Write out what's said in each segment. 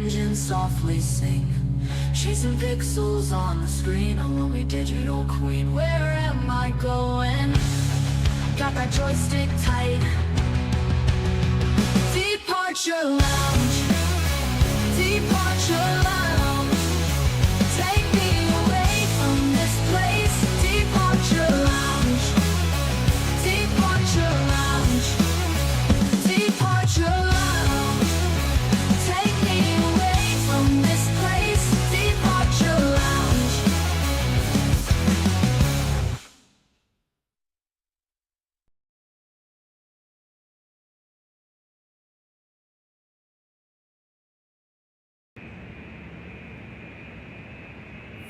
engine softly sing, chasing pixels on the screen. A lonely digital queen, where am I going? Got that joystick tight. Departure lounge, departure lounge. Take me away from this place. Departure lounge, departure lounge, departure lounge. Take me away from this place. Departure lounge.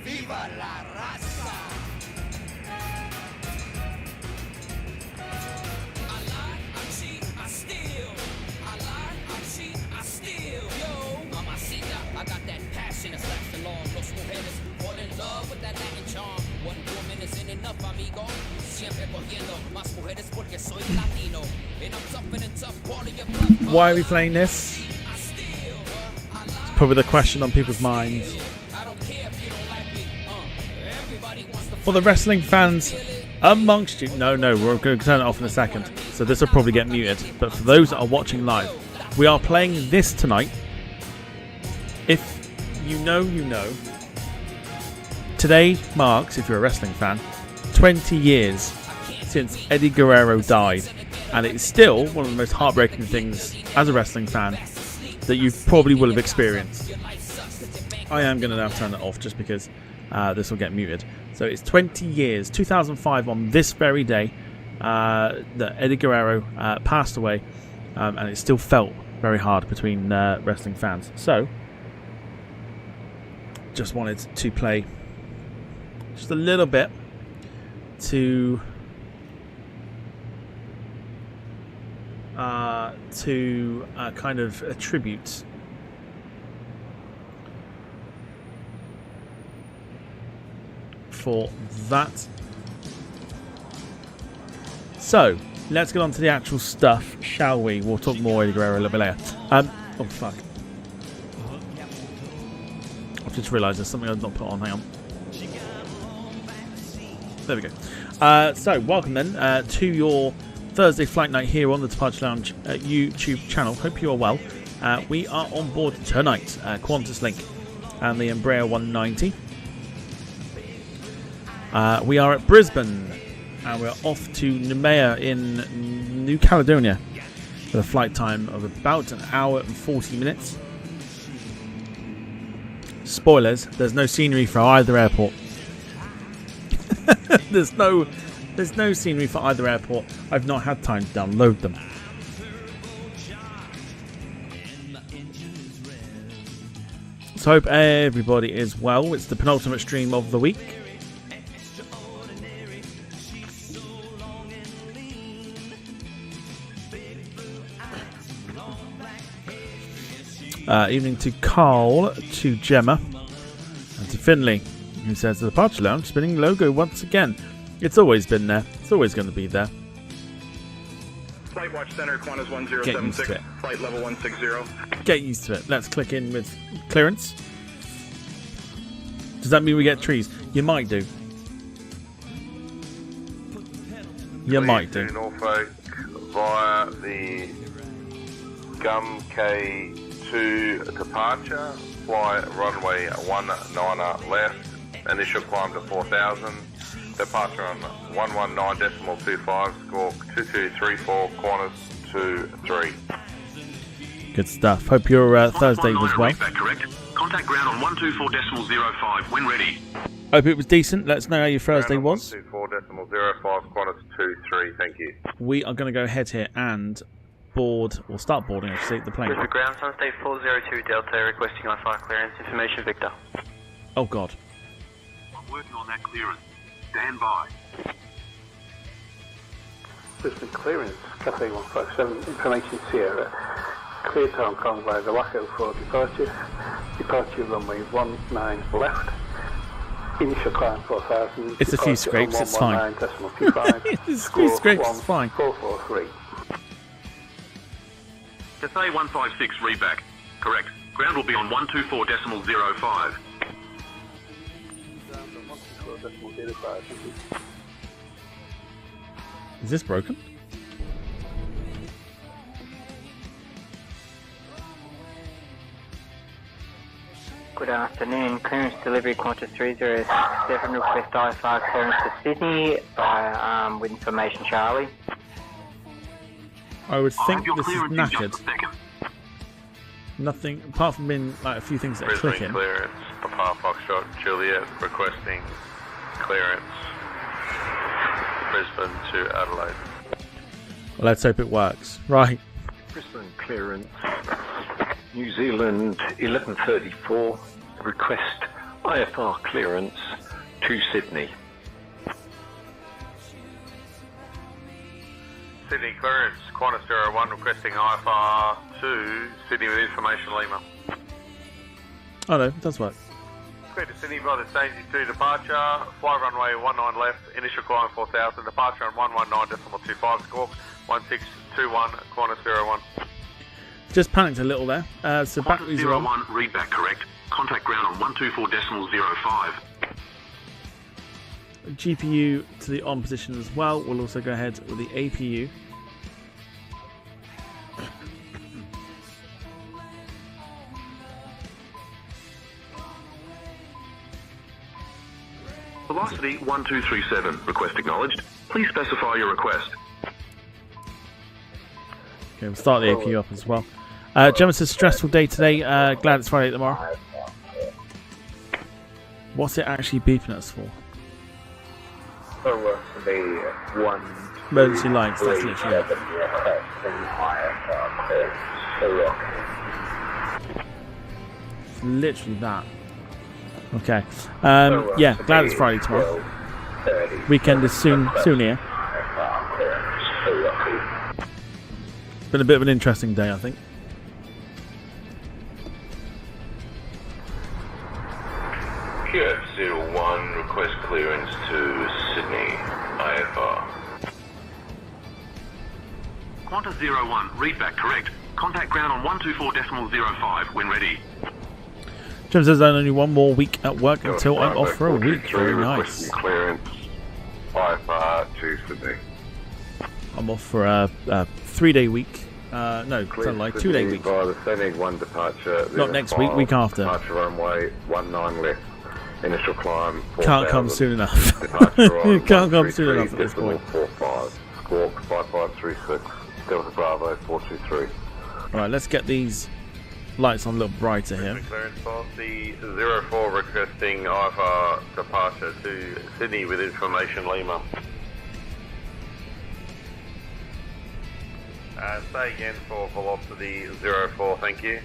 ¡Viva la raza! I lie, I cheat, I steal. I lie, I cheat, I steal. Yo, mamacita, I got that passion that's lasting long. Los mujeres fall in love with that Latin charm. One woman isn't enough, amigo. Siempre cogiendo más mujeres porque soy Latino. And I'm tougher than tough, part of your blood. Why are we playing this? It's probably the question on people's minds. For the wrestling fans amongst you, no, we're going to turn it off in a second, so this will probably get muted. But for those that are watching live, we are playing this tonight. If you know, you know. Today marks, if you're a wrestling fan, 20 years since Eddie Guerrero died, and it is still one of the most heartbreaking things as a wrestling fan that you probably will have experienced. I am going to now turn it off just because this will get muted. So it's 20 years, 2005 on this very day, that Eddie Guerrero passed away, and it still felt very hard between wrestling fans. So, just wanted to play just a little bit to kind of a tribute for that. So let's get on to the actual stuff, shall we? We'll talk more Eddie Guerrero a little bit later. Oh fuck, I've just realised there's something I've not put on. Hang on, there we go. So welcome then to your Thursday flight night here on the Departure Lounge YouTube channel. Hope you are well. We are on board tonight, QantasLink and the Embraer 190. We are at Brisbane and we're off to Noumea in New Caledonia with a flight time of about an hour and 40 minutes. Spoilers, there's no scenery for either airport. There's no scenery for either airport. I've not had time to download them. So I hope everybody is well. It's the penultimate stream of the week. Evening to Carl, to Gemma, and to Finley, who says the Departure Lounge spinning logo once again. It's always been there. It's always going to be there. Flight Watch Center, Qantas 1076, flight level 160. Get used to it. Let's click in with clearance. Does that mean we get trees? You might do. You might do. Norfolk via the Gum K2 departure, fly runway 19 left, initial climb to 4000, departure on 119.25, score 2234, Qantas 23. Good stuff. Hope your Thursday was well. That correct. Contact ground on 124.05 when ready. Hope it was decent. Let us know how your Thursday was. 124.05, Qantas 23, thank you. We are going to go ahead here and board, or start boarding, I should say, the plane. With the ground, Sunstate 402 Delta, requesting I-5 clearance. Information, Victor. Oh God. I'm working on that clearance. Stand by. Brisbane clearance, Cafe 157, information Sierra. Cleared to Hong Kong via the Waco for departure. Departure runway 19 left. Initial climb 4000. It's a few scrapes, it's fine. It's a few scrapes, it's fine. 443. Cathay 156, read back. Correct. Ground will be on 124.05. Is this broken? Good afternoon. Clearance delivery Qantas 307 request IFR clearance to Sydney by with information Charlie. I would think your this is clearance in just knackered. a second. Nothing apart from being like a few things that are Brisbane clicking. clearance, Papa Foxtrot Juliet requesting clearance. Brisbane to Adelaide. Well, let's hope it works. Right. Brisbane clearance, New Zealand 1134, request IFR clearance to Sydney. Sydney clearance, Qantas 01 requesting IFR to Sydney with information Lima. Oh no, it does work. Clear to Sydney by the stage 2 departure, fly runway 19 left, initial climb 4000, departure on 119.25, squawk 1621, Qantas 01. Just panicked a little there. So batteries are on. 01, read back correct. Contact ground on 124.05. GPU to the on position as well. We'll also go ahead with the APU. Velocity 1237, request acknowledged. Please specify your request. Okay, we'll start the APU up as well. Gemma says stressful day today. Glad it's Friday tomorrow. What's it actually beeping us for? Emergency lights, that's literally it. It's literally that. Okay. Yeah, glad it's Friday tomorrow. Weekend is soon here. It's been a bit of an interesting day, I think. QF01 request clearance to Sydney, IFR. Qantas 01, read back correct. Contact ground on 124.05 when ready. Jim says only one more week at work until I'm off for a week. Very nice. Clearance, IFR to Sydney. I'm off for a 3-day week. No, something like 2-day week. By the Seneg 1 departure. Not next week, week after. Departure runway 19 left. Initial climb. Can't come soon enough. Can't come soon enough at this point. 45. Squawk 5536. Delta Bravo 423. Alright, let's get these lights on a little brighter here. Clearance policy 04 requesting IFR departure to Sydney with information Lima. Say again for velocity 04, thank you.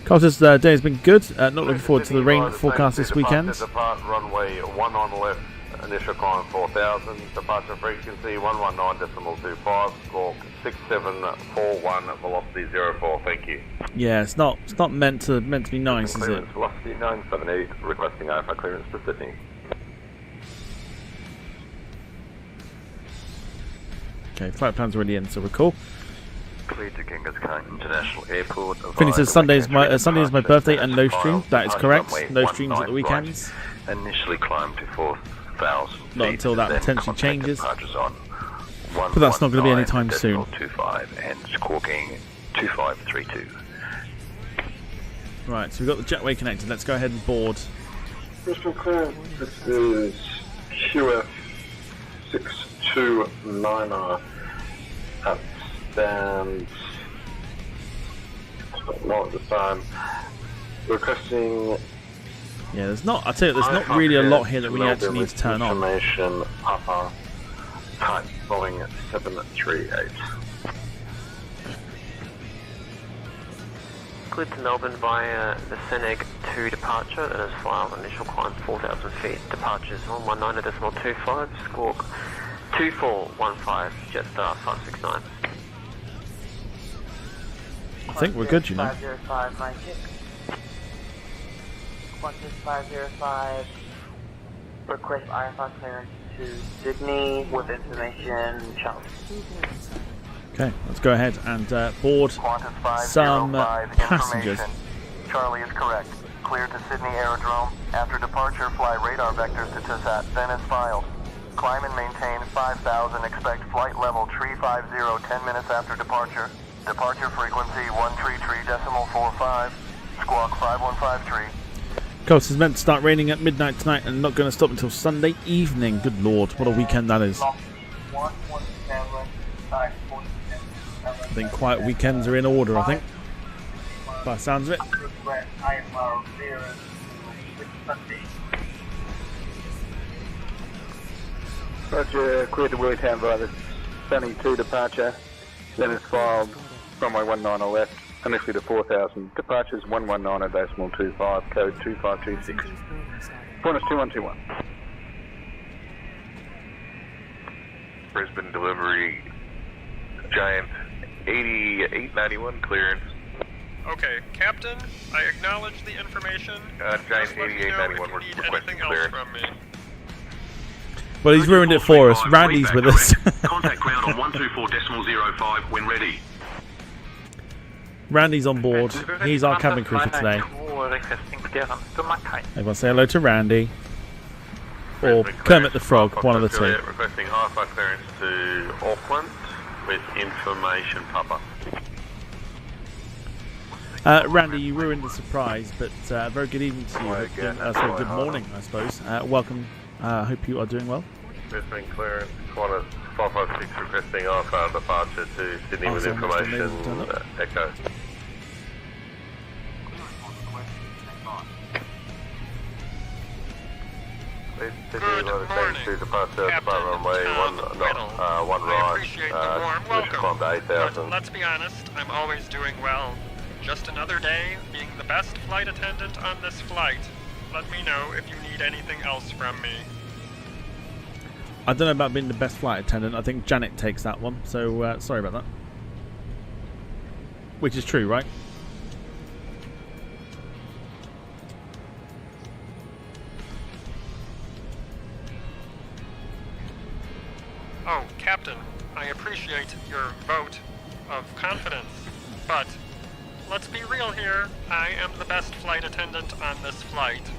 Qantas day has been good. Not looking forward to the rain forecast this weekend. Depart runway 1 on left, initial climb 4000, departure frequency 119.25, squawk 6741, velocity 04, thank you. Yeah, it's not meant to be nice, is it? Velocity 978, requesting IFR clearance to Sydney. Okay, flight plan's already in, so we're cool. Cleared to Genghis Khan International Airport. Finny says Sunday is my birthday and no stream. That is correct. No streams at the weekends. Initially climbed to 4,000. Not until that potentially changes. On But that's not going to be anytime soon. 25 and squawking 2532. Right, so we've got the jetway connected. Let's go ahead and board. Brisbane clearance, this is QF629 at stand not at the time. Requesting Yeah, there's not not really a lot here that we actually need to turn on. Information upper type Boeing 738. Cleared to Melbourne via the Seneg 2 departure, that is file initial climb 4,000 feet, departures 119.25, squawk 2415, Jetstar 569. I think we're good, you know. 50596. Qantas 505, request IFR clearance to Sydney with information Charles. Okay, let's go ahead and board some passengers. Charlie is correct. Clear to Sydney Aerodrome. After departure, fly radar vectors to TSAT, then as filed. Climb and maintain 5,000. Expect flight level 350 10 minutes after departure. Departure frequency 133.45. Squawk 5153. Coast is meant to start raining at midnight tonight and not going to stop until Sunday evening. Good lord, what a weekend that is. I think quiet weekends are in order, I think. By the sounds of it. Roger, cleared to Willietown via the Sunny 2 departure. Then it's filed runway 19 left. Initially to 4,000. Departures 119.25, code 2526. Qantas 2121. Brisbane delivery, Giant 8891 clearance. Okay, Captain, I acknowledge the information. Giant 8891, we're requesting requesting clearance. from me. Well, he's ruined it for us. Randy's with us. Contact ground on 124.05 when ready. Randy's on board. He's our cabin crew for today. Everyone say hello to Randy. Or Kermit the Frog, one of the two. Requesting hi-fi clearance to Auckland with information, Papa. Randy, you ruined the surprise, but very good evening to you. Sorry, good morning, I suppose. Welcome. Hope you are doing well. Brisbane clearance, Qantas 556 requesting hi-fi departure to Sydney with information, Echo. Good morning, Captain runway one I right, appreciate the warm welcome, to 8,000. but let's be honest, I'm always doing well. Just another day being the best flight attendant on this flight. Let me know if you need anything else from me. I don't know about being the best flight attendant. I think Janet takes that one, so sorry about that. Which is true, right? Oh, Captain, I appreciate your vote of confidence, but let's be real here. I am the best flight attendant on this flight.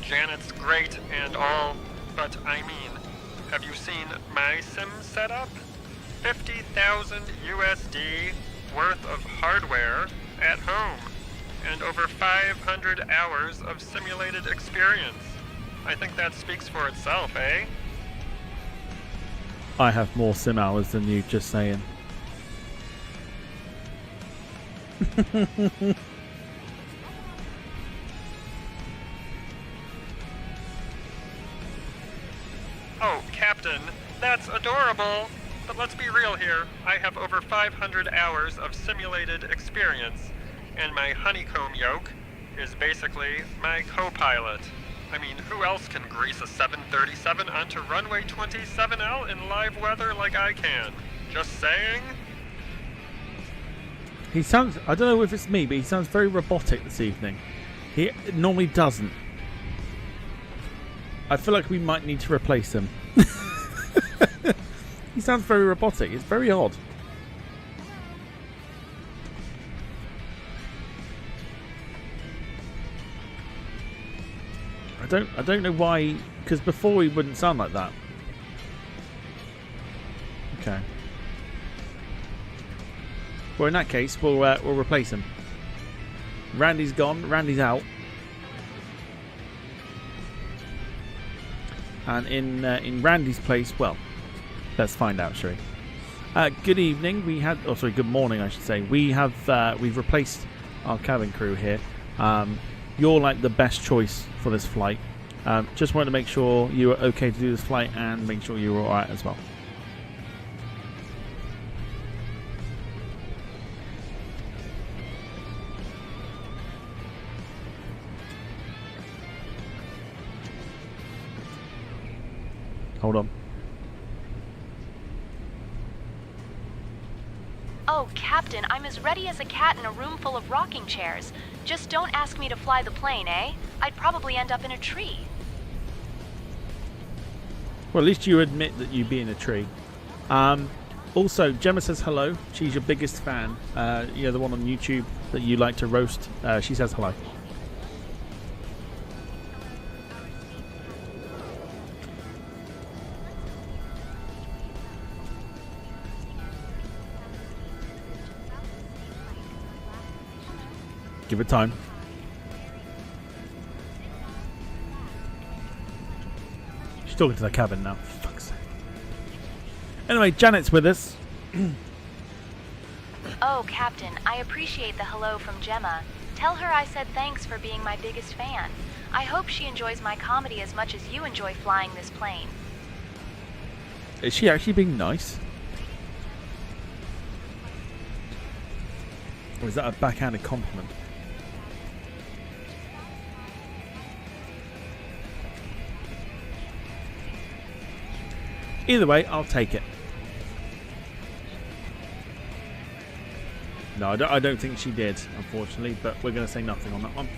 Janet's great and all, but I mean, have you seen my sim setup? 50,000 USD worth of hardware at home, and over 500 hours of simulated experience. I think that speaks for itself, eh? I have more sim hours than you, just saying. Oh, Captain, that's adorable. But let's be real here. I have over 500 hours of simulated experience, and my honeycomb yoke is basically my co-pilot. I mean, who else can grease a 737 onto runway 27L in live weather like I can? Just saying? He sounds, I don't know if it's me, but he sounds very robotic this evening. He normally doesn't. I feel like we might need to replace him. He sounds very robotic. It's very odd. I don't know why, because before he wouldn't sound like that. Okay. Well, in that case, we'll replace him. Randy's gone. Randy's out. And in Randy's place, well, let's find out, shall we? Good evening. We had, oh sorry, good morning, I should say. We've replaced our cabin crew here. You're like the best choice for this flight. Just wanted to make sure you were okay to do this flight and make sure you were alright as well. Hold on. Oh, Captain, I'm as ready as a cat in a room full of rocking chairs. Just don't ask me to fly the plane, eh? I'd probably end up in a tree. Well, at least you admit that you'd be in a tree. Also, Gemma says hello. She's your biggest fan. You know, the one on YouTube that you like to roast. She says hello. Give it time. She's talking to the cabin now. Fuck's sake. Anyway, Janet's with us. Oh, Captain, I appreciate the hello from Gemma. Tell her I said thanks for being my biggest fan. I hope she enjoys my comedy as much as you enjoy flying this plane. Is she actually being nice? Or is that a backhanded compliment? Either way, I'll take it. No, I don't think she did, unfortunately, but we're going to say nothing on that one.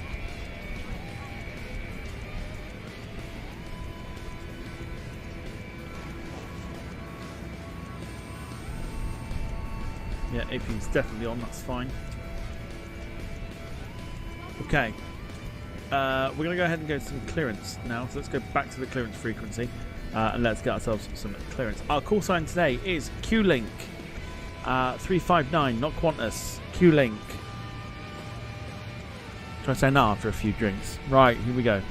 Yeah, AP's definitely on, that's fine. Okay. We're going to go ahead and go to some clearance now, so let's go back to the clearance frequency. And let's get ourselves some clearance. Our call sign today is QLink 359, not Qantas. QLink. Try to say no after a few drinks. Right, here we go.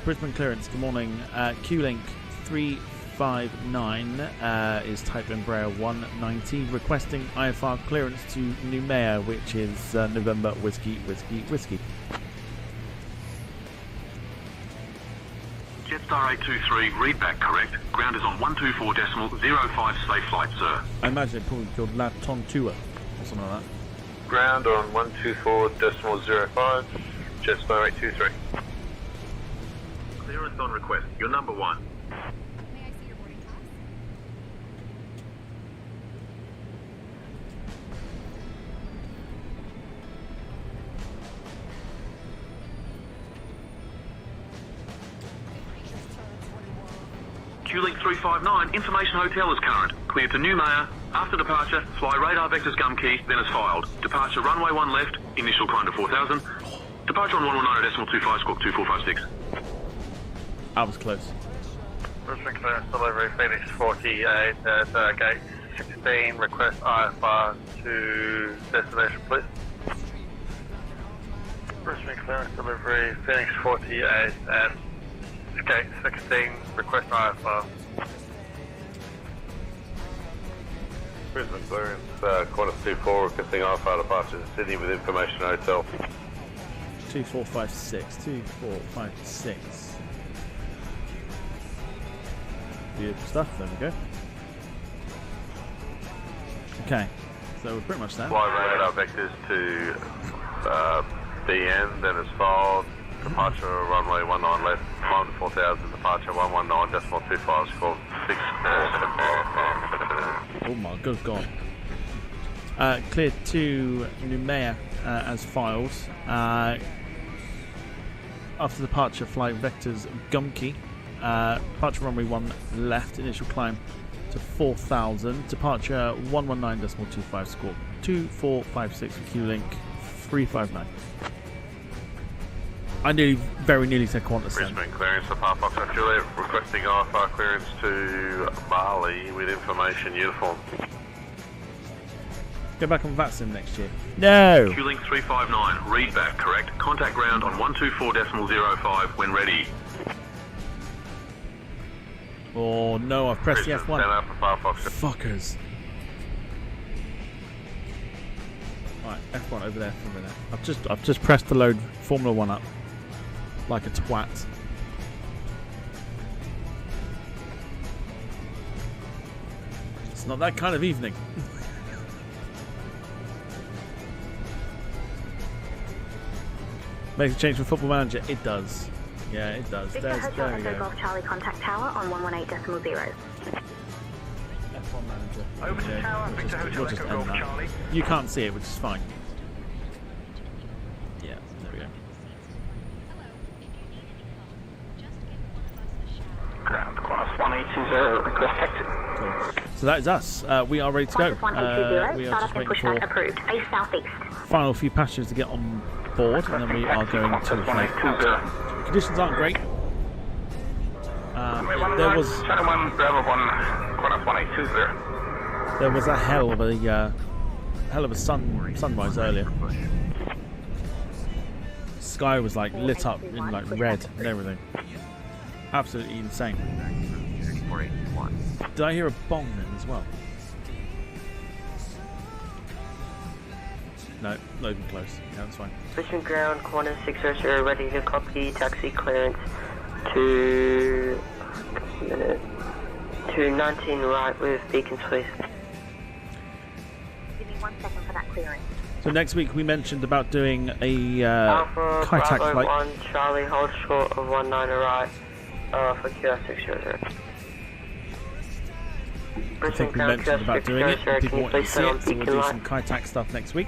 Brisbane clearance. Good morning. QLink 359 is type Embraer 190, requesting IFR clearance to Noumea, which is November Whiskey Whiskey Whiskey. Jetstar 823, read back correct. Ground is on 124.05, safe flight, sir. I imagine it probably called La Tontua or something like that. Ground on 124.05, Jetstar 823. Clearance on request. You're number one. QLink 359, information hotel is current. Clear to Noumea. After departure, fly radar vectors gum key, then as filed. Departure runway 1 left, initial climb to 4000. Departure on 119.25, squawk 2456. I was close. Brisbane clearance delivery, Phoenix 48 at gate 16, request IFR to destination, please. Brisbane clearance delivery, Phoenix 48 at gate 16, request IFR. Brisbane clearance, Qantas 24, requesting IFR departure to Sydney with information hotel. 2456. Beautiful stuff, there we go. Okay, so we're pretty much there. Fly radar vectors to BN, then as filed. Departure runway 19 left, climb to 4000, departure 119.25, squawk 647. Oh my good god. Cleared to Noumea as files. After departure, flight vectors Gumkey. Departure runway 1 left, initial climb to 4000. Departure 119.25, squawk 2456 for QLink 359. I very nearly said Qantas then. Brisbane clearance for Papa Foxtrot Juliet, requesting IFR clearance to Bali with information uniform. Go back on FlightSim next year. No! QLink 359, read back correct. Contact ground on 124.05 when ready. Oh no, I've pressed the Brisbane, F1. stand up for Papa Foxtrot. Fuckers. Right, F1 over there for a minute. I've just pressed to load Formula 1 up. Like a twat. It's not that kind of evening. Makes a change from Football Manager. It does. Yeah, it does. There we go. Golf Charlie contact tower on 118.0. F1 Manager. Over to tower, Victor Hotel Echo Golf Charlie. You can't see it, which is fine. Yeah, there we go. Ground class 1820, request exit. Cool. So that is us. We are ready to go. We are just waiting for approved. Face southeast. final few passengers to get on board, and then we are going to fly out. Conditions aren't great. There was a hell of a sunrise earlier. Sky was like lit up in like red and everything. Absolutely insane. Did I hear a bong then as well? No, not even close. Yeah, that's fine. Brisbane ground, Qantas 600, ready to copy, taxi clearance to 19 right with beacons, please. Give me 1 second for that clearance. So next week we mentioned about doing a Alpha Kaitak Bravo flight. 1, Charlie, hold short of 19 right for QS 600. I think we mentioned about doing it. People want to see it, so we'll do some Kaitak stuff next week.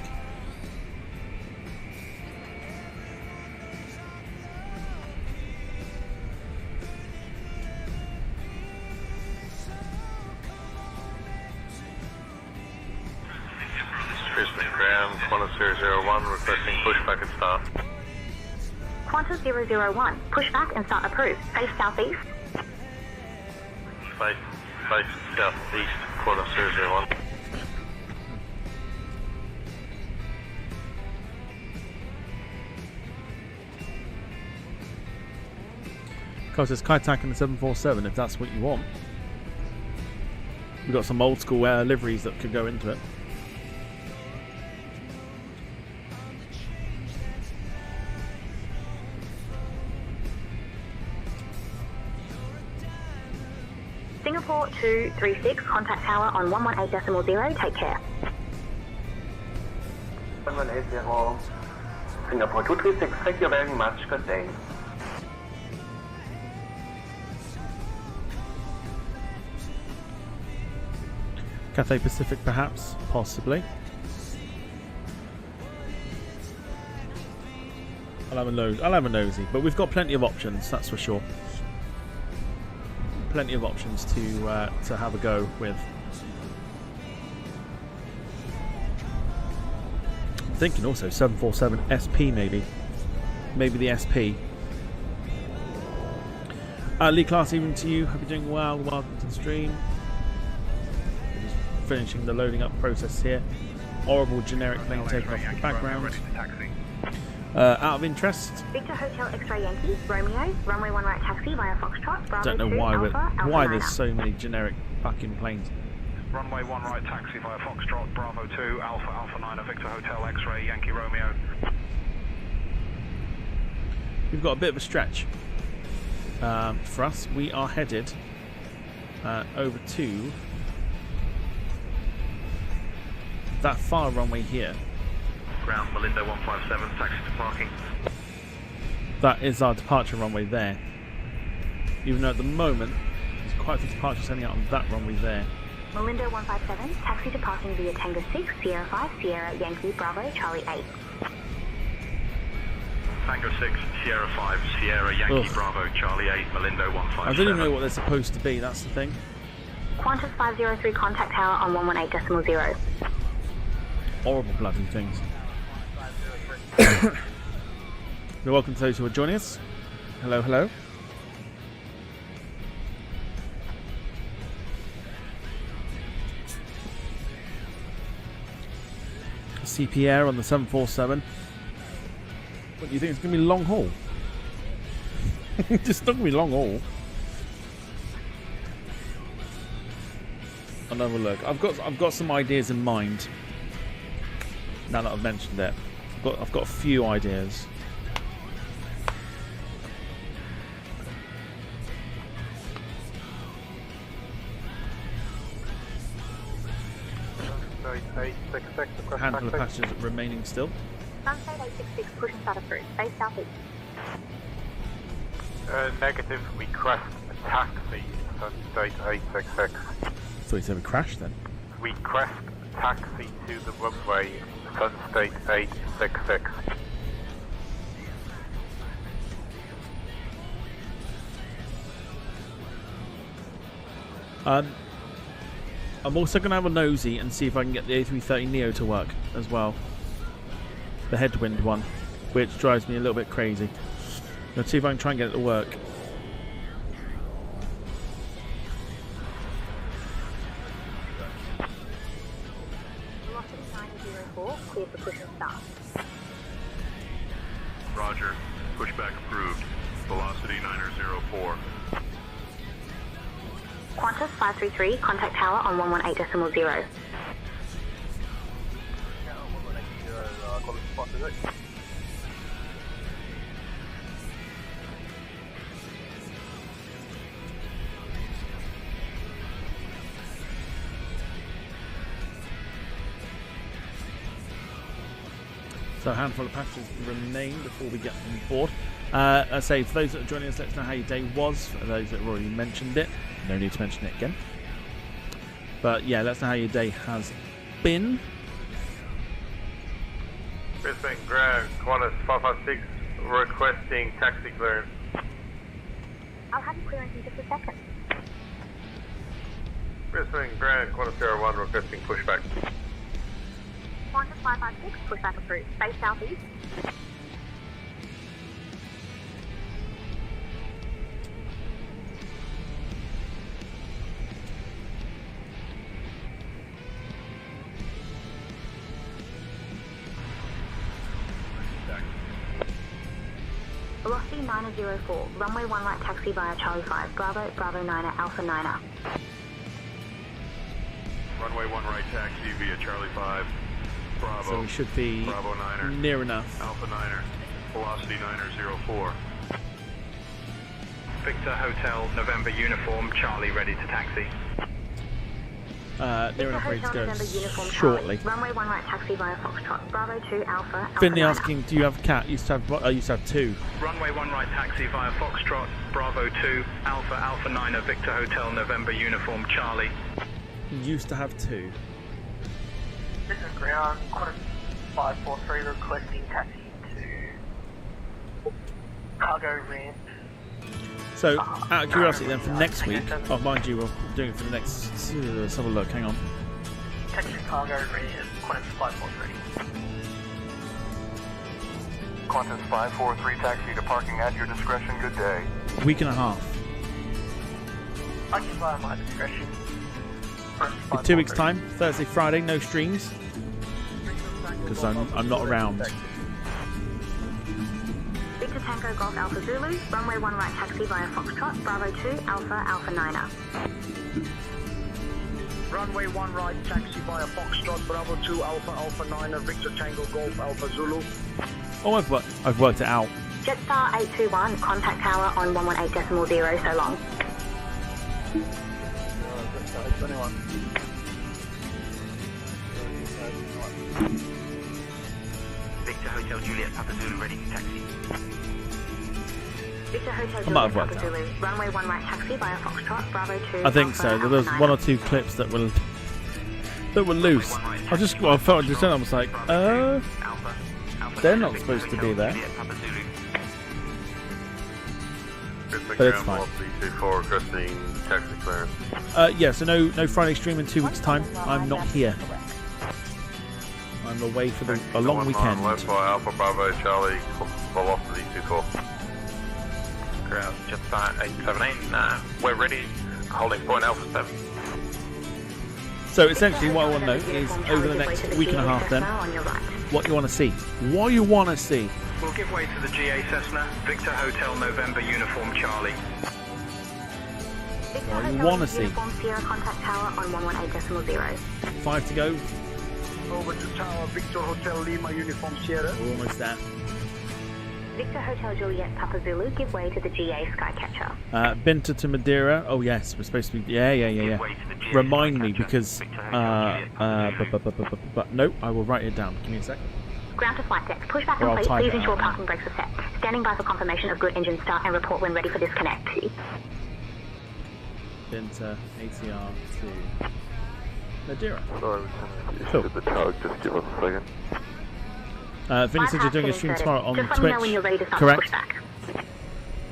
Brisbane ground, Qantas 001, requesting pushback and start. Qantas 001, pushback and start approved. Face southeast. Face southeast, Qantas 001. Of course, it's Kaitak and the 747 if that's what you want. We've got some old school liveries that could go into it. Singapore 236, contact tower on 118.0, take care. 118.0, Singapore 236, thank you very much, good day. Cathay Pacific perhaps, possibly. I'll have a nosy, but we've got plenty of options, that's for sure. Plenty of options to have a go with. I'm thinking also 747 SP maybe the SP. Lee Class, even to you. Hope you're doing well. Welcome to the stream. Just finishing the loading up process here. Horrible generic plane taking off in the background. Out of interest, Victor Hotel X-Ray Yankee, Romeo, runway 1 right taxi via Foxtrot, Bravo don't know 2, why Alpha there's so many generic fucking planes. Runway 1 right taxi via Foxtrot, Bravo 2, Alpha 9, Victor Hotel X-Ray Yankee Romeo. We've got a bit of a stretch for us. We are headed over to that far runway here. Ground Malindo 157, taxi to parking. That is our departure runway there. Even though at the moment there's quite a few departures heading out on that runway there. Malindo 157, taxi to parking via Tango 6, Sierra 5, Sierra Yankee, Bravo, Charlie 8. Tango 6, Sierra 5, Sierra Yankee, Bravo, Charlie 8, Malindo 157. I don't even know what they're supposed to be, that's the thing. Qantas 503, contact tower on 118.0. Horrible bloody things. You're welcome to those who are joining us. Hello, hello. CP Air on the 747. What do you think? It's going to be long haul? Just not going to be long haul. I'll have a look. I've got some ideas in mind. Now that I've mentioned it, I've got a few ideas. Handful of passengers remaining still. Sunset 866, push and start approved. Face southeast. Negative, request a taxi, Sunstate 866. So he said we crashed then. Request a taxi to the runway, Sunstate 866. I'm also going to have a nosy and see if I can get the A330neo to work as well. The headwind one, which drives me a little bit crazy. Let's see if I can try and get it to work. Clear for push and start. Roger. Pushback approved. Velocity 904. Qantas 533, contact tower on 118.0. So a handful of passengers remain before we get on board. I say, for those that are joining us, let us know how your day was. For those that have already mentioned it, no need to mention it again. But yeah, let us know how your day has been. Brisbane Ground, Qantas 556, requesting taxi clearance. I'll have you clearance in just a second. Brisbane Ground, Qantas 01, requesting pushback. Qantas 556, pushback approved. Base southeast. Velocity 904, runway 1 right taxi via Charlie 5, Bravo, Bravo 9er, Alpha 9er. Runway 1 right taxi via Charlie 5. Bravo. So we should be Bravo 9er. near enough. Alpha 9er. Velocity 904. Victor Hotel, November uniform, Charlie ready to taxi. Near enough ready to go shortly. Runway 1 right taxi via Foxtrot, Bravo 2, Alpha, Finley Alpha asking, do you have a cat? I used to have two. Runway 1 right taxi via Foxtrot, Bravo 2, Alpha, Alpha 9er, Victor Hotel, November uniform, Charlie. Used to have two. This is ground, Qantas 543 requesting taxi to cargo ramp. So, out of curiosity then, for next week, oh mind you, we're doing it for the next, let's have a look, hang on. Taxi cargo ramp, Qantas 543. Qantas 543, taxi to parking at your discretion, good day. Week and a half. I can buy my discretion. In 2 weeks' time, Thursday, Friday, no streams. Because I'm not around. Victor Tango Golf Alpha Zulu, runway 1 right taxi via Foxtrot, Bravo 2, Alpha, Alpha 9er. Runway 1 right taxi via Foxtrot, Bravo 2, Alpha, Alpha 9er, Victor Tango Golf Alpha Zulu. Oh, I've worked it out. Jetstar 821, contact tower on 118.0, so long. Victor Hotel Juliet Papa Zulu ready to taxi. Victor Hotel might have Juliet worked Papa Zulu, runway 1 right taxi via Foxtrot, Bravo 2. I think so. There was one or two clips that were loose. I felt just then I was like, they're not supposed to be there. But it's fine. Requesting taxi clearance. Yeah, so no Friday stream in 2 weeks' time. I'm not here. I'm away for a long weekend. Left by Alpha Bravo Charlie, velocity 24. Ground, Jetstar 879, we're ready, holding point Alpha 7. So essentially what I want to know is, over the next week and a half then, what you want to see. What you want to see. We'll give way to the GA Cessna, Victor Hotel November uniform Charlie. What you want to see. Contact tower on 118.0. 5 to go. Over to tower, Victor Hotel Lima uniform Sierra. We're almost there. Victor Hotel Juliet Papa Zulu, give way to the GA Skycatcher. Binter to Madeira. Oh yes, we're supposed to be. Yeah. Remind me because. But nope, I will write it down. Give me a sec. Ground to flight deck. Push back and plate. Please ensure parking brakes are set. Standing by for confirmation of good engine start and report when ready for disconnect. Binter ATR to Madeira. Sorry, cool. The tug, just give us a second. Vinny said you're doing a stream tomorrow on Just Twitch. Know when you're ready to start correct? Pushback.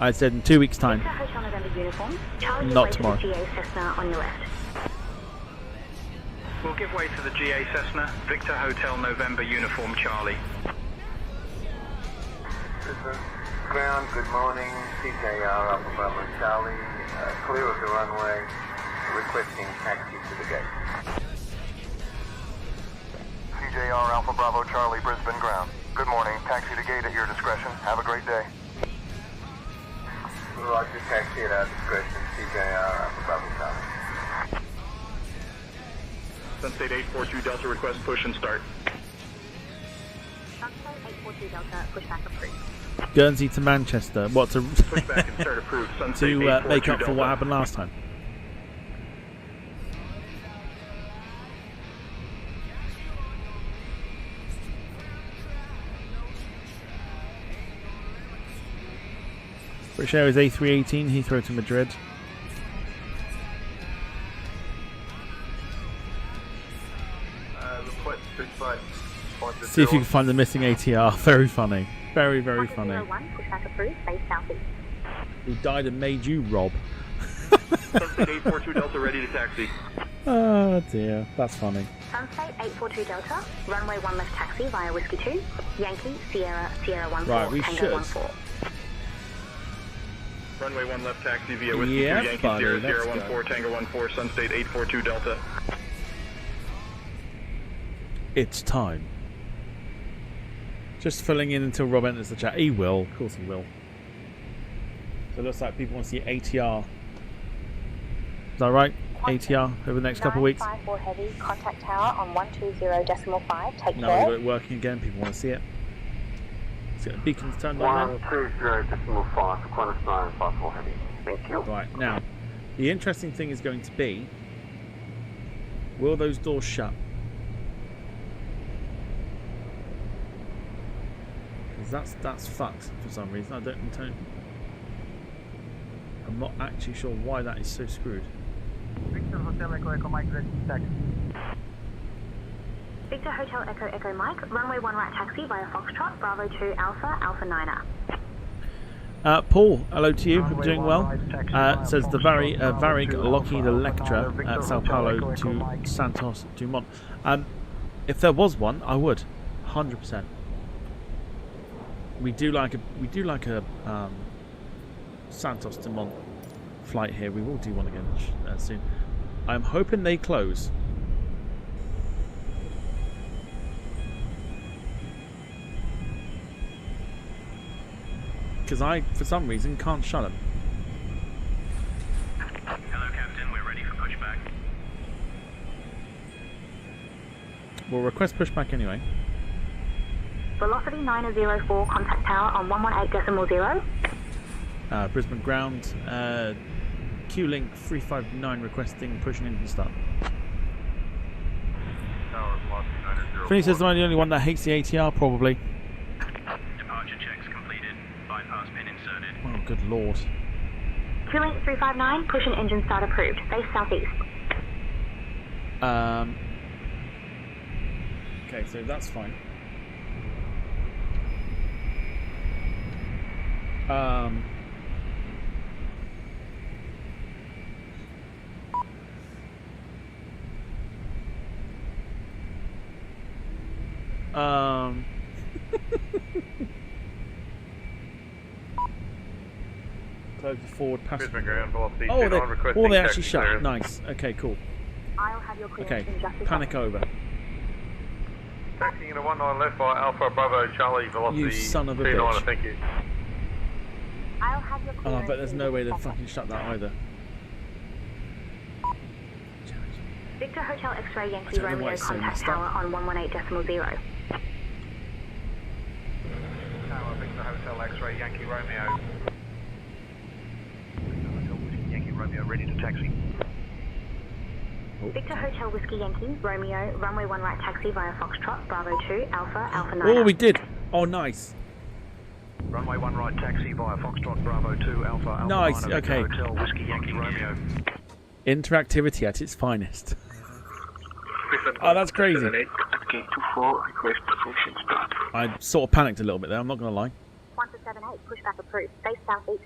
I said in 2 weeks' time. Hotel November uniform. Charlie, Not way tomorrow. To the GA Cessna on your left. Give way to the GA Cessna, Victor Hotel November Uniform Charlie. Ground, good morning. CJR Alpha Bravo Charlie. Clear of the runway. Requesting taxi to the gate. CJR Alpha Bravo Charlie, Brisbane ground. Good morning. Taxi to gate at your discretion. Have a great day. Roger, taxi at our discretion. CJR Alpha Bravo Charlie. Sunstate 842 Delta, request push and start. Sunstate 842 Delta, pushback approved. Guernsey to Manchester. What to Pushback and start approved. Sunstate to 842 make up for Delta. what happened last time? British Airways A318 Heathrow to Madrid. Request pushback. See if you can find the missing ATR. Very funny. Very, very funny. 01, pushback approved, base southeast. Who died and made you, Rob? Sunstate 842 Delta, ready to taxi. Oh dear, that's funny. Sunstate 842 Delta, runway 1 left taxi via Whiskey 2, Yankee, Sierra, Sierra 14, Right, we Tango should. 14. Runway 1 left taxi via Whiskey 2 Yeah, Yankee buddy, Sierra let's 014 go. Tango 14 Sunstate 842 Delta. It's time. Just filling in until Rob enters the chat. He will, of course he will. So it looks like people want to see ATR. Is that right? ATR over the next couple of weeks? 954 heavy, contact tower on 120.5, take Now care. we've got it working again. People want to see it. See the beacons turned on now. 120.5 for Qantas 954 heavy. Thank you. Right, now, the interesting thing is going to be, will those doors shut? Because that's fucked for some reason. I'm not actually sure why that is so screwed. Victor Hotel Echo Echo Mike, ready to taxi. Victor Hotel Echo Echo Mike, runway 1 right taxi via Foxtrot, Bravo 2 Alpha, Alpha 9er. Paul, hello to you. Hope you're doing well. Says the Varig Lockheed Electra at Sao Paulo to Santos Dumont. If there was one, I would, 100%. We do like a Santos Dumont flight here. We will do one again soon. I'm hoping they close. Because I, for some reason, can't shut them. Hello, Captain. We're ready for pushback. We'll request pushback anyway. Velocity 904, contact tower on 118.0. Brisbane ground. Q-Link 359 requesting push and engine start. Finny says, am I the only one that hates the ATR? Probably. Departure checks completed. Bypass pin inserted. Oh, good lord. Q-Link 359, push and engine start approved, base southeast. Okay, so that's fine. Close the forward passenger. ground, velocity Oh, 29, requesting they actually taxi shut. clearance. Nice. Okay, cool. I'll have your clearance Okay, in just a panic second. over. Taxiing into 19 left by Alpha Bravo Charlie, velocity You son of a 29, bitch. thank you. I'll have your Oh, clearance but there's in no just way a to second. fucking shut that either. Victor Hotel X-Ray I Yankee don't know why Romeo it's so contact messed tower up. on 118.0. Tower, Victor Hotel X-Ray Yankee Romeo. Victor Hotel Whiskey Yankee Romeo, ready to taxi. Victor Hotel Whiskey Yankee Romeo, runway 1 right taxi via Foxtrot, Bravo 2 Alpha, Alpha 9. Oh, we did. Oh, nice. Runway 1 right taxi via Foxtrot, Bravo 2 Alpha, Alpha Nice, 9, Victor okay. Hotel Whiskey Yankee Romeo. Interactivity at its finest. Oh, that's crazy. Gate 24, request function start. I sort of panicked a little bit there, I'm not going to lie. Qantas 78, pushback approved, base southeast.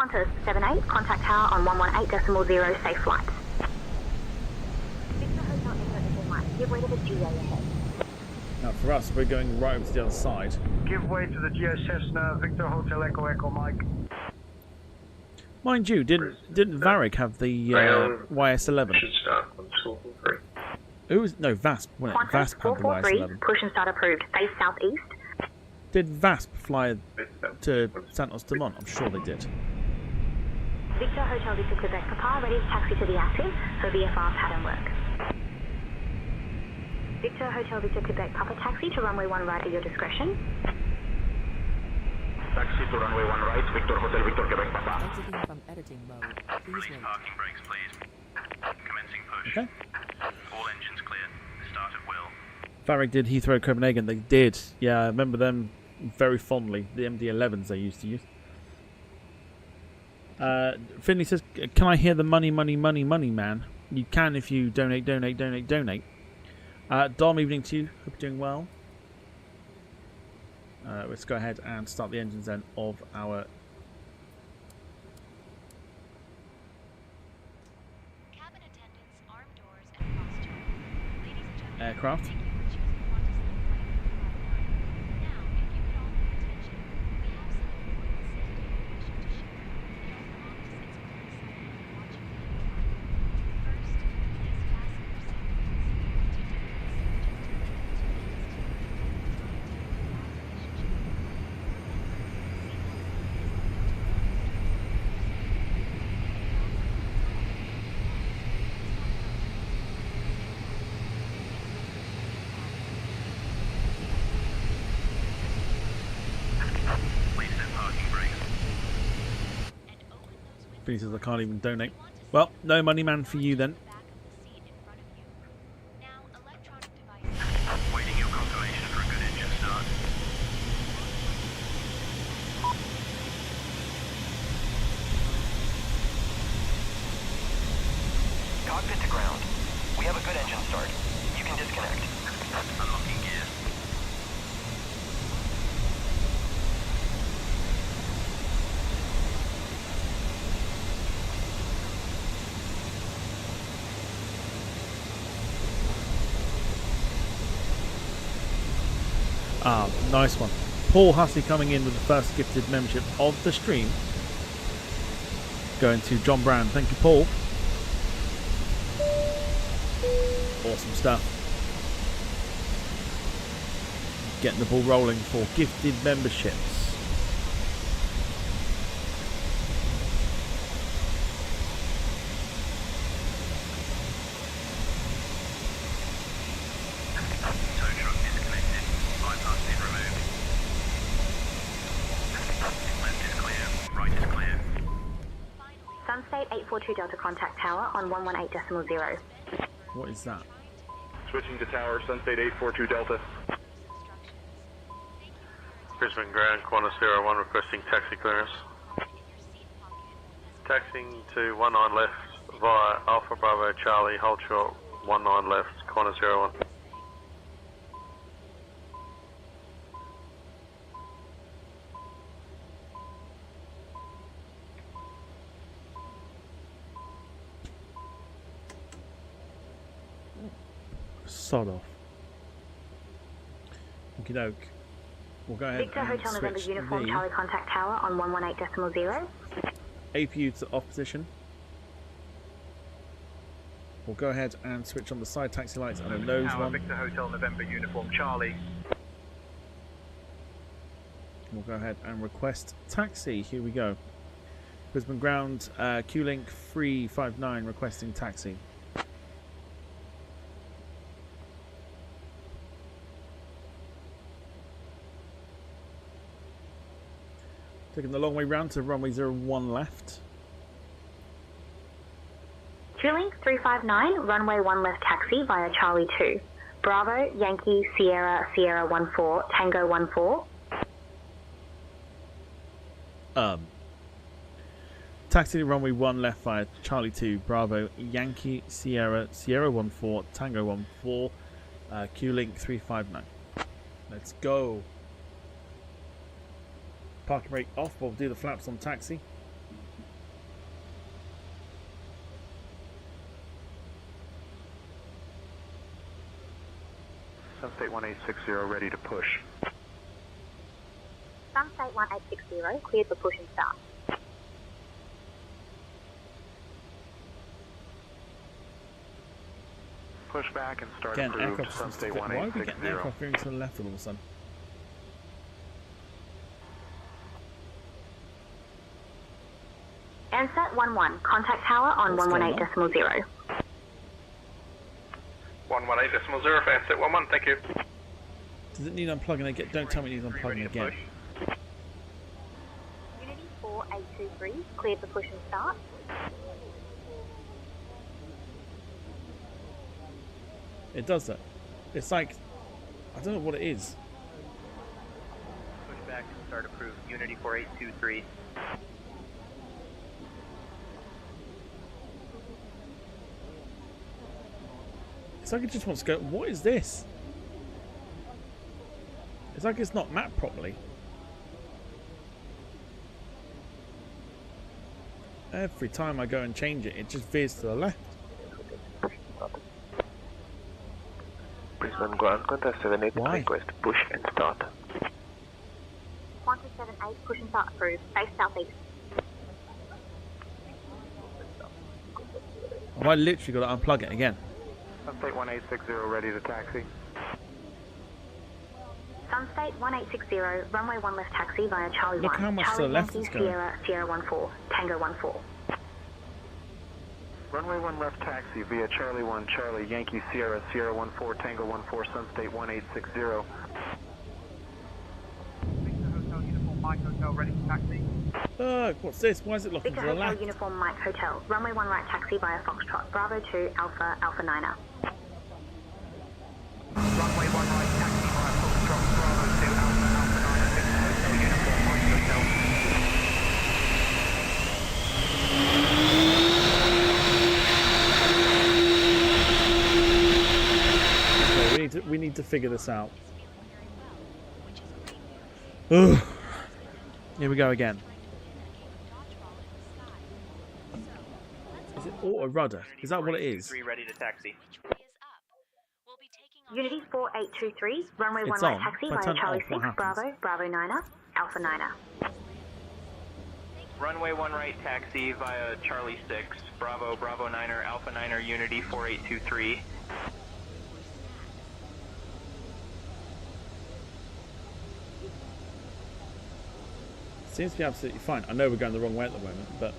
Qantas 78, contact tower on 118.0, safe flight. Victor Hotel Echo Echo Mike, give way to the GA ahead. Now for us, we're going right over to the other side. Give way to the GA Cessna, Victor Hotel Echo Echo Mike. Mind you, didn't Varric have the YS11? Should start on 243. Who was no VASP? Wasn't it? Qantas VASP had the 443, YS11. push and start approved. Face southeast. Did VASP fly to Santos Dumont? I'm sure they did. Victor Hotel Victor Quebec Papa, ready to taxi to the active for VFR pattern work. Victor Hotel Victor Quebec Papa, taxi to runway 1 right at your discretion. Taxi to runway 1 right, Victor Hotel Victor Quebec Papa. Exiting from editing mode. Please wait. Parking brakes, please. Commencing push. Okay. All engines cleared. Start at will. Varric did Heathrow Copenhagen. They did. Yeah, I remember them very fondly. The MD-11s they used to use. Finley says, "Can I hear the money, money, money, money, man?" You can if you donate, donate, donate, donate. Dom, evening to you. Hope you're doing well. Let's go ahead and start the engines then of our Cabin attendants, arm doors, and cross chart. Ladies and gentlemen, aircraft. thank you for choosing QantasLink flight 509. Now, if you could all pay attention, we have some important safety information to share. We are promised it's very exciting to watch you fly. First, please fasten your seatbelts. To do this, just take 2 minutes to Finley says I can't even donate. Well, no money man for you then. Waiting your confirmation for a good engine start. Cockpit to ground. We have a good engine start. You can disconnect. Unlocking gear. Ah, nice one. Paul Hussey coming in with the first gifted membership of the stream. Going to John Brown. Thank you, Paul. Awesome stuff. Getting the ball rolling for gifted memberships. Sunstate 842 Delta contact tower on 118.0. What is that? Switching to tower, Sunstate 842 Delta. Brisbane ground, Qantas 01 requesting taxi clearance. Taxiing to 19 left via Alpha Bravo Charlie, hold short 19 left, Qantas 01. Sod off. Okie doke. We'll go ahead Victor and Hotel November switch uniform the Charlie contact tower on 118.0. APU to off position. We'll go ahead and switch on the side taxi lights and a nose Tower one. Victor Hotel November uniform Charlie. We'll go ahead and request taxi. Here we go. Brisbane ground, QLink 359 requesting taxi. Taking the long way round to runway 01 left. QLink 359, runway 1 left taxi via Charlie 2. Bravo, Yankee, Sierra, Sierra 14, Tango 14. Taxi to runway 1 left via Charlie 2, Bravo, Yankee, Sierra, Sierra 14, Tango 14, QLink 359. Let's go. Parking brake off, we'll do the flaps on taxi. Sunstate 1860 ready to push. Sunstate 1860, cleared for push and start. Push back and start Again, approved. aircraft. Sunstate Why are we getting 1860. aircraft veering to the left all of a sudden? Ansett 11, contact tower on 118.0. 118.0 for Ansett 11, thank you. Does it need unplugging again? Don't tell me it needs unplugging again. Unity 4823, cleared for push and start. It does that. It's like, I don't know what it is. Push back and start approved. Unity 4823. It's like it just wants to go, what is this? It's like it's not mapped properly. Every time I go and change it, it just veers to the left. Brisbane ground, Qantas 78, request push and start. Qantas 78, push and start approved. Face southeast. Have I literally got to unplug it again? Sunstate 1860 ready to taxi. Sunstate 1860, runway 1 left taxi via Charlie 1. Look how much to Charlie the left Yankee it's going. Sierra, Sierra 14, Tango 14. Runway 1 left taxi via Charlie 1, Charlie, Yankee Sierra, Sierra 14, Tango 14, Sunstate 1860. Hotel, Uniform Mike Hotel, ready to taxi. What's this? Why is it looking to Victor the Hotel, left? Uniform Mike Hotel, runway 1 right taxi via Foxtrot, Bravo 2, Alpha, Alpha 9er. Runway 1 right taxi via Foxtrot, Bravo 2, Alpha, Alpha 9er, Victor Hotel, Uniform Mike Hotel. Okay, we need to figure this out. Ugh. Here we go again. Is it auto rudder? Is that what it is? Ready to taxi. Unity 4823, runway 1 It's right on. taxi If I via turn it Charlie off, what 6, happens? Bravo, Bravo 9er, Alpha 9er. Runway 1 right taxi via Charlie 6, Bravo, Bravo 9er, Alpha 9er, Unity 4823. Seems to be absolutely fine. I know we're going the wrong way at the moment, but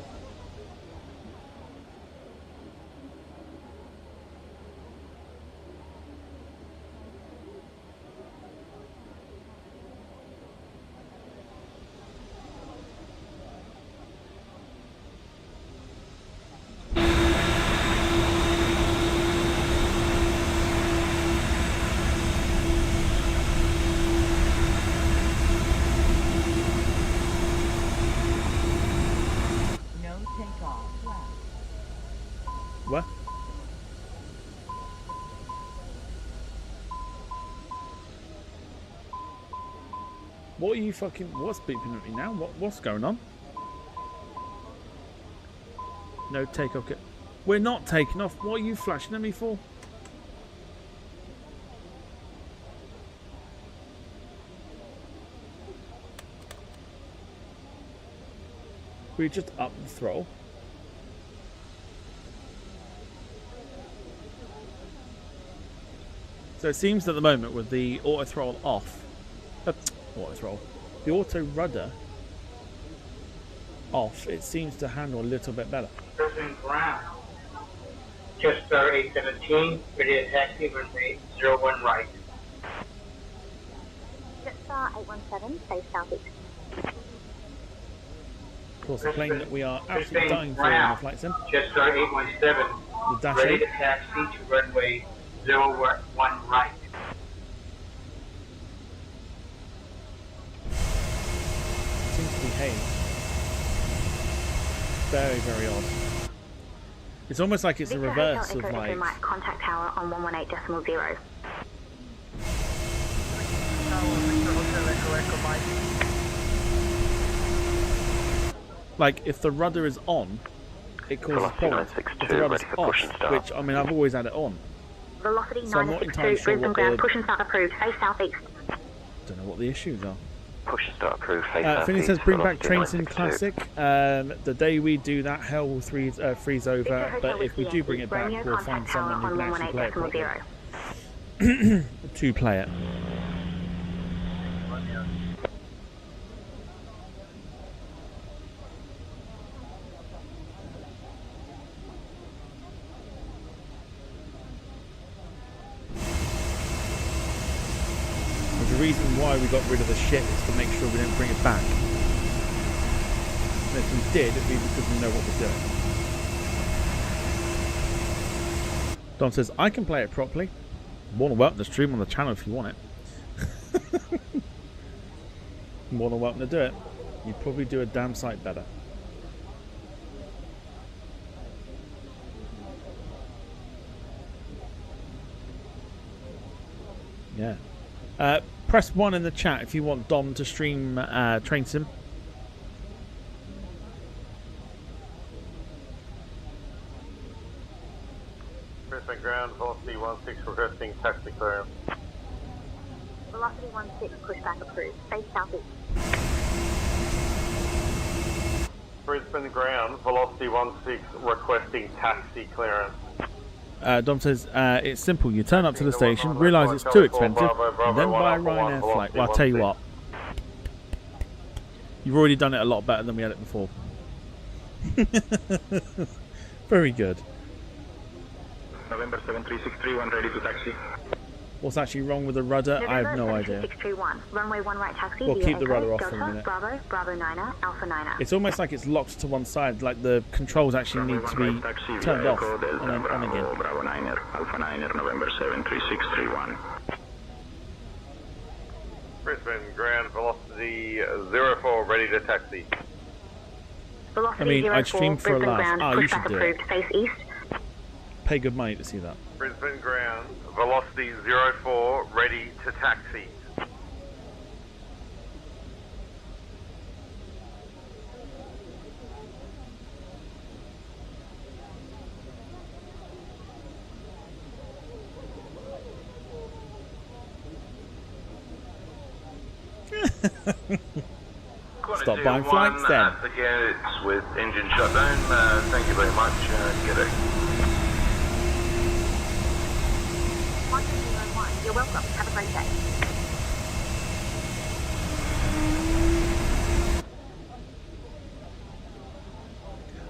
No takeoff left. what? What are you fucking? What's beeping at me now? What's going on? No takeoff. We're not taking off. What are you flashing at me for? We just up the throttle. So it seems at the moment with the auto throttle off, the auto rudder off, it seems to handle a little bit better. Brisbane ground. Just star 817, ready to taxi, runway 01 right. Jetstar 817, face southeast. Of course, the plane that we are absolutely dying for in the flight sim. Jetstar 817, The Dash ready 8. to taxi to runway 01 right. Seems to behave very, very odd. It's almost like it's a Victor reverse Hotel of Echo like. Echo Mike, contact tower on 118.0. Like if the rudder is on, it causes problems. If the rudder's off, which I mean I've always had it on, Velocity So I'm not 962, entirely sure Brisbane what ground, the... push and start approved, face southeast. Don't know what the issues are. Push and start approved. Face Finley southeast, says bring back velocity TrainSim 962. Classic. The day we do that, hell will freeze over. But if we do bring it back, we'll find someone who can actually play it properly. To play it. The reason why we got rid of the ship is to make sure we don't bring it back. And if we did, it'd be because we know what we're doing. Don says, I can play it properly. More than welcome to stream on the channel if you want it. More than welcome to do it. You'd probably do a damn sight better. Yeah. Press 1 in the chat if you want Dom to stream TrainSim. Brisbane ground, velocity 16 requesting taxi clearance. Velocity 16, pushback approved, face southeast. Brisbane ground, velocity 16 requesting taxi clearance. Dom says, it's simple. You turn up to the station, realise it's too expensive, and then buy a Ryanair flight. Well, I'll tell you what. You've already done it a lot better than we had it before. Very good. November 73631, ready to taxi. What's actually wrong with the rudder? I have no idea. 621, runway 1 right taxi. We'll keep the rudder off Delta, for a minute. Bravo, Bravo 9er, Alpha 9er. It's almost like it's locked to one side, like the controls actually need to be turned off and then on again. Bravo 9er, Alpha 9er, November 73631. Brisbane ground, velocity 04 ready to taxi. Velocity I mean, 04, I'd stream for a Brisbane laugh. ground, Oh, you should pushback do approved, it. face east. Pay good money to see that. Brisbane ground, velocity 04 ready to taxi. Stop buying flights then. At the gates with engine shutdown. Thank you very much. Get it. 1201, you're welcome. Have a great day.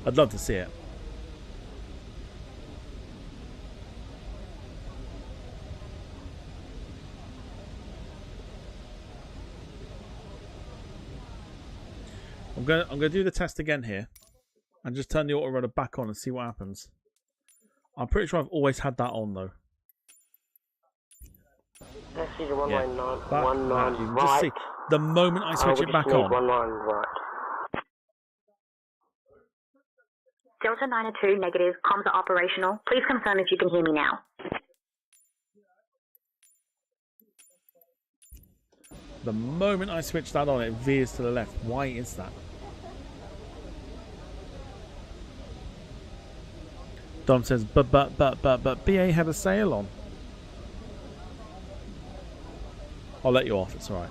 I'd love to see it. I'm gonna do the test again here, and just turn the auto rudder back on and see what happens. I'm pretty sure I've always had that on though. Taxi to Yeah. runway 19 You can just right. see the moment I switch we it back just need on. 19 right. Delta 902, negative. Comms are operational. Please confirm if you can hear me now. The moment I switch that on, it veers to the left. Why is that? Dom says, but BA had a sale on. I'll let you off, it's alright.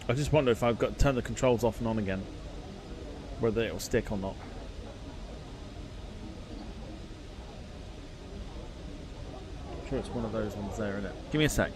I just wonder if I've got to turn the controls off and on again, whether it'll stick or not. I'm sure it's one of those ones there, isn't it? Give me a sec.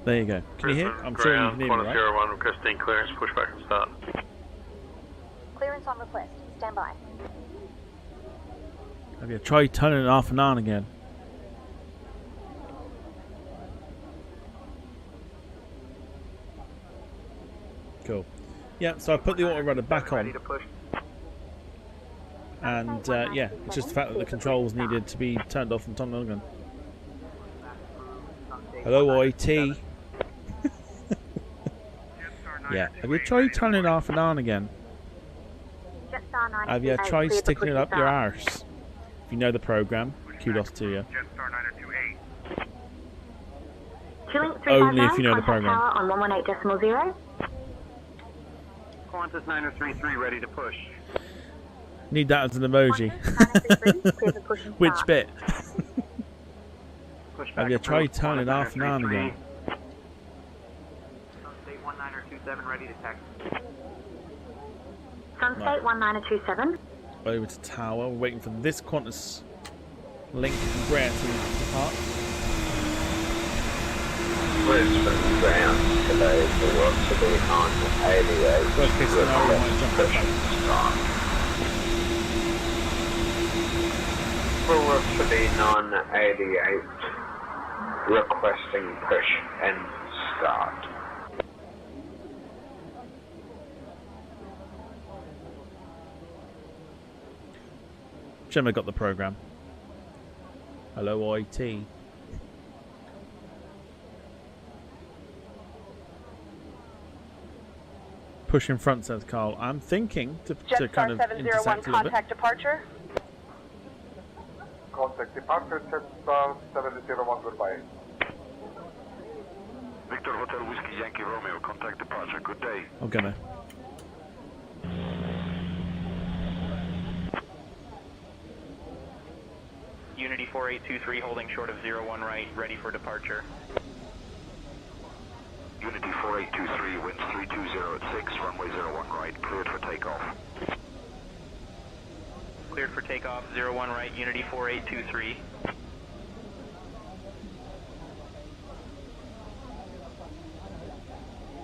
There you go. Can you hear? I'm sure you can hear me, right? 01 requesting clearance, pushback and start. Clearance on request. Stand by. Have you tried turning it off and on again? Cool. Yeah, so I put the auto rudder back on. And yeah, it's just the fact that the controls needed to be turned off and turned on again. Hello, IT. Yeah, have you tried turning it off and on again? Have you tried sticking it up your arse? If you know the program, kudos to you. Only if you know the program. On 118.0. Qantas 9033 ready to push. Need that as an emoji. Which bit? Have you tried turning it off and on again? Sunset 1927 ready to taxi. Sunset 1927. Over to Tower. We're waiting for this QantasLink Embraer to depart. Brisbane ground today for what to be on 88. Worst case scenario, we might jump back. Full to be non-88, requesting push and start. Gemma got the program. Hello, IT. Push in front, says Carl. I'm thinking to kind of intersect a little bit. Contact departure. Contact departure, Jetstar 701, goodbye. Victor Hotel Whiskey Yankee Romeo, contact departure, good day. I'm gonna. Unity 4823 holding short of 01 right, ready for departure. Unity 4823, winds 320 at 6, runway 01 right, cleared for takeoff. Cleared for takeoff, 01 right, Unity 4823.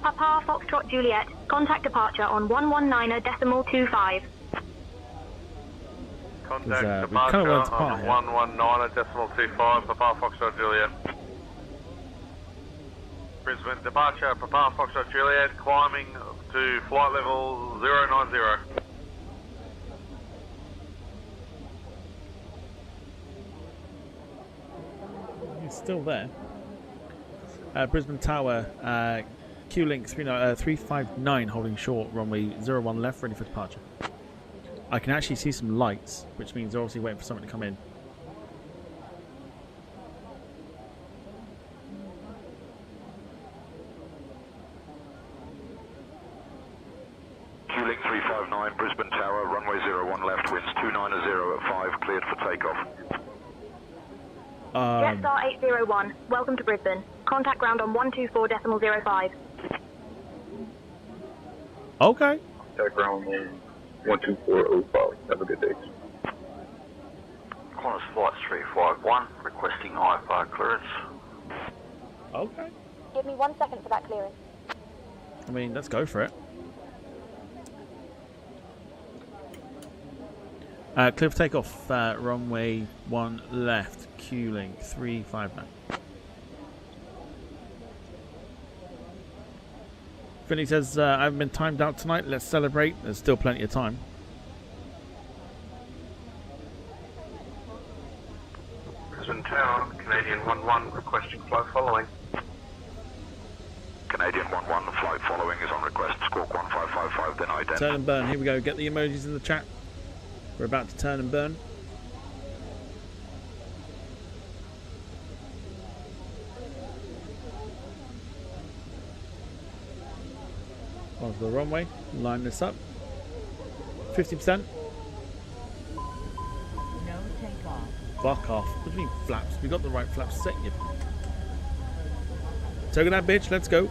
Papa Foxtrot Juliet, contact departure on 119.25. Contact departure on 119.25, Papa Foxtrot Juliet. Brisbane departure, Papa Foxtrot Juliet, climbing to flight level 090. He's still there. Brisbane Tower, Q-Link 359 holding short, runway 01 left, ready for departure. I can actually see some lights, which means they're obviously waiting for something to come in. Q-Link 359, Brisbane Tower, runway 01 left, winds 290 at 5, cleared for takeoff. Jetstar 801, welcome to Brisbane. Contact ground on 124.05. Okay. Contact ground on 124.05. Have a good day. Qantas Flight 351, requesting IFR clearance. Okay. Give me 1 second for that clearance. I mean, let's go for it. Clear for takeoff, runway 1 left, Q-Link 359. Vinny says, I haven't been timed out tonight, let's celebrate. There's still plenty of time. Brisbane Tower, Canadian 11, requesting flight following. Canadian 11, flight following is on request, squawk 1555, then ident. Turn and burn, here we go, get the emojis in the chat. We're about to turn and burn. Onto the runway, line this up. 50%. No takeoff. Fuck off. What do you mean flaps? We got the right flaps set, you. Take that bitch, let's go.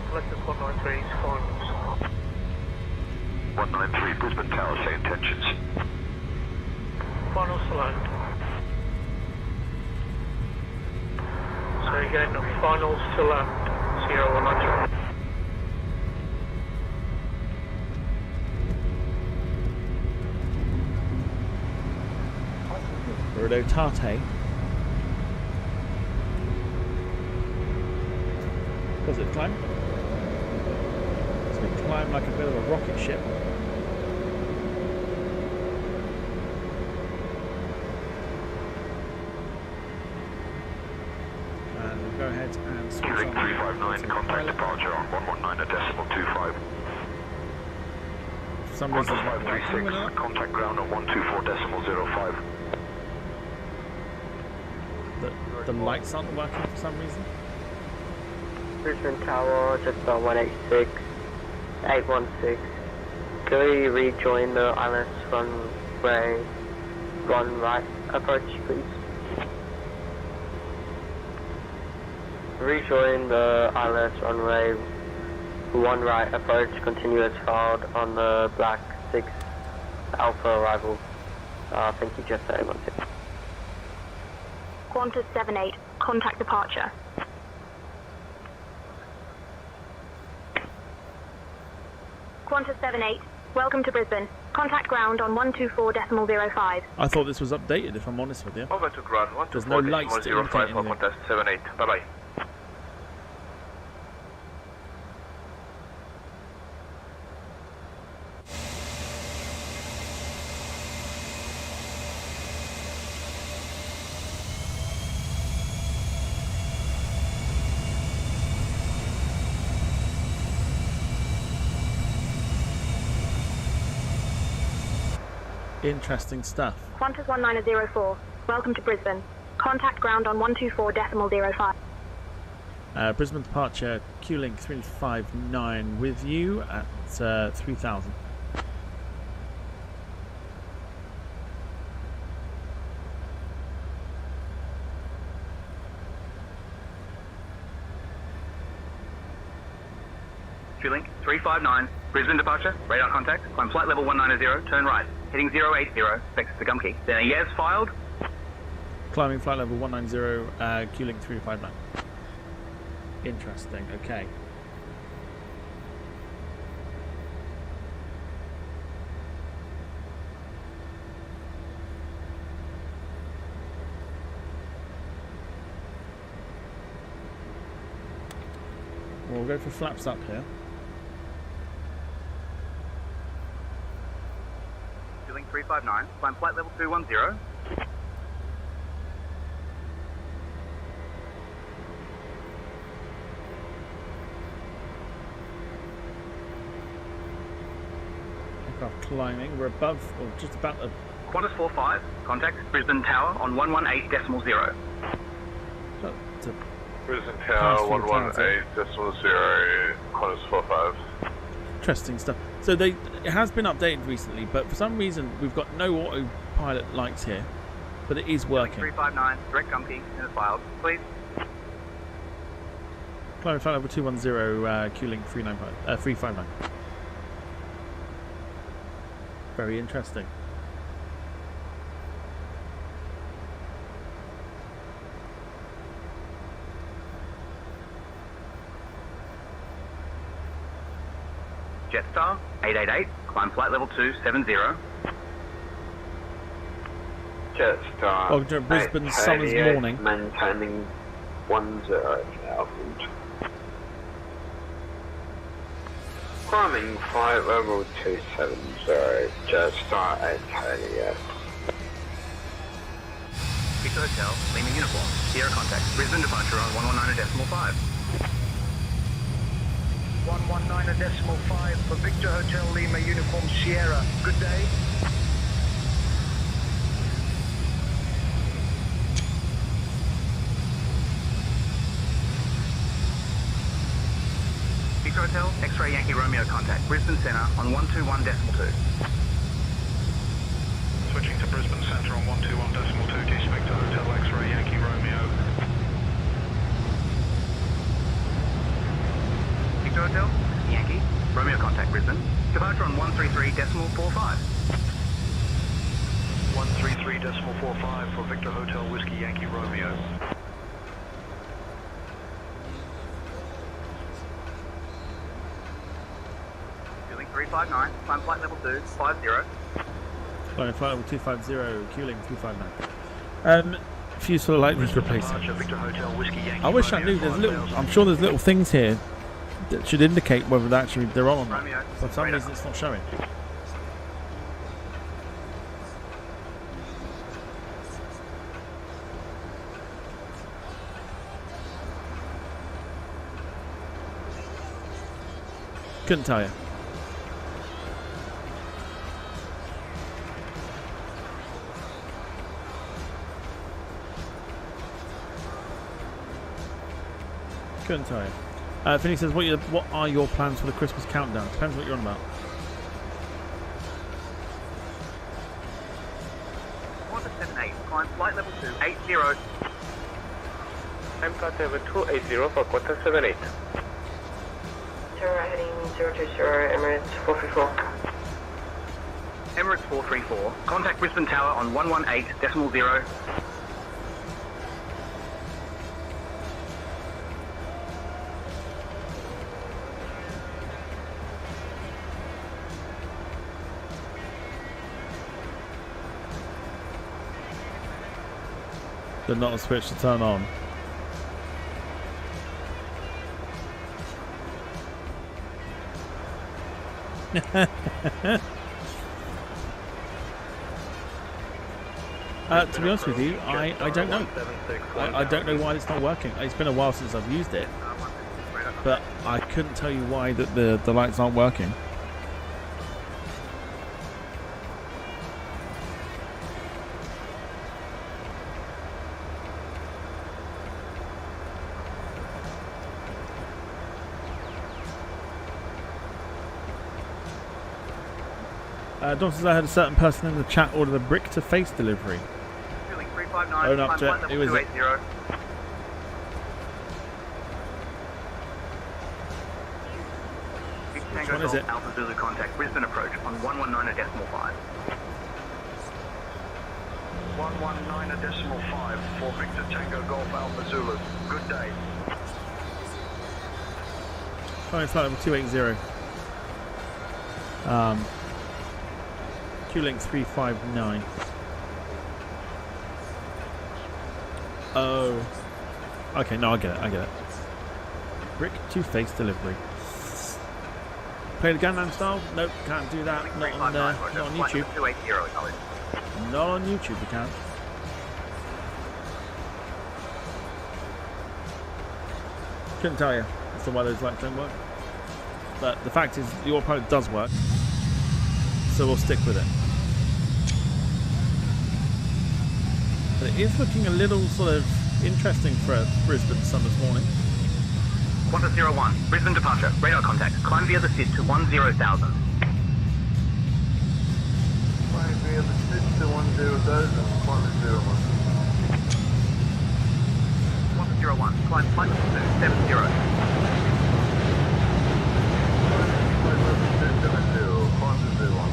Collective 193, finals. 193, Brisbane Tower, say intentions. Finals to land. So again, finals to land, 0190. Tate. Does it climb? It's going to climb like a bit of a rocket ship. And we'll go ahead and switch on. 359, contact departure on 119.25. For some reason, Qantas 536, contact ground on 124.05. the lights aren't working for some reason. Brisbane Tower, just 186, 816. Can we rejoin the ILS runway 1 right approach, please? Rejoin the ILS runway 1 right approach, continue as filed on the Black 6 Alpha arrival. Thank you, just 816. Qantas 78, contact departure. Qantas 78, welcome to Brisbane. Contact ground on 124.05. I thought this was updated, if I'm honest with you. Over to ground There's no lights to indicate 124.05 for anything. Qantas 78. Bye bye. Interesting stuff. Qantas 1904, welcome to Brisbane. Contact ground on 124.05. Brisbane departure, QLink 359 with you at 3000. QLink 359, Brisbane departure, radar contact, climb flight level 190, turn right, heading 080, vector to Gumkey. Then a yes filed. Climbing flight level 190, QLink 359. Interesting, okay. We'll go for flaps up here. QLink 359, climb flight level 210. Climbing, we're above or just about the Qantas 45, contact Brisbane Tower on 118.0. Brisbane Tower 118.0, Qantas 45. interesting stuff. So it has been updated recently, but for some reason we've got no autopilot lights here, but it is working. 359, direct Gumkey, in the filed, please. Climbing flight level 210, QLink 359. Very interesting. Jetstar 888, climb flight level 270. Jetstar. Oh, Brisbane summer's morning. Maintaining 10,000. Climbing flight level 270, Jetstar 888. Victor Hotel, Lima Uniform, Sierra contact, Brisbane departure on 119.5. 119.5 for Victor Hotel Lima Uniform Sierra. Good day. Victor Hotel, X-Ray Yankee Romeo contact, Brisbane Centre on 121.2. Switching to Brisbane Centre on 121.2, to Victor Hotel X-Ray Yankee Romeo. Victor Hotel, Yankee, Romeo contact Brisbane. Departure on 133.45. 133.45 for Victor Hotel Whiskey Yankee Romeo. QLink 359, climb flight level 250. Climbing flight level 250, QLink 359. Fuse for the lightning's replaced. I wish I knew. There's little. I'm sure there's little things here that should indicate whether actually they're on or not. For some reason, it's not showing. Couldn't tell you. Couldn't tell you. Finny says, what are your plans for the Christmas countdown? Depends what you're on about. Qantas 78, climb flight level 280. I'm flight level 280 for Qantas 78. Heading 020, Emirates 434. Emirates 434, contact Brisbane Tower on 118.0. Did not a switch to turn on. To be honest with you, I don't know. I don't know why it's not working. It's been a while since I've used it, but I couldn't tell you why that the lights aren't working. Don says I had a certain person in the chat order the brick to face delivery. Own up to it. Who is it? Which one is it? Alpha Zulu contact Brisbane approach on 119.5. 119.5 for Victor Tango Golf Alpha Zulu. Good day. Flying flight level 280. QLink 359. Oh. Okay, no, I get it. Brick to face delivery. Play the Gangnam Style? Nope, can't do that. Not on YouTube. Not on YouTube, we can't. Couldn't tell you as to why those lights don't work. But the fact is, your product does work. So we'll stick with it. But it is looking a little sort of interesting for a Brisbane summer's morning. Qantas 01, Brisbane departure, radar contact, climb via the SID to 10,000. Climb via the SID to 10,000, Qantas 01. Qantas 01, climb flight level 270. Flight level 270, Qantas 01.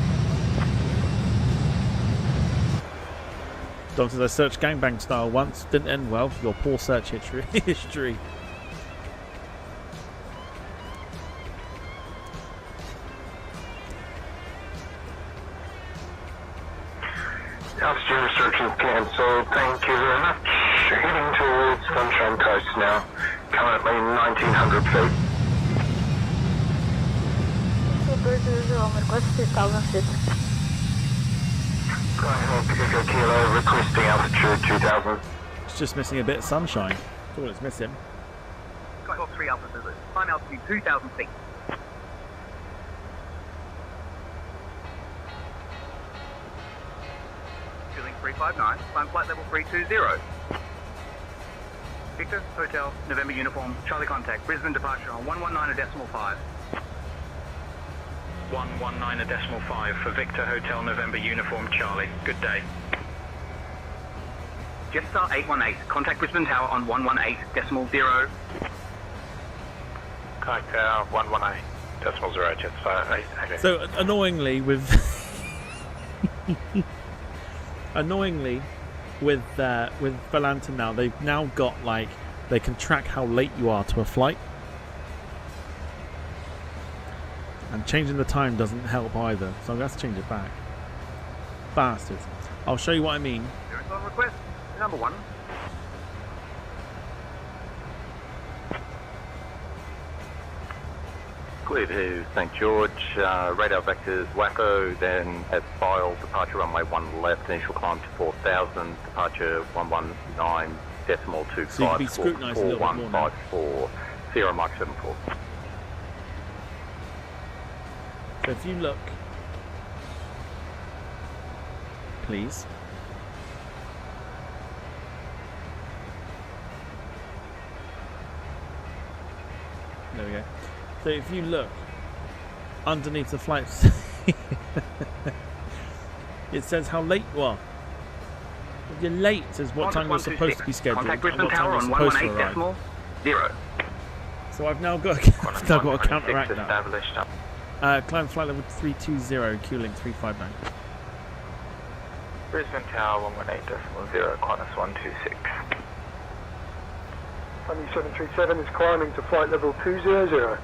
Don says I searched gangbang style once, didn't end well. Your poor search history. Altitude restrictions cancelled. Thank you very much. Heading towards Sunshine Coast now. Currently 1,900 feet. Request 2,000 feet. Go ahead, Echo Kilo, requesting altitude 2,000. It's just missing a bit of sunshine. That's all it's missing. Skyhawk 3 Alpha Zulu, climb altitude 2,000 feet. Qlink 359, climb flight level 320. Victor, Hotel, November uniform, Charlie contact, Brisbane departure on 119.5. 119.5 for Victor Hotel November uniform Charlie. Good day. Jetstar 818, contact Brisbane Tower on 118.0. Contact Tower 118.0, Jetstar 818. So annoyingly with with Volanta now, they've now got like they can track how late you are to a flight. And changing the time doesn't help either, so I'm going to have to change it back. Bastards. I'll show you what I mean. There is on request. number 1. Clear to St George, radar vectors Wacko, then as filed, departure runway 1 left, initial climb to 4,000, departure 119.25, So you can be scrutinised a little bit more now. 4154, Sierra Mike 74. So if you look, please. There we go. So if you look underneath the flight, it says how late you are. You're late says what time you're supposed to be scheduled and Contact what Brisbane time Tower you're on supposed to arrive. 118.0. So I've now got to counteract that. Climb flight level 320, Q-Link 359. Brisbane Tower 118.0, Qantas 126. Sunny 737 is climbing to flight level 200.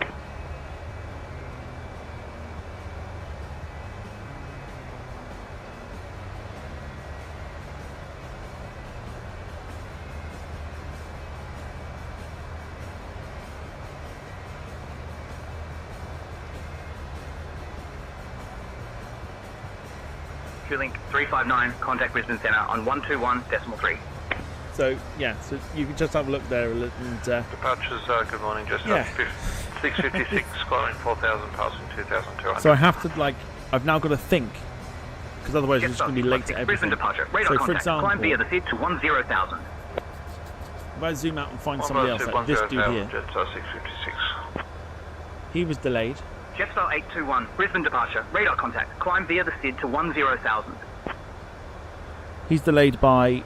Q-Link 359, contact Brisbane Centre on 121.3. So yeah, so you can just have a look there and Departures, good morning, just yeah. 656, climbing 4,000, passing 2,200. So I have to I've now got to think, because otherwise I'm just going to be late to Brisbane everything. departure, radar So for contact, example, climb via the SID to 10,000. if I zoom out and find somebody else, like this dude here, Jetstar 656. he was delayed. Jetstar 821, Brisbane departure, radar contact, climb via the SID to 10,000. He's delayed by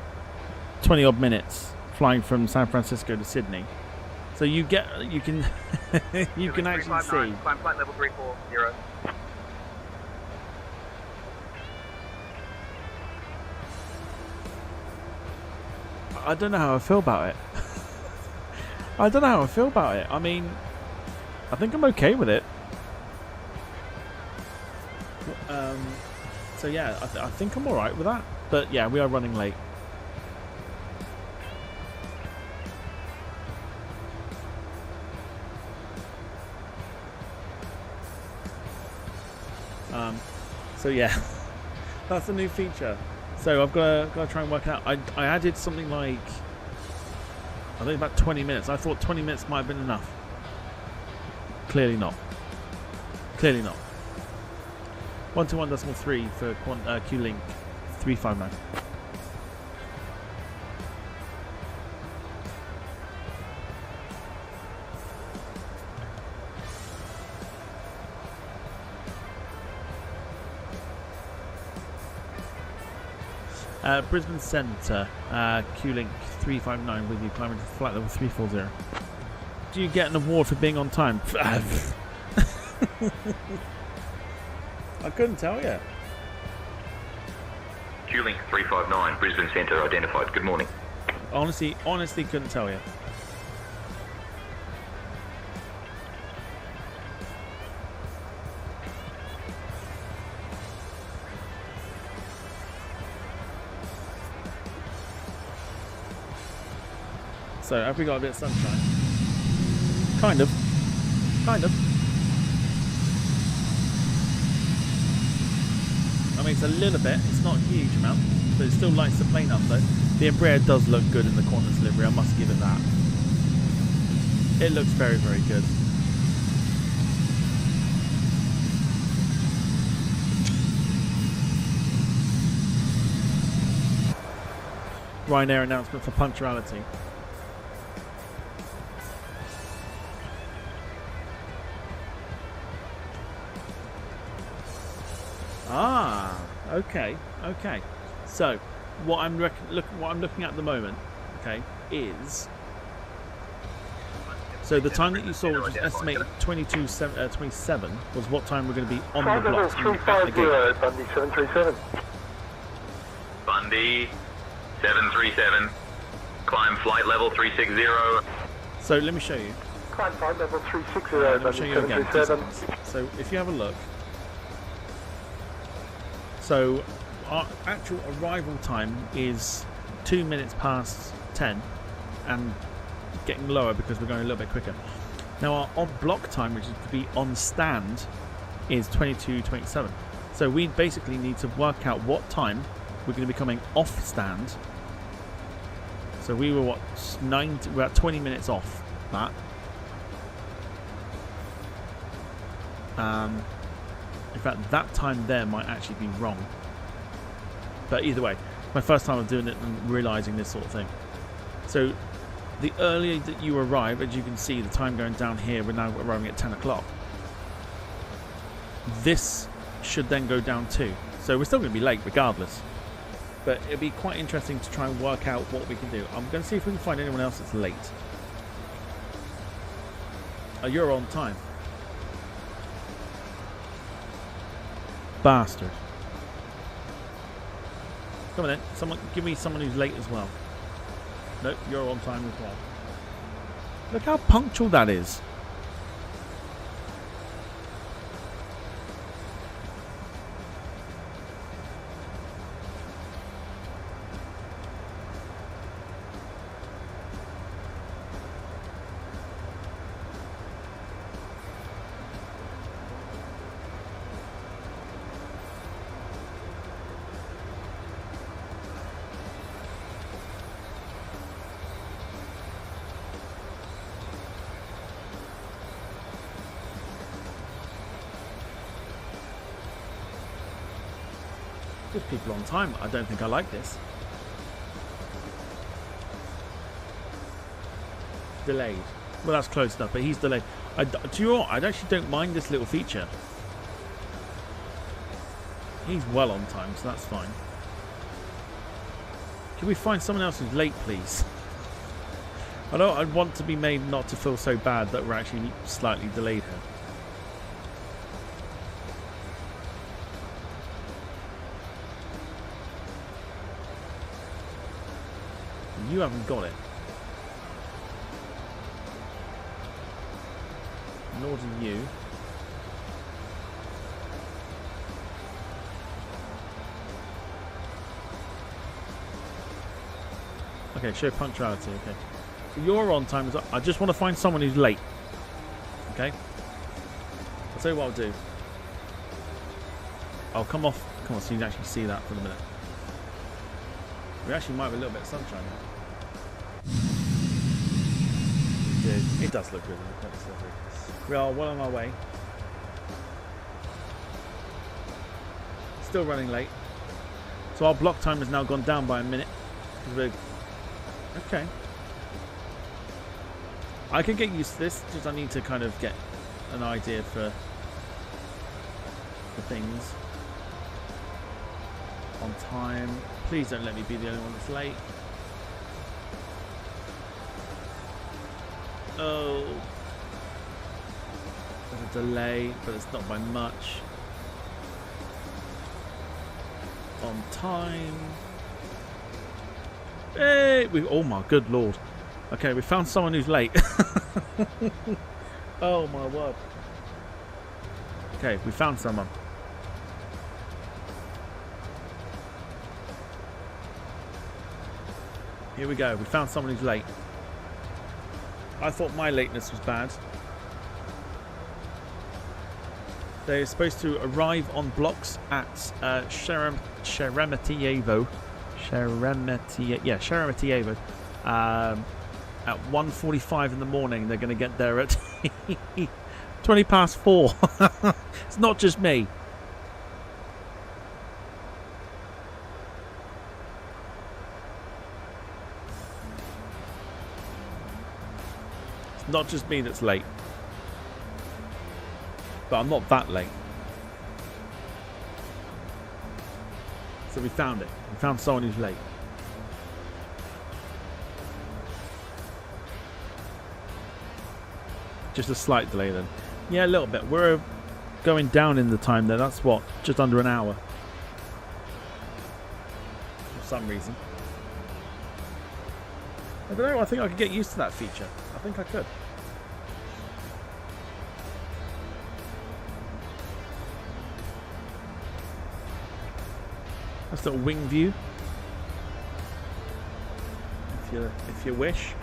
20 odd minutes flying from San Francisco to Sydney. So you can you can actually see. Climb flight level 340. I don't know how I feel about it. I don't know how I feel about it. I mean, I think I'm okay with it. So yeah, I think I'm alright with that. But yeah, we are running late. So yeah, that's a new feature. So I've got to try and work it out. I added something like, I think about 20 minutes. I thought 20 minutes might have been enough. Clearly not. Clearly not. 121.3 for Q-Link 359. Brisbane Centre, Q-Link 359 with you, climbing to flight level 340. Do you get an award for being on time? I couldn't tell you. Q-Link 359, Brisbane Centre identified. Good morning. Honestly couldn't tell you. So, have we got a bit of sunshine? Kind of. Kind of. I mean, it's a little bit. It's not a huge amount, but it still lights the plane up, though. The Embraer does look good in the Qantas livery. I must give it that. It looks very, very good. Ryanair announcement for punctuality. Ah, okay. So, what I'm looking at the moment, okay, is so the time that you saw, which was estimated 27, was what time we're going to be on the blocks. 350, Bundy 737. Bundy 737, climb flight level 360. So let me show you. Climb flight level 360, Let me Bundy show you again. 737. So if you have a look. So our actual arrival time is 2 minutes past 10 and getting lower because we're going a little bit quicker. Now our on block time, which is to be on stand, is 22:27. So we basically need to work out what time we're going to be coming off stand. So we were what, we're at 20 minutes off that. In fact, that time there might actually be wrong. But either way, my first time of doing it and realising this sort of thing. So the earlier that you arrive, as you can see, the time going down here, we're now arriving at 10 o'clock. This should then go down too. So we're still going to be late regardless. But it'll be quite interesting to try and work out what we can do. I'm going to see if we can find anyone else that's late. Oh, you're on time. Bastard. Come on then. Someone, give me someone who's late as well. Nope, you're on time as well. Look how punctual that is. Good people on time. I don't think I like this. Delayed. Well, that's close enough, but he's delayed. Do you know what? I actually don't mind this little feature. He's well on time, so that's fine. Can we find someone else who's late, please? I want to be made not to feel so bad that we're actually slightly delayed here. You haven't got it. Nor do you. Okay, show punctuality. Okay. So you're on time as well. I just want to find someone who's late. Okay. I'll tell you what I'll do. I'll come off. Come on, so you can actually see that for the minute. We actually might have a little bit of sunshine now. It does look good. We are well on our way. Still running late. So our block time has now gone down by a minute. Okay. I can get used to this. Just I need to kind of get an idea for things. On time. Please don't let me be the only one that's late. Oh. There's a delay, but it's not by much. On time. Hey! Oh my good lord. Okay, we found someone who's late. Oh my word. Okay, we found someone. Here we go. We found someone who's late. I thought my lateness was bad. They're supposed to arrive on blocks at Sheremetyevo. Sheremetyevo. At 1:45 in the morning. They're going to get there at 20 past 4. It's not just me. Not just me that's late. But I'm not that late. So we found it. We found someone who's late. Just a slight delay then. Yeah, a little bit. We're going down in the time there. That's what? Just under an hour. For some reason. I don't know. I think I could get used to that feature. I think I could. That's a little wing view. if you wish.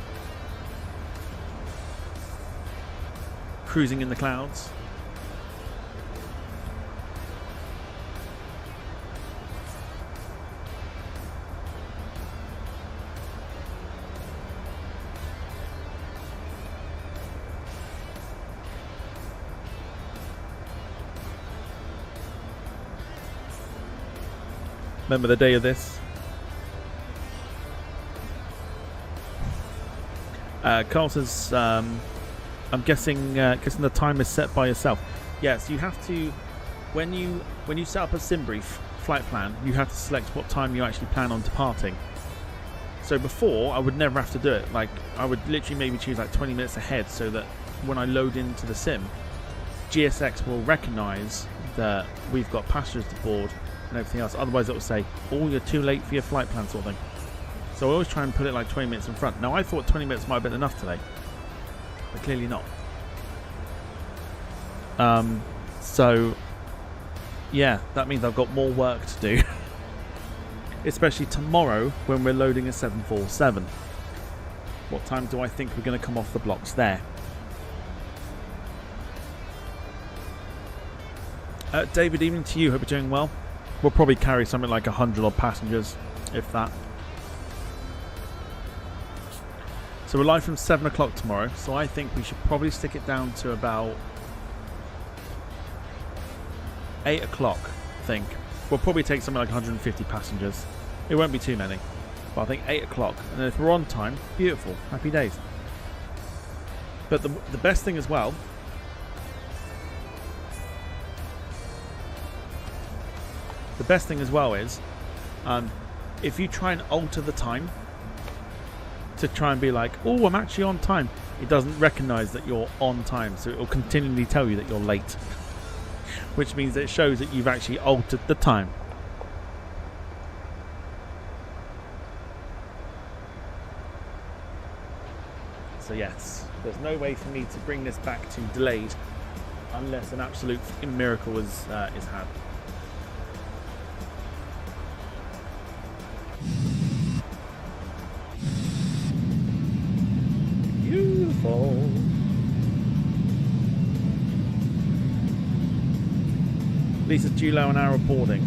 Cruising in the clouds. Remember the day of this? Carlton's, I'm guessing the time is set by yourself. Yes, you have to, when you set up a SimBrief flight plan, you have to select what time you actually plan on departing. So before, I would never have to do it. Like, I would literally maybe choose like 20 minutes ahead so that when I load into the sim, GSX will recognise that we've got passengers to board and everything else. Otherwise it will say, oh, you're too late for your flight plan, sort of thing. So I always try and put it like 20 minutes in front. Now I thought 20 minutes might have been enough today, but clearly not. So yeah, that means I've got more work to do. Especially tomorrow when we're loading a 747. What time do I think we're going to come off the blocks there? David, evening to you. Hope you're doing well. We'll probably carry something like 100 odd passengers, if that. So we're live from 7 o'clock tomorrow, so I think we should probably stick it down to about 8 o'clock, I think. We'll probably take something like 150 passengers. It won't be too many, but I think 8 o'clock. And then if we're on time, beautiful, happy days. But the best thing as well, is if you try and alter the time to try and be like, oh, I'm actually on time, it doesn't recognise that you're on time, so it will continually tell you that you're late, which means that it shows that you've actually altered the time. So yes, there's no way for me to bring this back to delayed unless an absolute miracle is had. Beautiful. Lisa's due low an hour of boarding.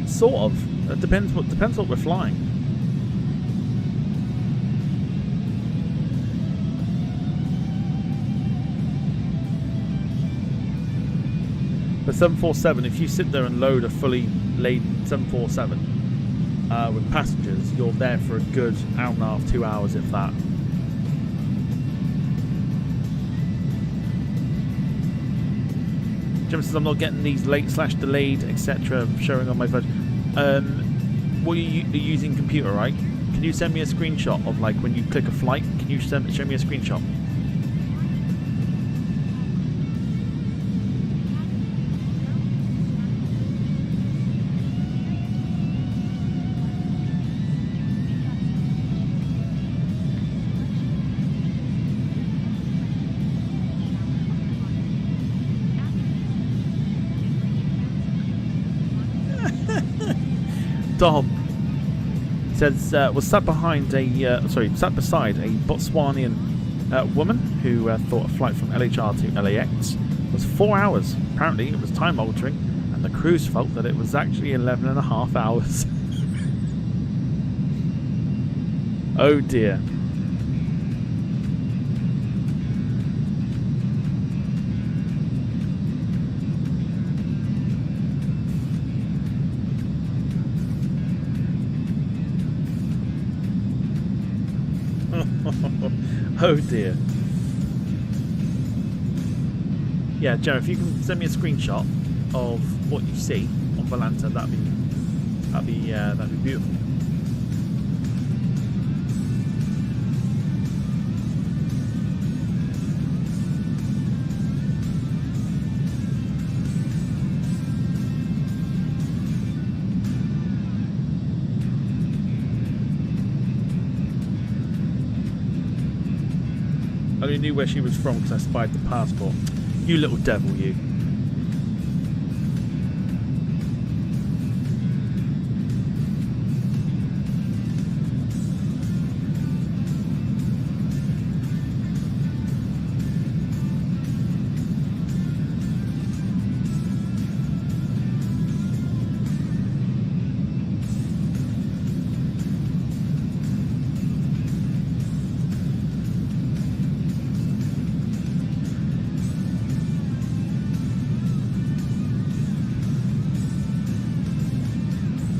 Sort of. It depends what we're flying. The 747, if you sit there and load a fully laden 747 with passengers, you're there for a good hour and a half, 2 hours, if that. Jim says I'm not getting these late/delayed, etc. showing on my phone. What are you using computer, right? Can you send me a screenshot of like when you click a flight? Can you show me a screenshot? Dom says was sat beside a Botswanian woman who thought a flight from LHR to LAX was 4 hours. Apparently it was time altering, and the crews felt that it was actually 11.5 hours. Oh dear. Oh dear. Yeah, Joe, if you can send me a screenshot of what you see on Volanta, that'd be beautiful. I only knew where she was from because I spied the passport. You little devil, you.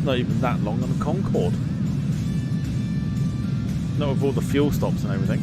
not even that long on the Concorde. Not with all the fuel stops and everything.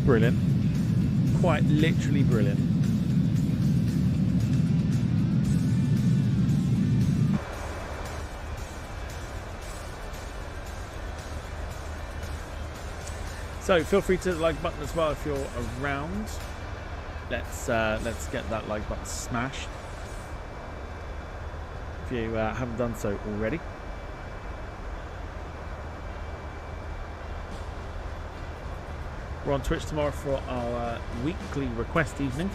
Brilliant. Quite literally brilliant. So feel free to hit the like button as well if you're around. Let's get that like button smashed if you haven't done so already. We're on Twitch tomorrow for our weekly request evening.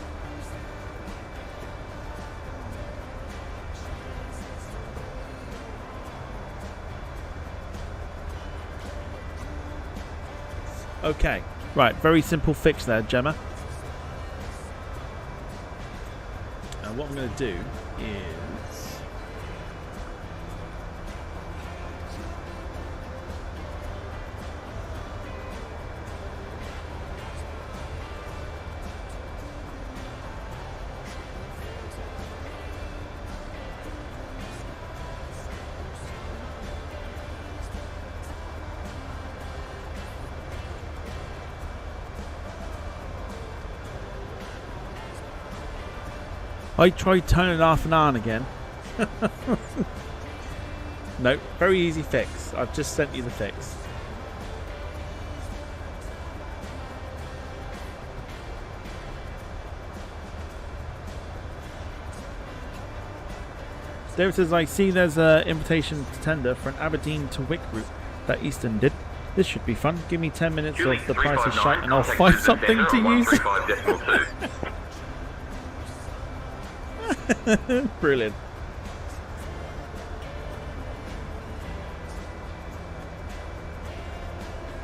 Okay, right, very simple fix there, Gemma. What I'm going to do is... I tried turning it off and on again. No, very easy fix. I've just sent you the fix. There it says, I see there's an invitation to tender for an Aberdeen to Wick route that Eastern did. This should be fun. Give me 10 minutes of the price of shite and I'll find something to use. Brilliant.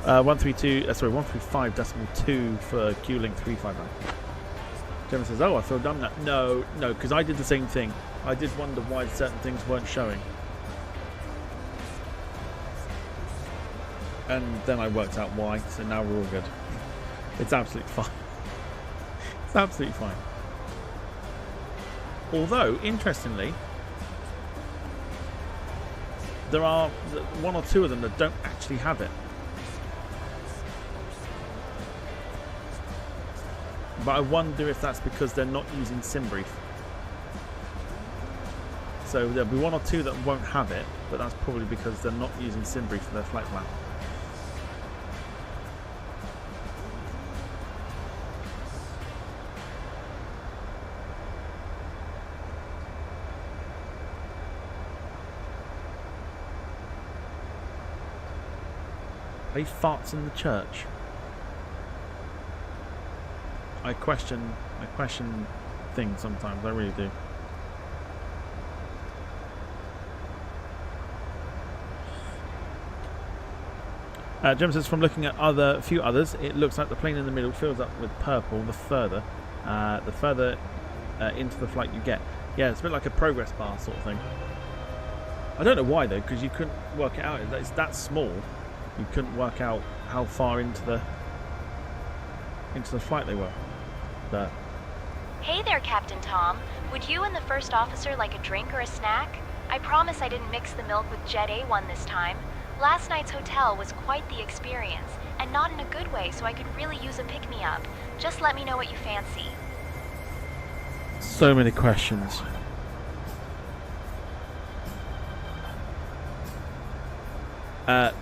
135.2 for QLink 359. Gemma says, oh, I feel dumb now. No, because I did the same thing. I did wonder why certain things weren't showing. And then I worked out why, so now we're all good. It's absolutely fine. It's absolutely fine. Although, interestingly, there are one or two of them that don't actually have it. But I wonder if that's because they're not using SimBrief. So there'll be one or two that won't have it, but that's probably because they're not using SimBrief for their flight plan. He farts in the church. I question things sometimes. I really do. Jem says, from looking at a few others, it looks like the plane in the middle fills up with purple the further into the flight you get. Yeah, it's a bit like a progress bar sort of thing. I don't know why though, because you couldn't work it out. It's that small. You couldn't work out how far into the flight they were. But Hey there, Captain Tom. Would you and the first officer like a drink or a snack? I promise I didn't mix the milk with Jet A1 this time. Last night's hotel was quite the experience, and not in a good way, so I could really use a pick-me-up. Just let me know what you fancy. so many questions.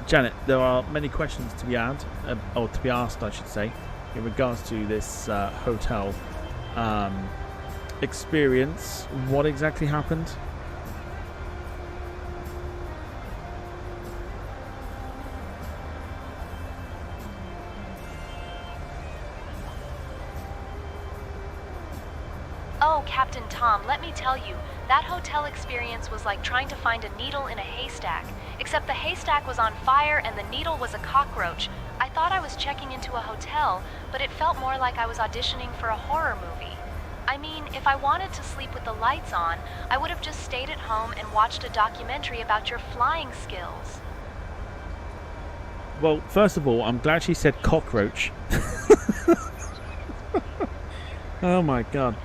Janet, there are many questions to be asked, I should say, in regards to this hotel experience. What exactly happened? Oh, Captain Tom, let me tell you, that hotel experience was like trying to find a needle in a haystack. Except the haystack was on fire and the needle was a cockroach. I thought I was checking into a hotel, but it felt more like I was auditioning for a horror movie. I mean, if I wanted to sleep with the lights on, I would have just stayed at home and watched a documentary about your flying skills. Well, first of all, I'm glad she said cockroach. Oh my god.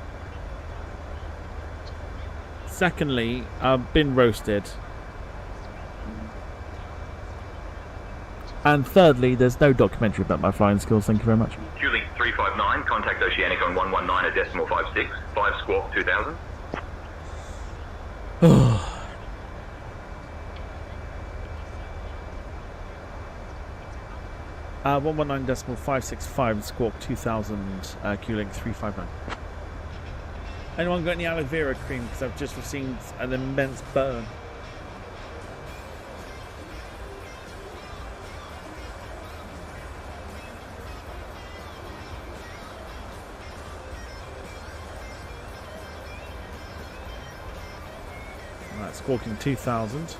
Secondly, I've been roasted. And thirdly, there's no documentary about my flying skills, thank you very much. QLink 359, contact Oceanic on 119.56, 5 squawk 2000. 119.565 squawk 2000 QLink 359. Anyone got any aloe vera cream? Because I've just received an immense burn. Right, squawking 2000.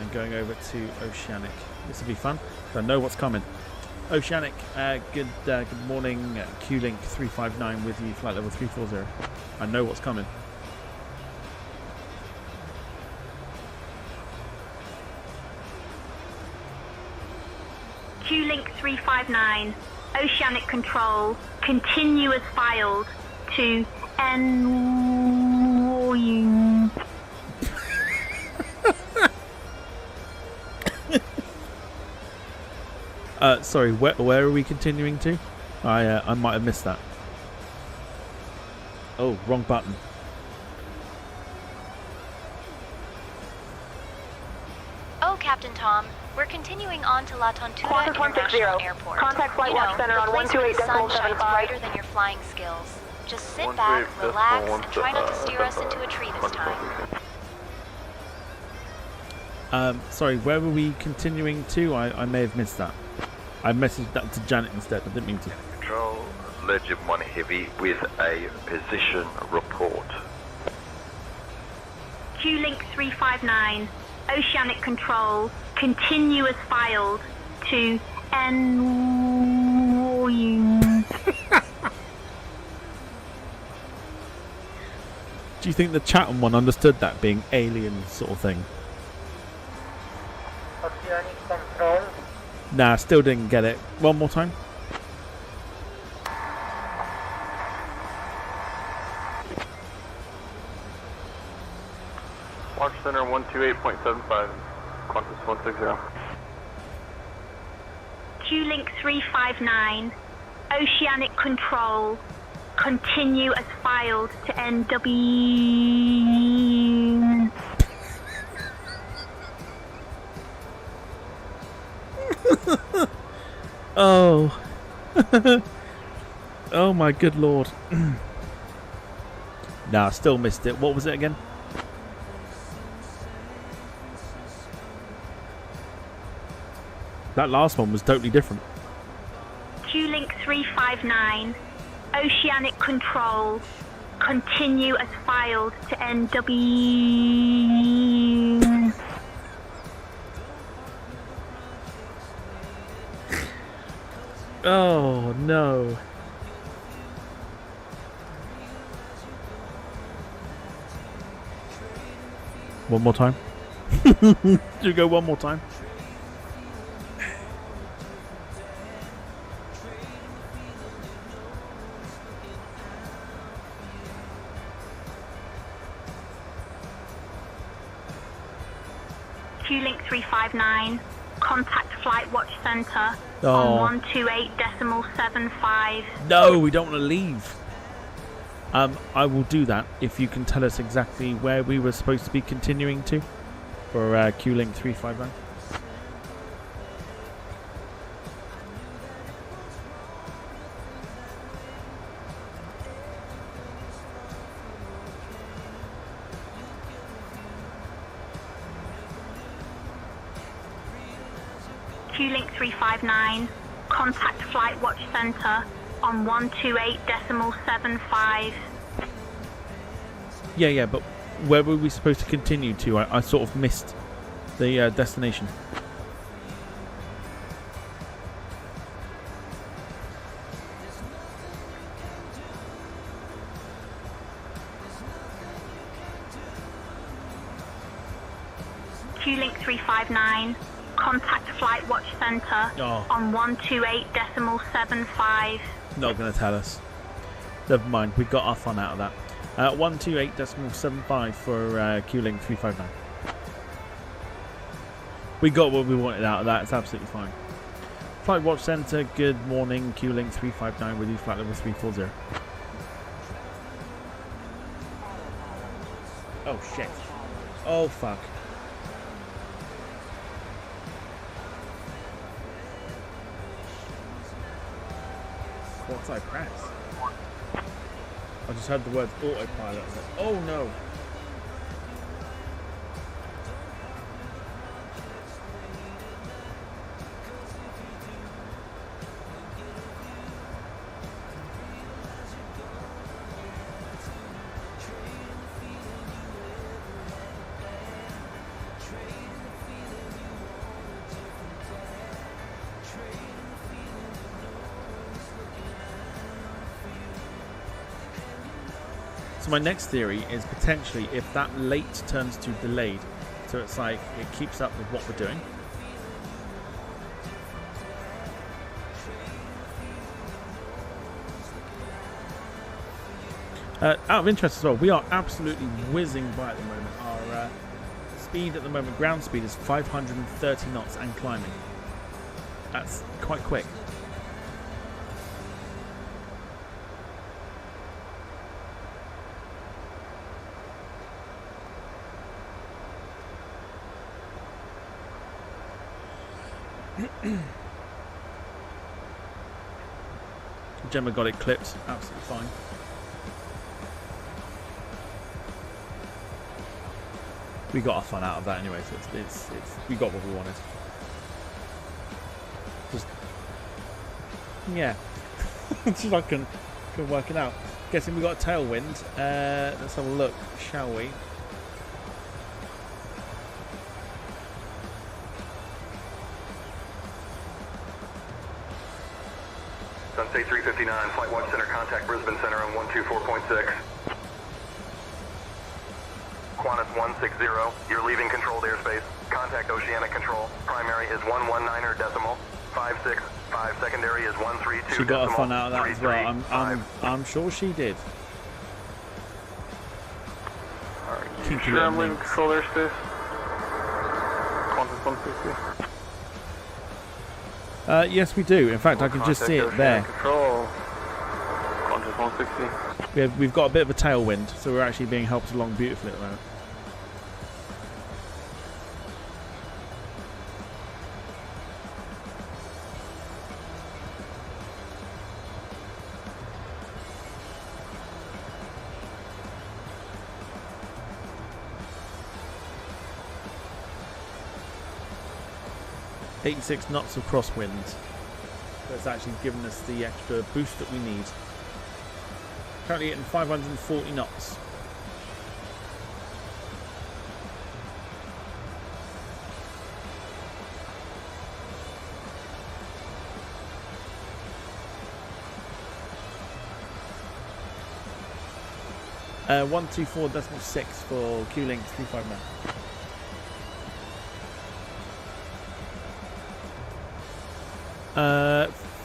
And going over to Oceanic. This will be fun. I know what's coming. Oceanic, good morning. QLink 359 with you, flight level 340. I know what's coming. QLink 359, Oceanic Control, continue as filed to NWWW. Sorry, where are we continuing to? I might have missed that. Oh, wrong button. Oh, Captain Tom, we're continuing on to La Tontuda Qantas International 160. Airport. Contact Flight Watch Center on the place where the sun shines 128.75. brighter than your flying skills. Just sit back, relax, and try not to steer us into a tree this time. Sorry, where were we continuing to? I may have missed that. I messaged that to Janet instead. I didn't mean to. Control, Legend 1 Heavy with a position report. QLink 359, Oceanic Control, continue as filed to NWWW. Do you think the Chatham one understood that being alien sort of thing? Oceanic Control. Nah, still didn't get it. One more time. Watch Center 128.75, Qantas 160. QLink 359, Oceanic Control, continue as filed to NW. Oh. Oh my good lord. Nah, still missed it. What was it again? That last one was totally different. QLink 359, Oceanic Control, continue as filed to NW. Oh no. One more time. Do you go one more time? QLink 359, contact Flight Watch Center Oh. on 128.75. No, we don't want to leave. I will do that if you can tell us exactly where we were supposed to be continuing to for QLink 359. QLink 359, contact Flight Watch Center on 128.75. Yeah, but where were we supposed to continue to? I sort of missed the destination. QLink 359, contact Flight Watch Center on 128.75. Not going to tell us. Never mind, we got our fun out of that. 128.75 for QLink 359. We got what we wanted out of that, it's absolutely fine. Flight Watch Center, good morning, QLink 359 with you, flight level 340. Oh shit. Oh fuck. What did I press? I just heard the word autopilot. I was like, oh no. So my next theory is potentially if that late turns to delayed, so it's like it keeps up with what we're doing. Out of interest as well, we are absolutely whizzing by at the moment. Our speed at the moment, ground speed, is 530 knots and climbing. That's quite quick. Gemma got it clipped, absolutely fine. We got our fun out of that anyway, so it's we got what we wanted. Just yeah, just I can work it out. Guessing we got a tailwind. Let's have a look, shall we? Sunset 359, Flight Watch Center, contact Brisbane Center on 124.6. Qantas 160, you're leaving controlled airspace. Contact Oceanic Control. Primary is 119.56. Secondary is 132. She got her fun out of that as well. I'm sure she did. Are you sure I'm leaving controlled airspace? Qantas 160. Yes, we do. In fact, I can just see it there. Control. Qantas 160. We've got a bit of a tailwind, so we're actually being helped along beautifully at the moment. .86 knots of crosswind. That's actually given us the extra boost that we need. Currently hitting 540 knots. Uh, 124.6 for QLink 359.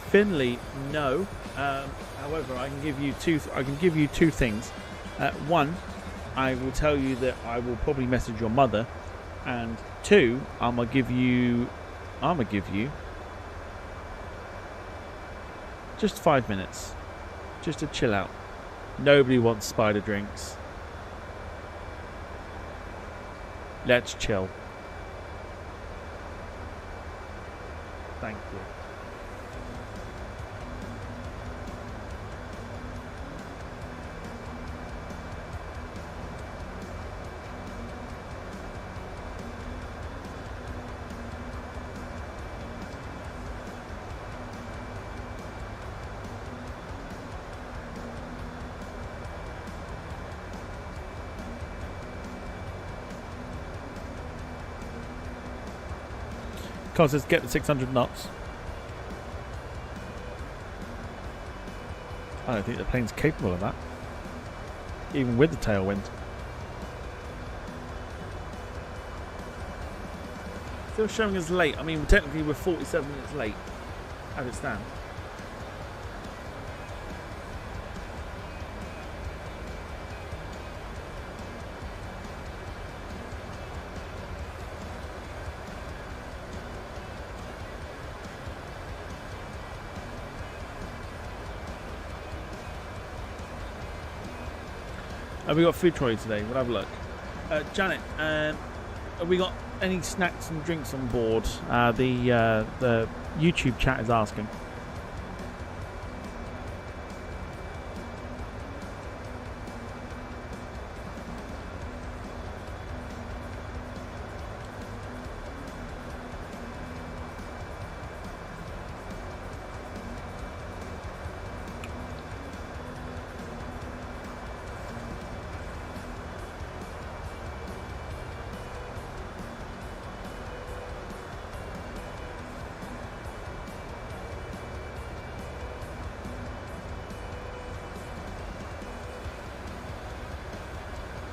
Finley, no. However, I can give you two. I can give you two things. One, I will tell you that I will probably message your mother, and two, I'm gonna give you just 5 minutes, just to chill out. Nobody wants spider drinks. Let's chill. Thank you. Carl says get the 600 knots. I don't think the plane's capable of that, even with the tailwind. Still showing us late. I mean, technically we're 47 minutes late as it stands. Have we got food trolley today? We'll have a look. Janet, have we got any snacks and drinks on board? The YouTube chat is asking.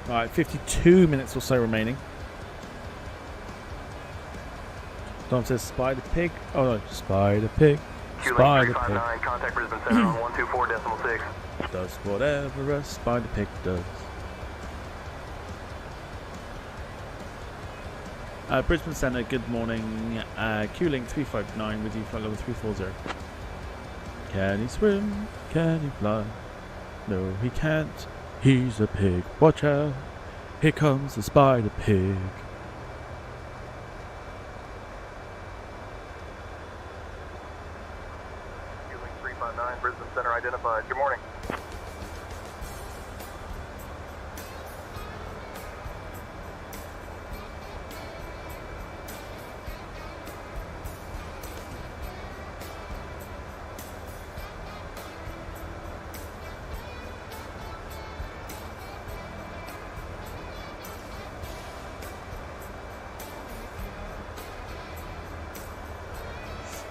Alright, 52 minutes or so remaining. Don says Spider Pig. Oh no, Spider Pig. Spider Pig. Contact Brisbane Center on 124.6. Does whatever a Spider Pig does. Brisbane Center, good morning. Q-Link 359 with you, flight level 340. Can he swim? Can he fly? No, he can't. He's a pig. Watch out. Here comes the Spider Pig. Q-Link 359, Brisbane Center identified. Good morning.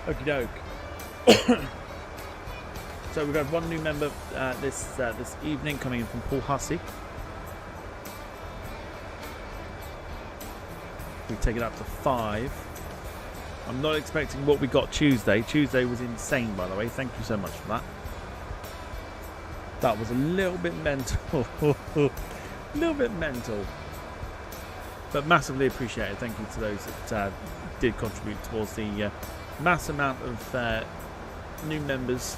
Okie doke. So we've got one new member this evening coming in from Paul Hussey. We take it up to 5. I'm not expecting what we got Tuesday. Tuesday was insane, by the way. Thank you so much for that. That was a little bit mental. A little bit mental. But massively appreciated. Thank you to those that did contribute towards the mass amount of new members.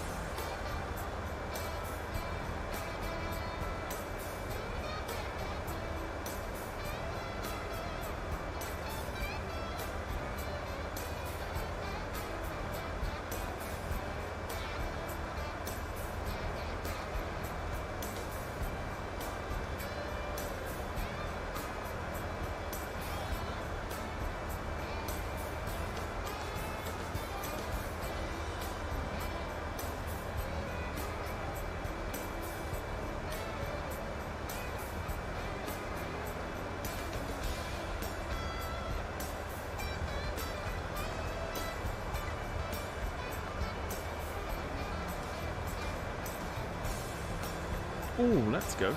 Oh, let's go.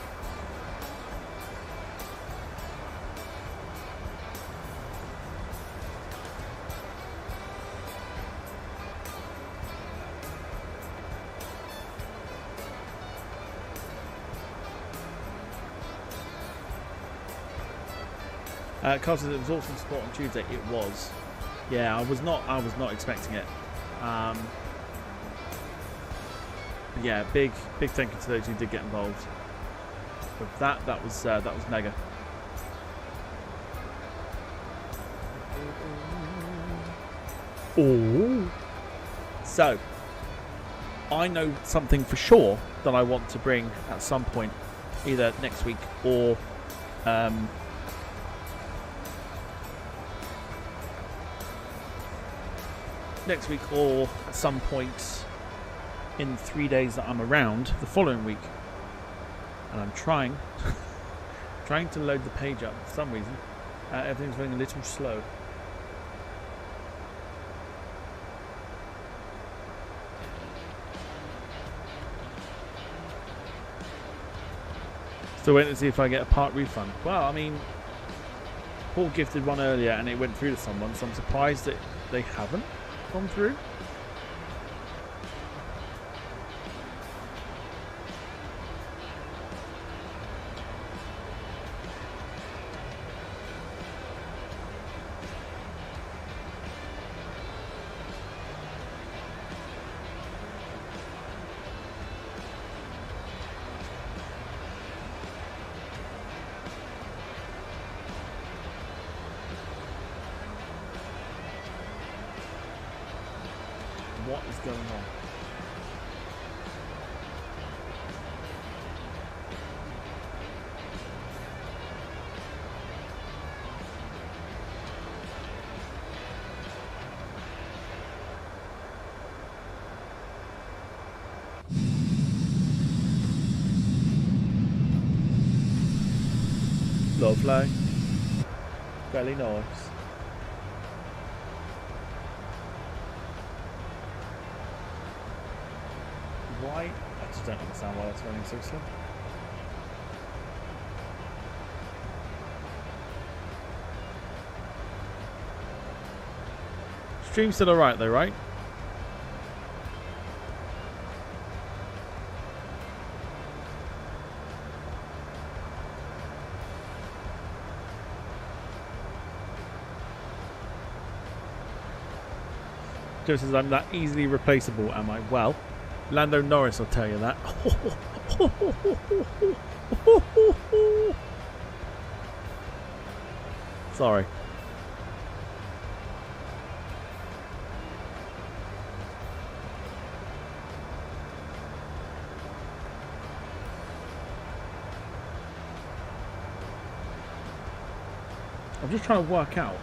Carl says it was awesome support on Tuesday. It was. Yeah, I was not expecting it. Yeah, big thank you to those who did get involved with that. That was mega. Oh, so I know something for sure that I want to bring at some point, either next week or at some point in 3 days that I'm around the following week. And I'm trying to load the page up for some reason. Everything's running a little slow. So wait and see if I get a part refund. Well, I mean, Paul gifted one earlier and it went through to someone, so I'm surprised that they haven't gone through. What is going on? Lovely. Very nice. Why? I just don't understand why that's running so slow. Stream's still alright though, right? Just as I'm that easily replaceable, am I? Well, Lando Norris will tell you that. Sorry. I'm just trying to work out.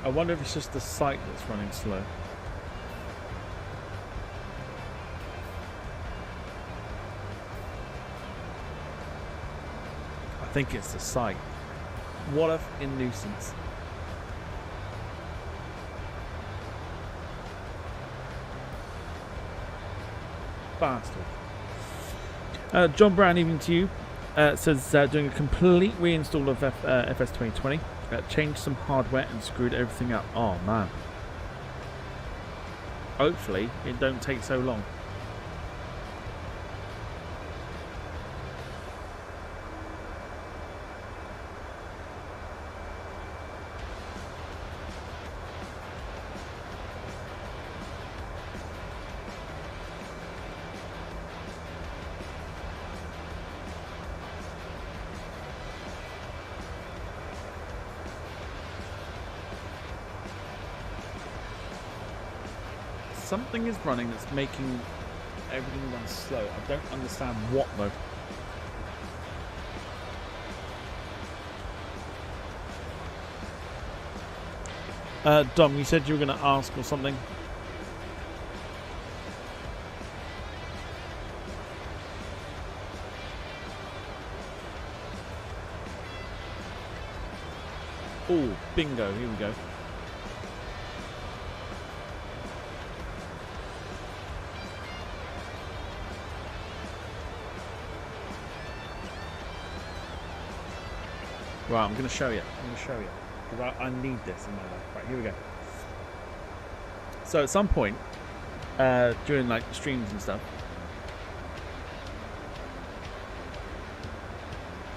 I wonder if it's just the site that's running slow. I think it's the site. What a nuisance. Bastard. John Brown, even to you, says doing a complete reinstall of FS 2020. Changed some hardware and screwed everything up. Oh man. Hopefully it don't take so long. Something is running that's making everything run slow. I don't understand what though. Dom, you said you were going to ask or something. Oh, bingo, here we go. Right, I'm going to show you. Because I need this in my life. Right, here we go. So at some point, during like streams and stuff.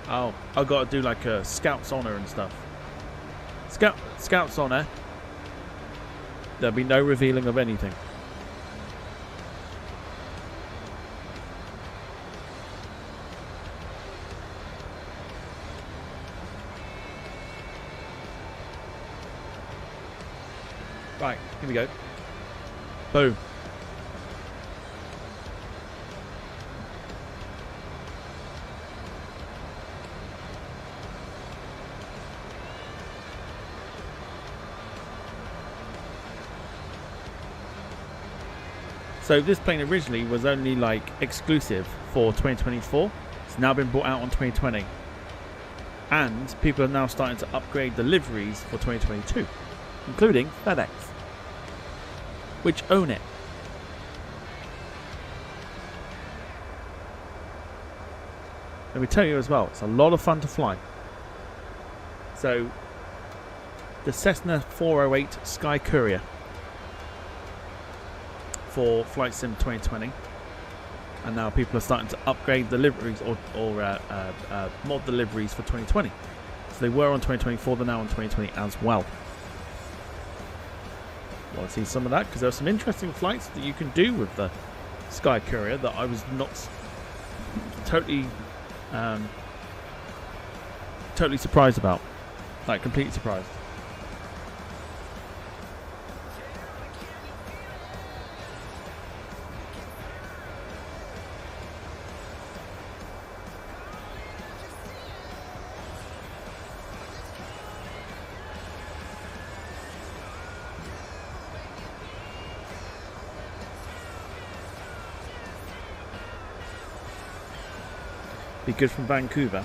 Oh, I've got to do like a Scout's Honor and stuff. Scout's Honor. There'll be no revealing of anything. Right, here we go. Boom. So this plane originally was only like exclusive for 2024. It's now been brought out on 2020. And people are now starting to upgrade the liveries for 2022, including FedEx. which own it. Let me tell you as well, it's a lot of fun to fly. So, the Cessna 408 Sky Courier for FlightSim 2020, and now people are starting to upgrade the liveries or mod the liveries for 2020. So they were on 2024, they're now on 2020 as well. Want to see some of that because there are some interesting flights that you can do with the Sky Courier that I was not totally surprised about. Like, completely surprised. Be good from Vancouver.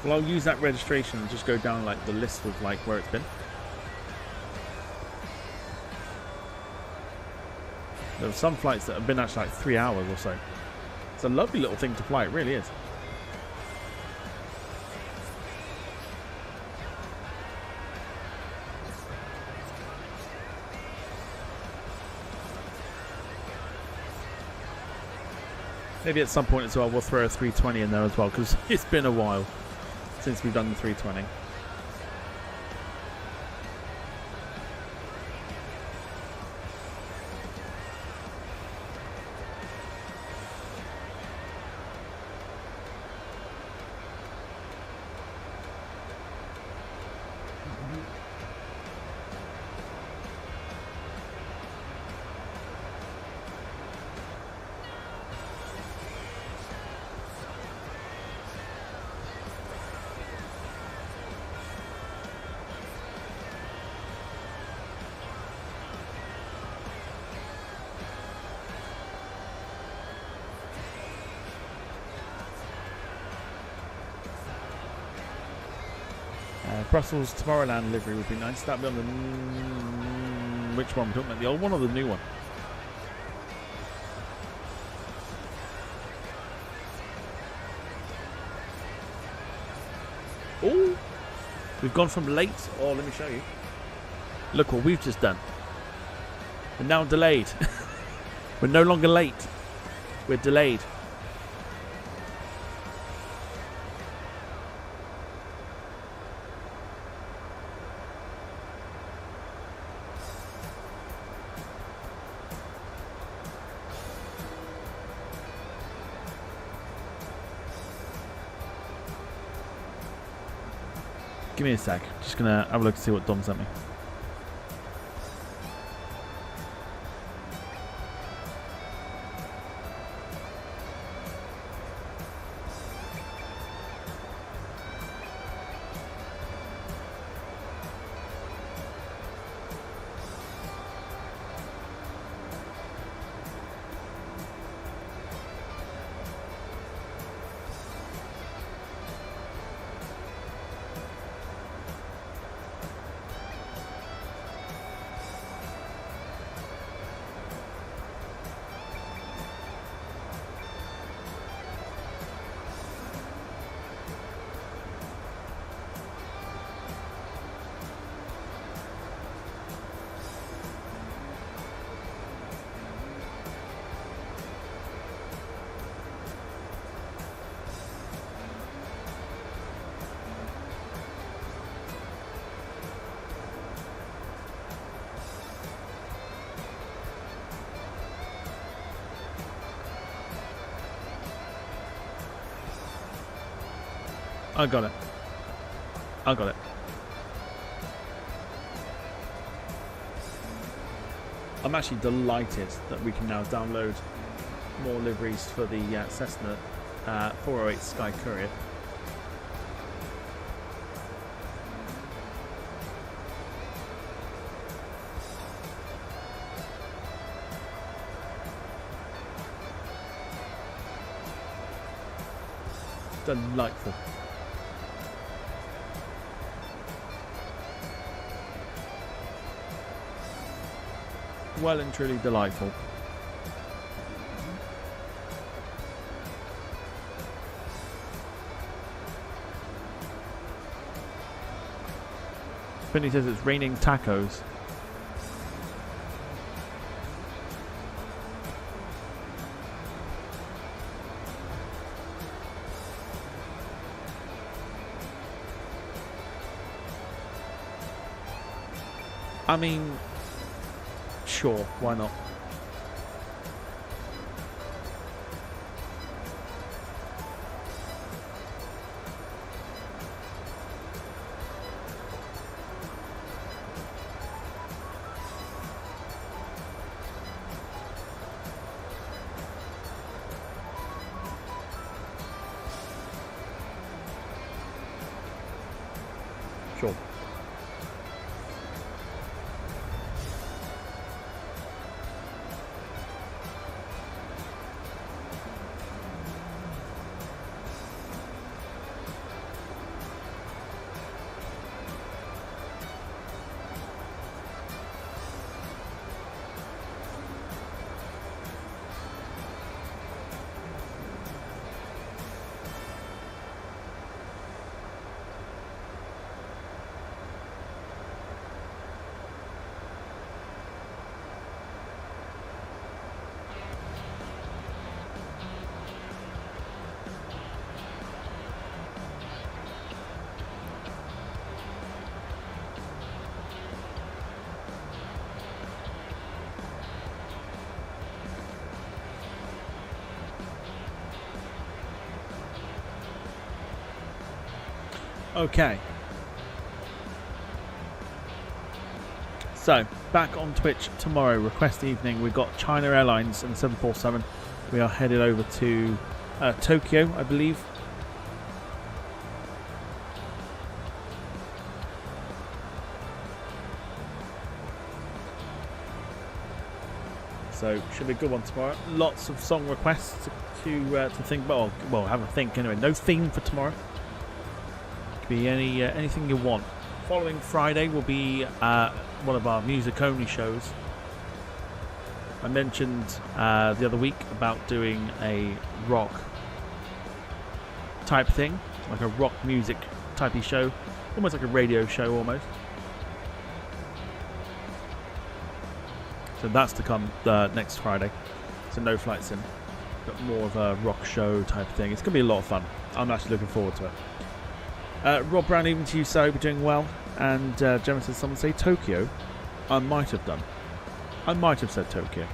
Well, I'll use that registration and just go down like the list of like where it's been. There are some flights that have been actually like 3 hours or so. It's a lovely little thing to fly, it really is. Maybe at some point as well we'll throw a 320 in there as well, because it's been a while since we've done the 320. Brussels Tomorrowland livery would be nice. That'd be on the... which one? We're talking about the old one or the new one? Oh! We've gone from late... Oh, let me show you. Look what we've just done. We're now delayed. We're no longer late. We're delayed. Give me a sec. Just gonna have a look and see what Dom sent me. I got it. I got it. I'm actually delighted that we can now download more liveries for the Cessna 408 Sky Courier. Delightful. well and truly delightful. Finley says it's raining tacos. I mean, sure, why not? Sure. Okay. So, back on Twitch tomorrow, request evening. We've got China Airlines and 747. We are headed over to Tokyo, I believe. So, should be a good one tomorrow. Lots of song requests to think about. Well, have a think anyway. No theme for tomorrow. Be anything you want. Following Friday will be one of our music only shows. I mentioned the other week about doing a rock type thing, like a rock music typey show, almost like a radio show almost. So that's to come next Friday. So no FlightSim, but more of a rock show type thing. It's gonna be a lot of fun. I'm actually looking forward to it. Rob Brown, even to you, so we're doing well. And Gemma says, someone say Tokyo. I might have done. I might have said Tokyo.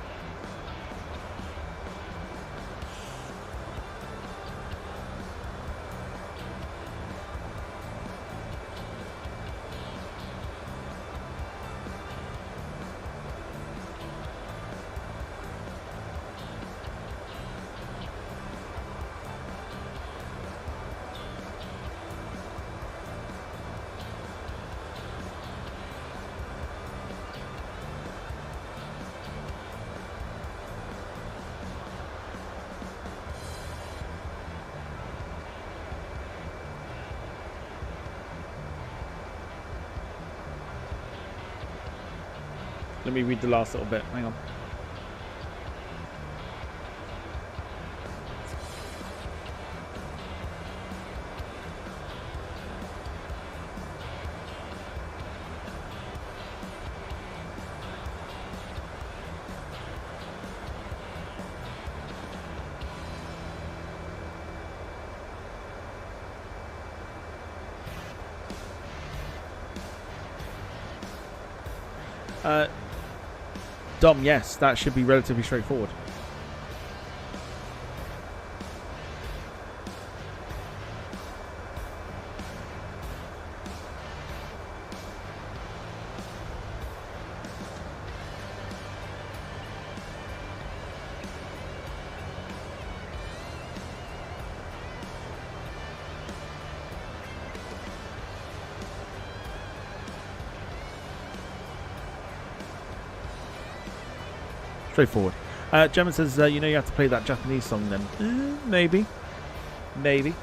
Let me read the last little bit. Hang on. Dom, yes, that should be relatively straightforward. Straightforward. Gemma says, you know you have to play that Japanese song then. Maybe. Maybe.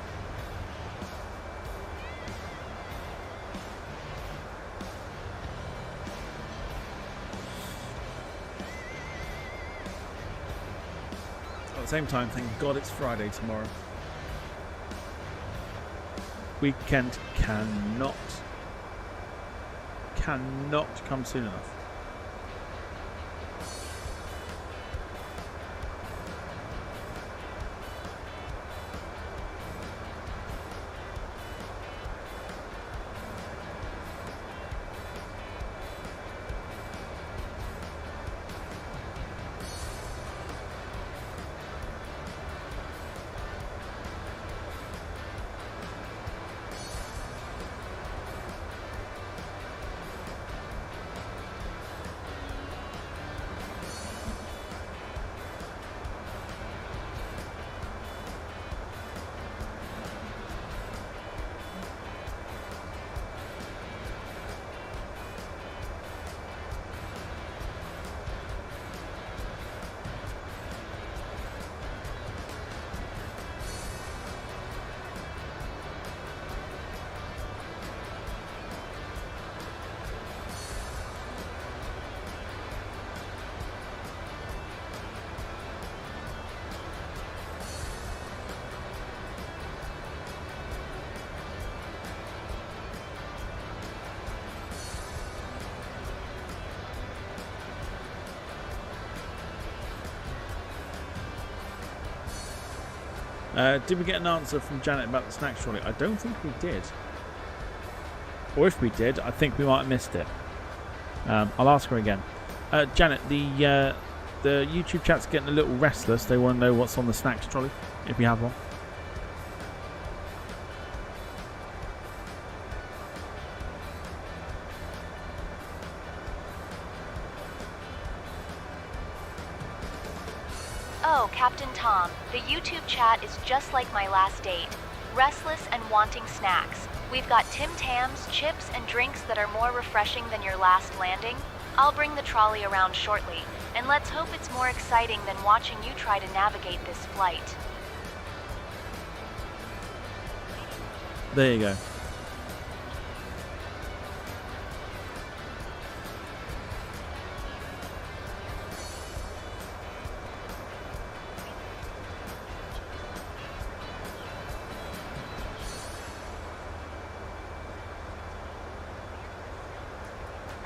Same time, thank God it's Friday tomorrow. Weekend cannot come soon enough. Did we get an answer from Janet about the snacks trolley? I don't think we did. Or if we did, I think we might have missed it. I'll ask her again. Janet, the YouTube chat's getting a little restless. They want to know what's on the snacks trolley, if you have one. Oh, Captain Tom, the YouTube chat is just like my last date. Restless and wanting snacks. We've got Tim Tams, chips, and drinks that are more refreshing than your last landing. I'll bring the trolley around shortly, and let's hope it's more exciting than watching you try to navigate this flight. There you go.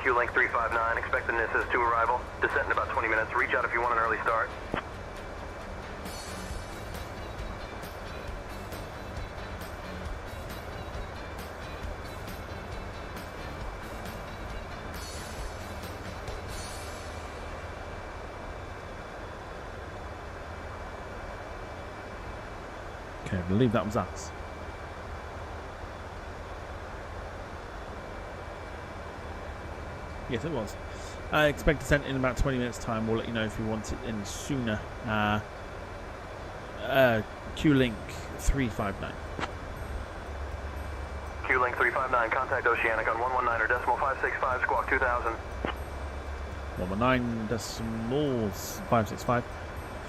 Q-Link 359, expecting this is to arrival. Descent in about 20 minutes. Reach out if you want an early start. Okay, I believe that was us. Yes, it was. Expect descent in about 20 minutes time. We'll let you know if you want it in sooner. Q-Link 359. Q-Link 359, contact Oceanic on 119.565, squawk 2000. 119.565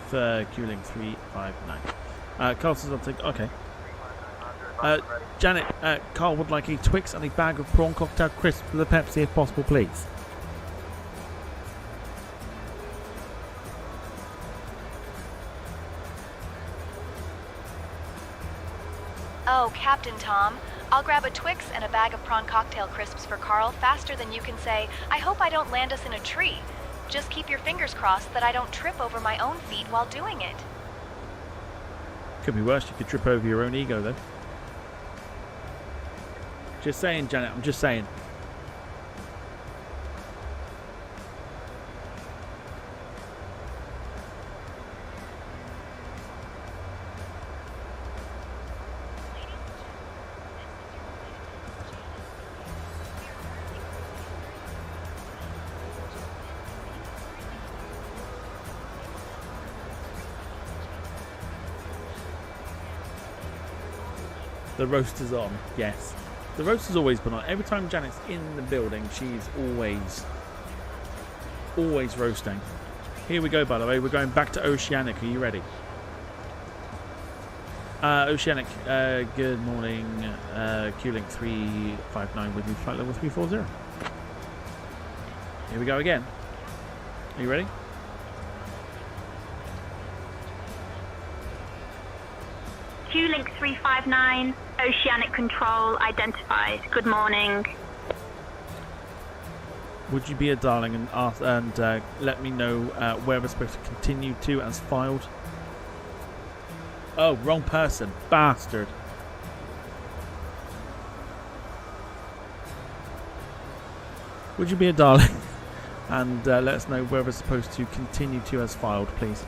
for Q-Link 359. Carl says I'll take... Okay. Janet, Carl would like a Twix and a bag of prawn cocktail crisps for the Pepsi if possible, please. Oh, Captain Tom, I'll grab a Twix and a bag of prawn cocktail crisps for Carl faster than you can say, I hope I don't land us in a tree. Just keep your fingers crossed that I don't trip over my own feet while doing it. Could be worse, you could trip over your own ego, though. Just saying, Janet, I'm just saying. The roaster's on, yes. The roaster's always been on. Every time Janet's in the building, she's always roasting. Here we go, by the way. We're going back to Oceanic. Are you ready? Oceanic, good morning. Q-Link 359 with me, flight level 340. Here we go again. Are you ready? Q-Link 359, Oceanic Control identified. Good morning. Would you be a darling and ask let me know where we're supposed to continue to as filed? Oh, wrong person. Bastard. Would you be a darling and let us know where we're supposed to continue to as filed, please?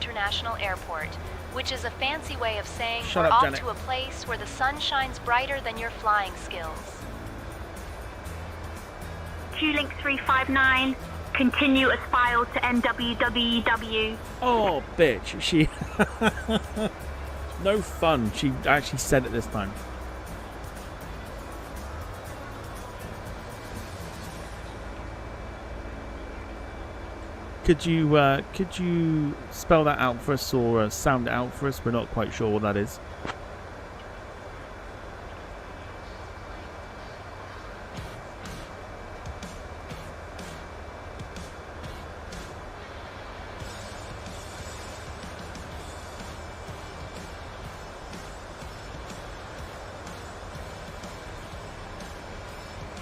International Airport, which is a fancy way of saying Shut we're up, off Janet. to a place where the sun shines brighter than your flying skills. Q-Link 359, continue as filed to NWWW. Oh, bitch. She... No fun. She actually said it this time. Could you spell that out for us or sound it out for us? We're not quite sure what that is.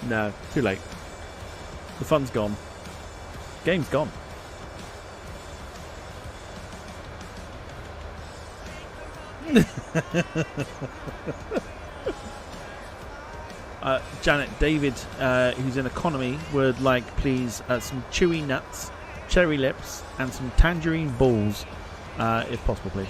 No, too late. The fun's gone. Game's gone. Janet, David, who's in economy, would like please some chewy nuts, cherry lips, and some tangerine balls, if possible, please.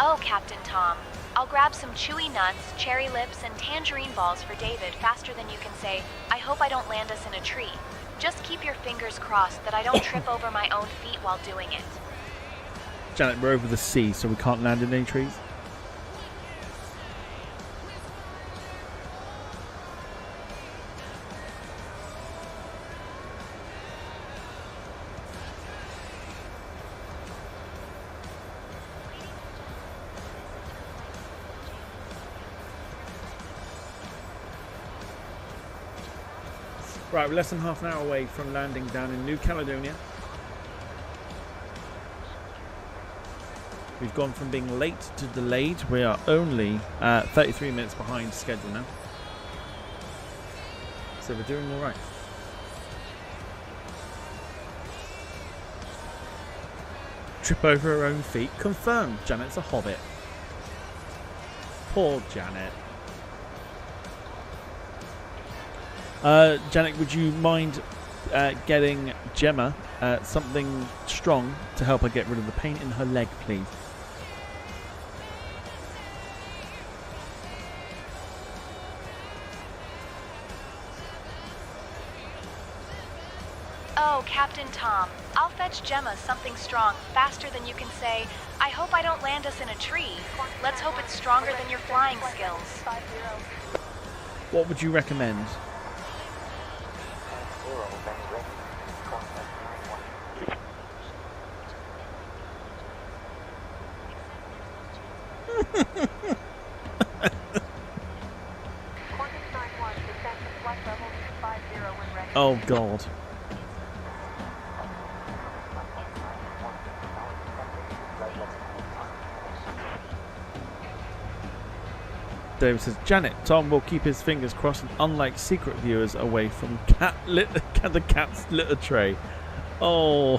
Oh, Captain Tom. I'll grab some chewy nuts, cherry lips, and tangerine balls for David faster than you can say, I hope I don't land us in a tree. Just keep your fingers crossed that I don't trip over my own feet while doing it. Janet, we're over the sea, so we can't land in any trees. Right, we're less than half an hour away from landing down in New Caledonia. We've gone from being late to delayed. We are only 33 minutes behind schedule now. So we're doing all right. Trip over her own feet. Confirmed. Janet's a hobbit. Poor Janet. Janet, would you mind getting Gemma something strong to help her get rid of the pain in her leg, please? Oh, Captain Tom. I'll fetch Gemma something strong faster than you can say, I hope I don't land us in a tree. Let's hope it's stronger than your flying skills. What would you recommend? Oh God. David says, Janet, Tom will keep his fingers crossed and unlike secret viewers away from the cat's litter tray. Oh.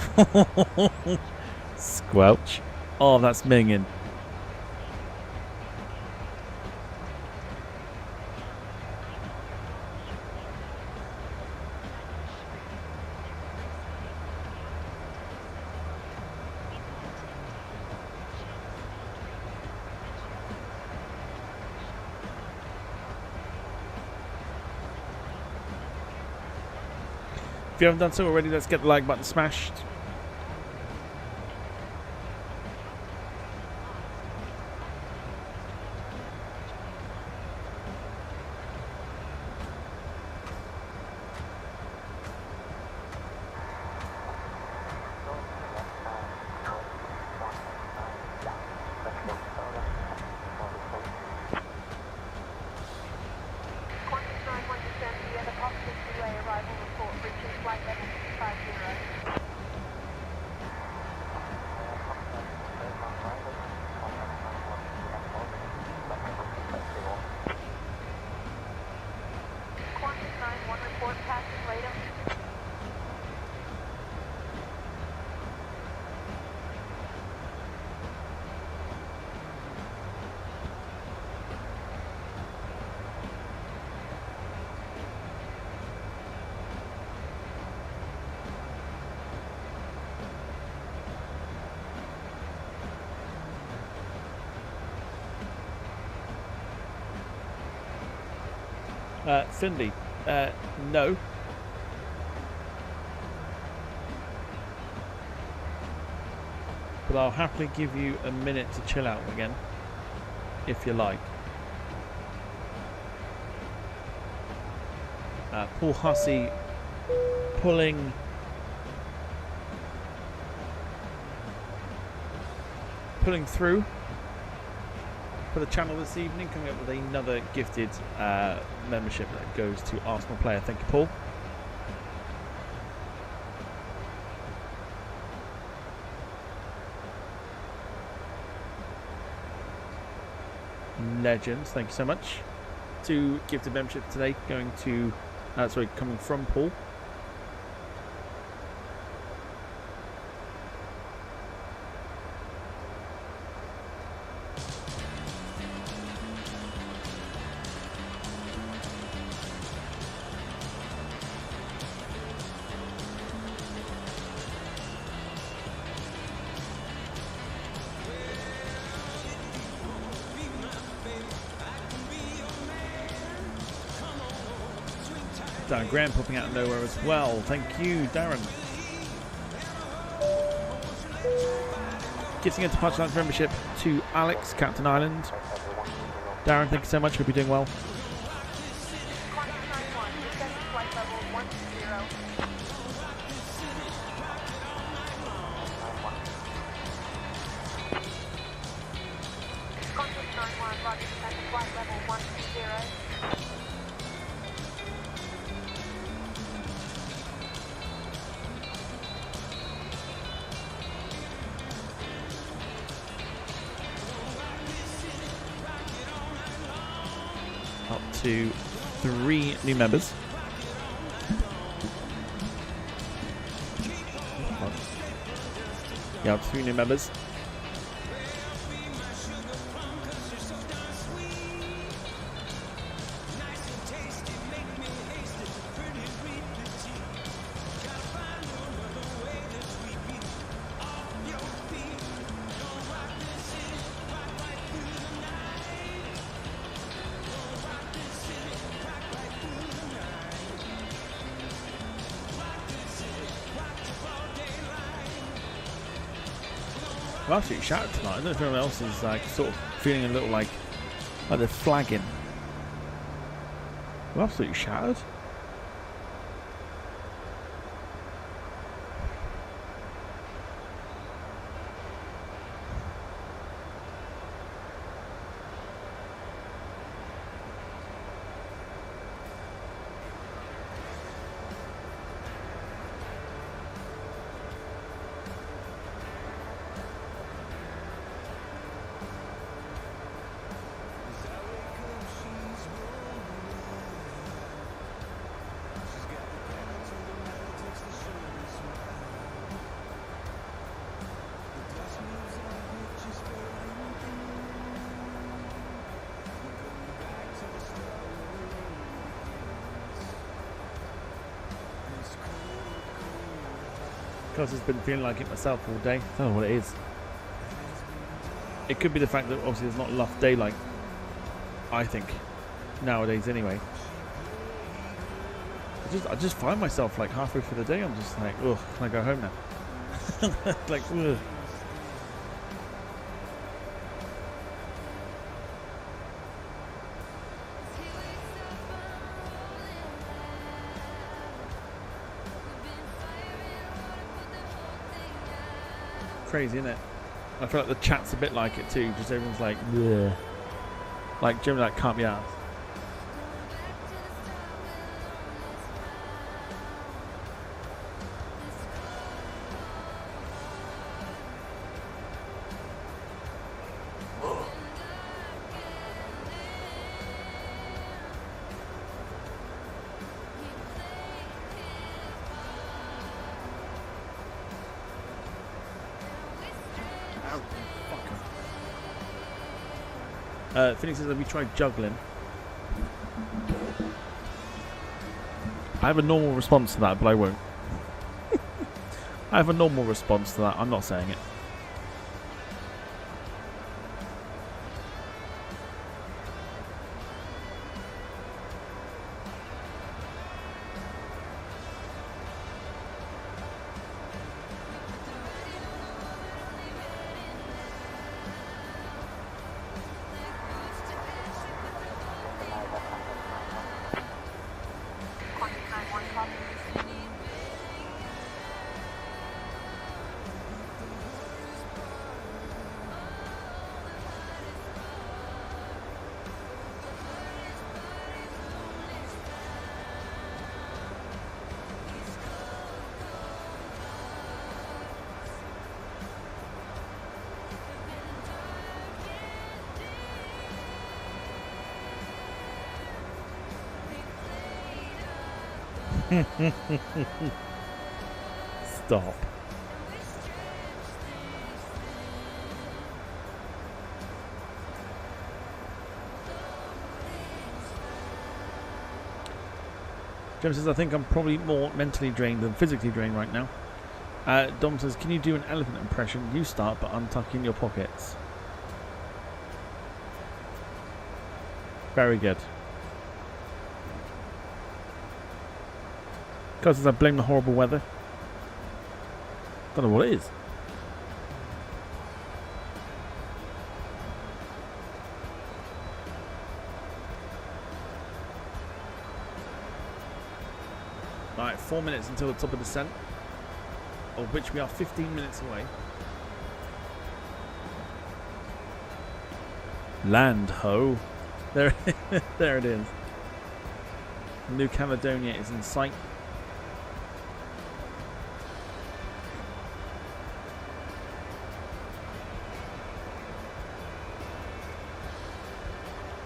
Squelch. Oh, that's minging. If you haven't done so already, let's get the like button smashed. Cindy, no. But I'll happily give you a minute to chill out again, if you like. Paul Hussey pulling through for the channel this evening, coming up with another gifted membership that goes to Arsenal player. Thank you, Paul. Legends, thank you so much. 2 gifted membership today, going to coming from Paul. Darren Graham popping out of nowhere as well. Thank you, Darren. Gifting a departure lounge membership to Alex, Captain Island. Darren, thank you so much. Hope you're doing well. Up to 3 new members. Yeah, up to 3 new members. I'm absolutely shattered tonight. I don't know if anyone else is like sort of feeling a little like they're flagging. I'm absolutely shattered. Because I've been feeling like it myself all day. I don't know what it is. It could be the fact that obviously there's not enough daylight, I think, nowadays anyway. I just find myself like halfway through the day, I'm just like, ugh, can I go home now? Like, ugh. Crazy, isn't it? I feel like the chat's a bit like it too. Just everyone's like, bleh. Like generally, like can't be asked. Phoenix says, have you tried juggling? I have a normal response to that, but I won't. I have a normal response to that. I'm not saying it. Stop. James says, I think I'm probably more mentally drained than physically drained right now. Dom says, can you do an elephant impression? You start, but untucking your pockets. Very good. Guys, says, I blame the horrible weather. Don't know what it is. Right, 4 minutes until the top of descent, of which we are 15 minutes away. Land ho. There, there it is. New Caledonia is in sight.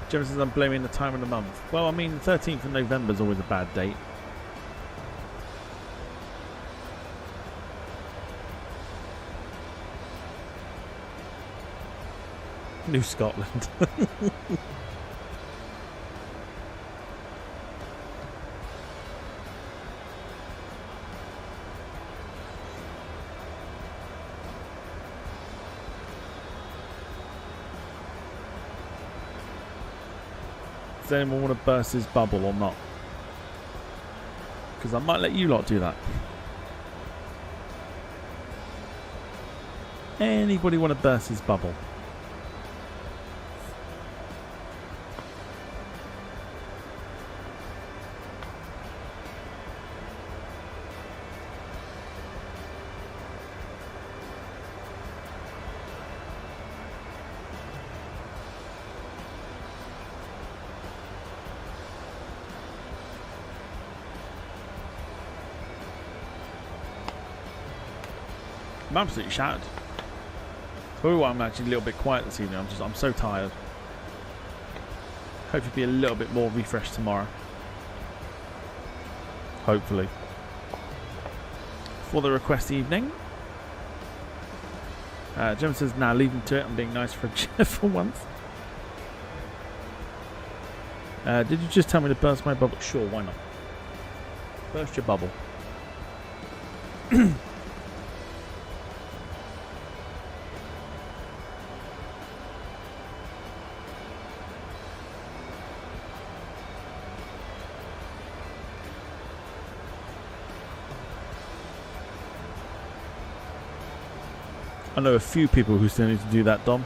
Jim says I'm blaming the time of the month. Well, I mean, 13th of November is always a bad date. New Scotland. Does anyone want to burst his bubble or not? Because I might let you lot do that. Anybody want to burst his bubble? I'm absolutely shattered. Probably why I'm actually a little bit quiet this evening. I'm so tired. Hopefully be a little bit more refreshed tomorrow. Hopefully. For the request evening. Jim says, nah, leave him to it. I'm being nice for once. Did you just tell me to burst my bubble? Sure, why not? Burst your bubble. I know a few people who still need to do that, Dom.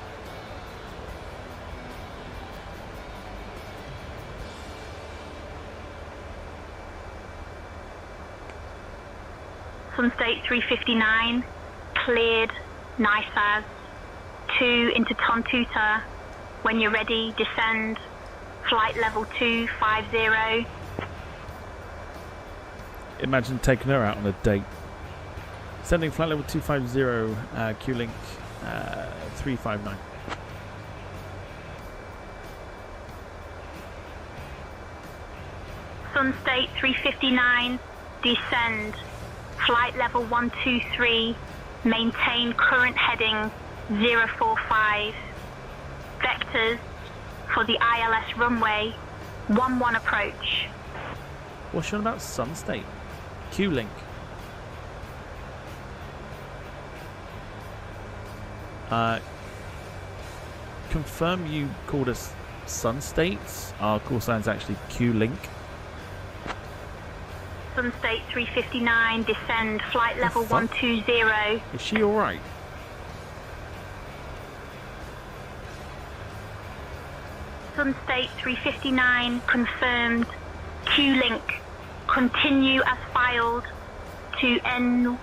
Sunstate 359, cleared, nice as. 2 into Tontuta. When you're ready, descend. Flight level 250. Imagine taking her out on a date. Sending flight level 250, QLink 359. Sunstate 359, descend. Flight level 123, maintain current heading 045. Vectors for the ILS runway 11 approach. What's she on about? Sunstate? QLink. Confirm you called us Sunstates. Our call sign's actually QLink. Sunstate 359, descend, flight level 120. Is she alright? Sunstate 359, confirmed. QLink, continue as filed to NWWW.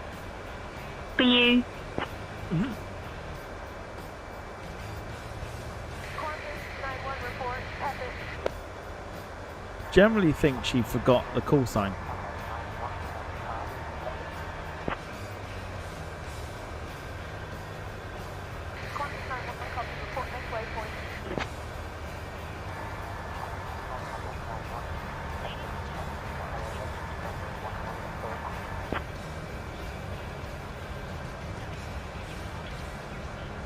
Generally think she forgot the call sign.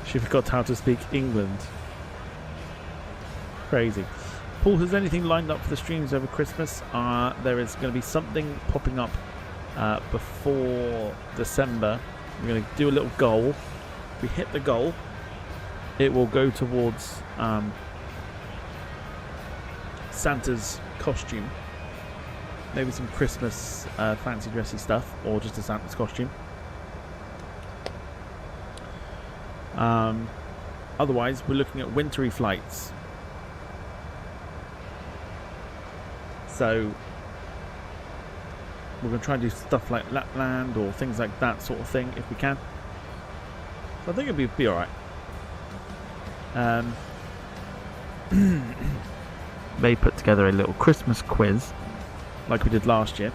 She forgot how to speak England. Crazy. Paul, has anything lined up for the streams over Christmas? There is going to be something popping up before December. We're going to do a little goal. If we hit the goal, it will go towards Santa's costume. Maybe some Christmas fancy dressy stuff, or just a Santa's costume. Otherwise, we're looking at wintry flights. So we're going to try and do stuff like Lapland or things like that sort of thing if we can. So I think it'll be alright. They put together a little Christmas quiz like we did last year.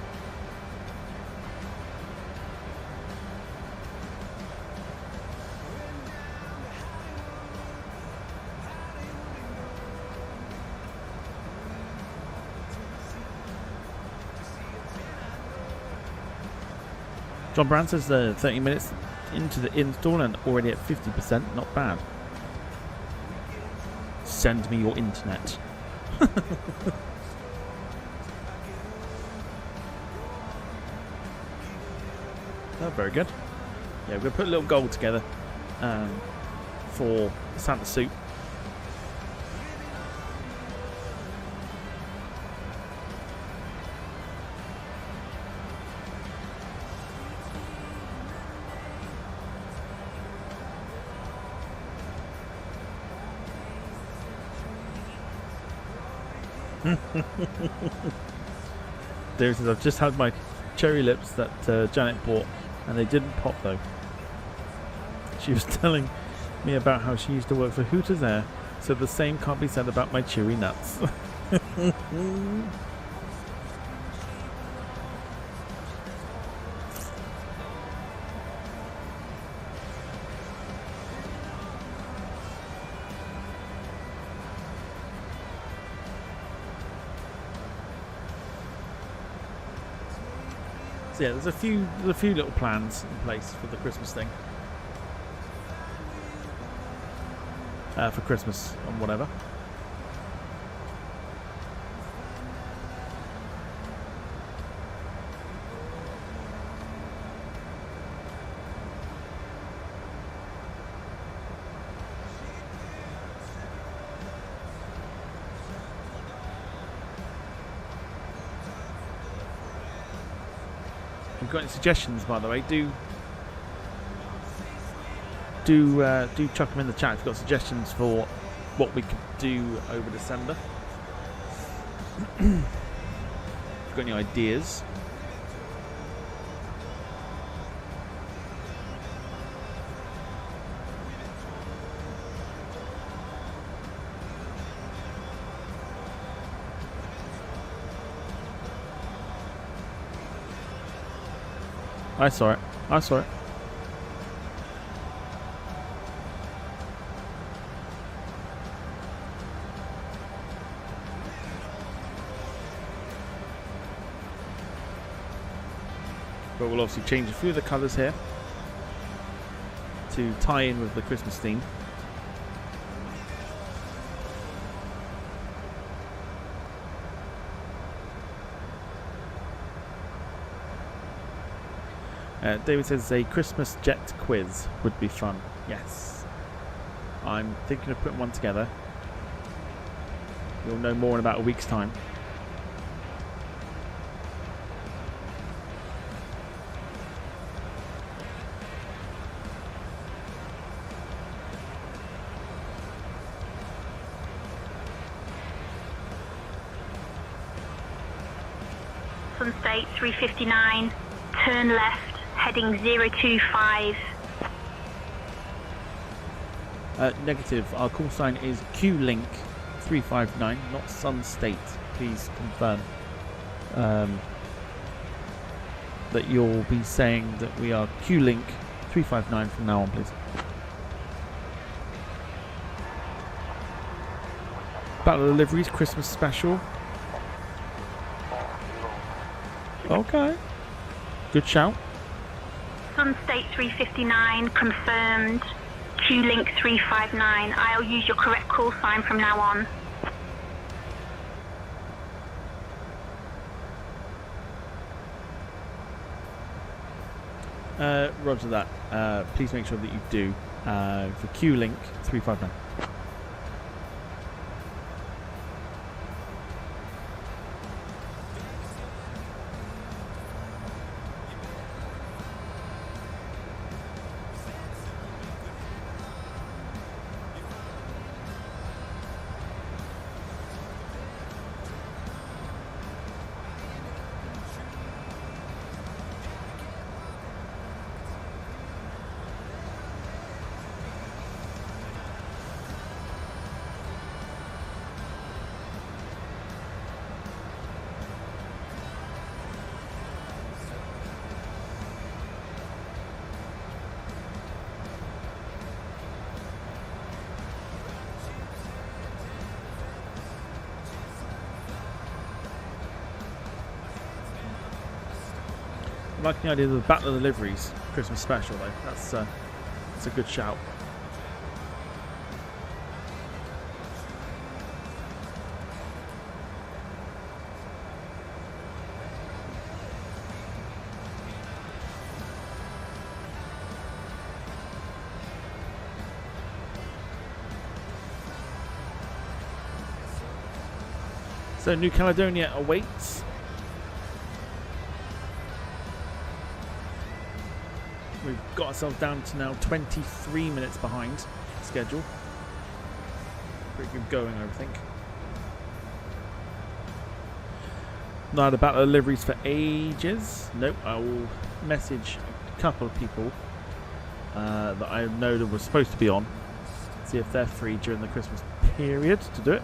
John Brown says 30 minutes into the install and already at 50%. Not bad. Send me your internet. Oh, very good. Yeah, we're going to put a little goal together for Santa suit. There says, I've just had my cherry lips that Janet bought and they didn't pop though. She was telling me about how she used to work for Hooters Air, so the same can't be said about my chewy nuts. Yeah, there's a few little plans in place for the Christmas thing. For Christmas and whatever. If you've got any suggestions, by the way, do chuck them in the chat if you've got suggestions for what we could do over December. If you've got any ideas. I saw it. But we'll obviously change a few of the colours here to tie in with the Christmas theme. David says a Christmas jet quiz would be fun. Yes. I'm thinking of putting one together. You'll know more in about a week's time. Sun State 359, turn left. Heading 025. Negative. Our call sign is QLink 359, not Sun State. Please confirm that you'll be saying that we are QLink 359 from now on, please. Battle Deliveries Christmas special. Okay. Good shout. Sun State 359 confirmed. Q-Link 359. I'll use your correct call sign from now on. Roger that. Please make sure that you do for Q-Link 359. I like the idea of the Battle of the Liveries Christmas special though. That's a good shout. So New Caledonia awaits. We've got ourselves down to now 23 minutes behind schedule. Pretty good going, I think. Not had a Battle of Liveries for ages. Nope, I will message a couple of people that I know that were supposed to be on. See if they're free during the Christmas period to do it.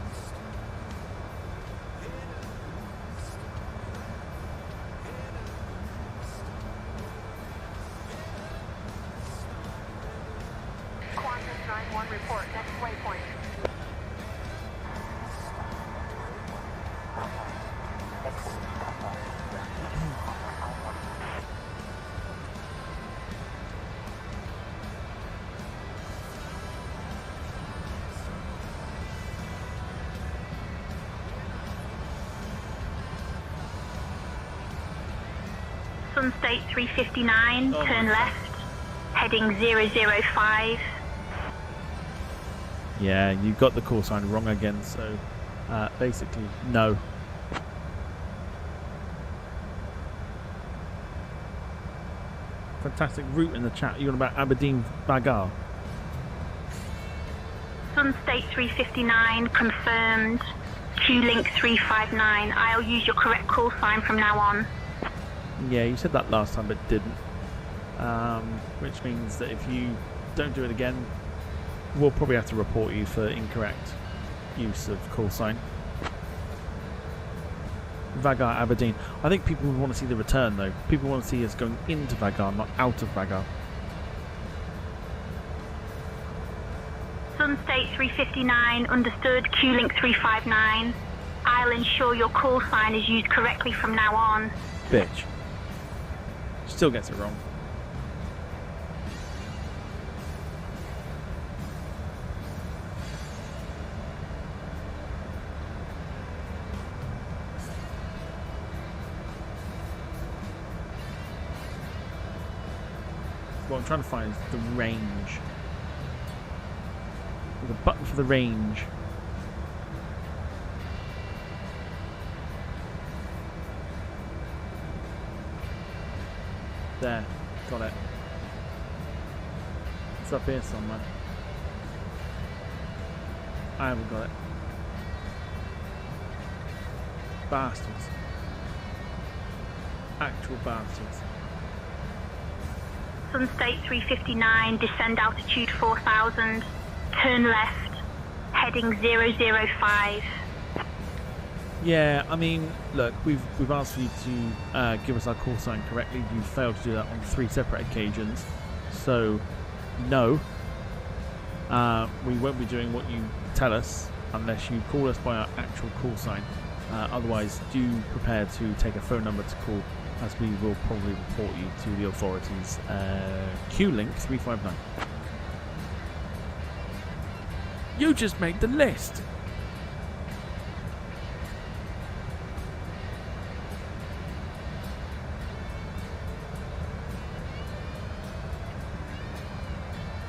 State 359, turn left, heading 005. Yeah, you got the call sign wrong again, so basically, no. Fantastic route in the chat. You're on about Aberdeen Bagar. Sun State 359, confirmed. Q-Link 359. I'll use your correct call sign from now on. Yeah, you said that last time but didn't. Which means that if you don't do it again, we'll probably have to report you for incorrect use of call sign. Vagar, Aberdeen. I think people would want to see the return though. People want to see us going into Vagar, not out of Vagar. Sun State 359, understood. Q-Link 359. I'll ensure your call sign is used correctly from now on. Bitch. Still gets it wrong. What I'm trying to find is the range. There's a button for the range. There, got it. It's up here somewhere. I haven't got it. Bastards. Actual bastards. Sun State 359, descend altitude 4000, turn left, heading 005. Yeah, I mean, look, we've asked for you to give us our call sign correctly. You failed to do that on 3 separate occasions, so no, we won't be doing what you tell us unless you call us by our actual call sign. Otherwise, do prepare to take a phone number to call, as we will probably report you to the authorities. Q-Link 359. You just made the list.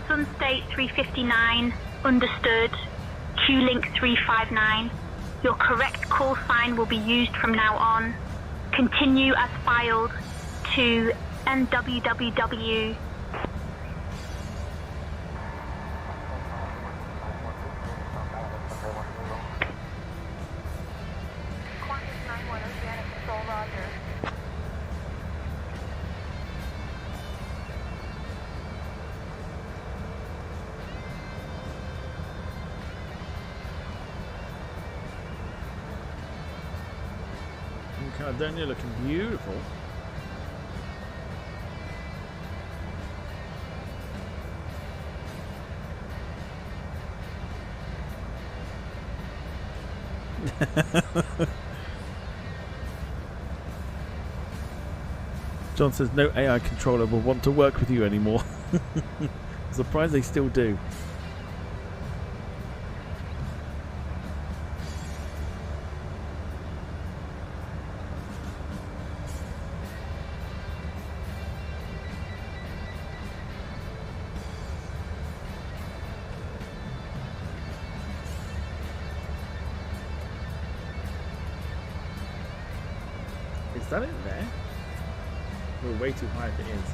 Sunstate 359, understood. Q-Link 359. Your correct call sign will be used from now on. Continue as filed to NWWW. Caledonia looking beautiful. John says no AI controller will want to work with you anymore. I'm surprised they still do. Is that it there? We're way too high if it is.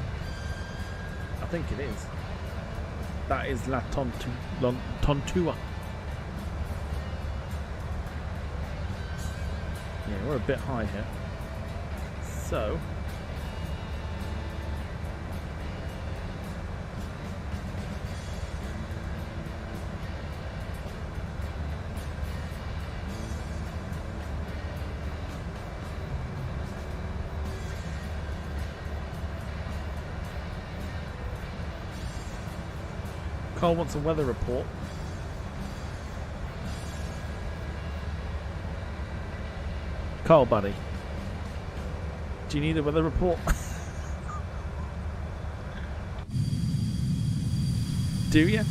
I think it is. That is La Tontua. Yeah, we're a bit high here. So... Carl wants a weather report. Carl, buddy. Do you need a weather report? Do you?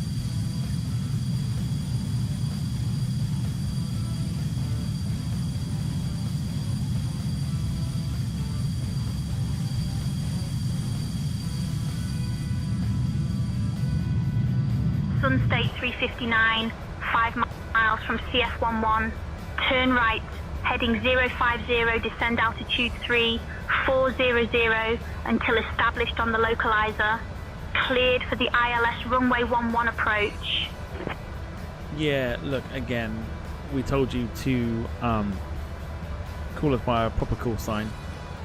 Sunstate 359, 5 miles from CF11. Turn right, heading 050, descend altitude 3400 until established on the localizer. Cleared for the ILS runway 11 approach. Yeah, look, again, we told you to call us by a proper call sign.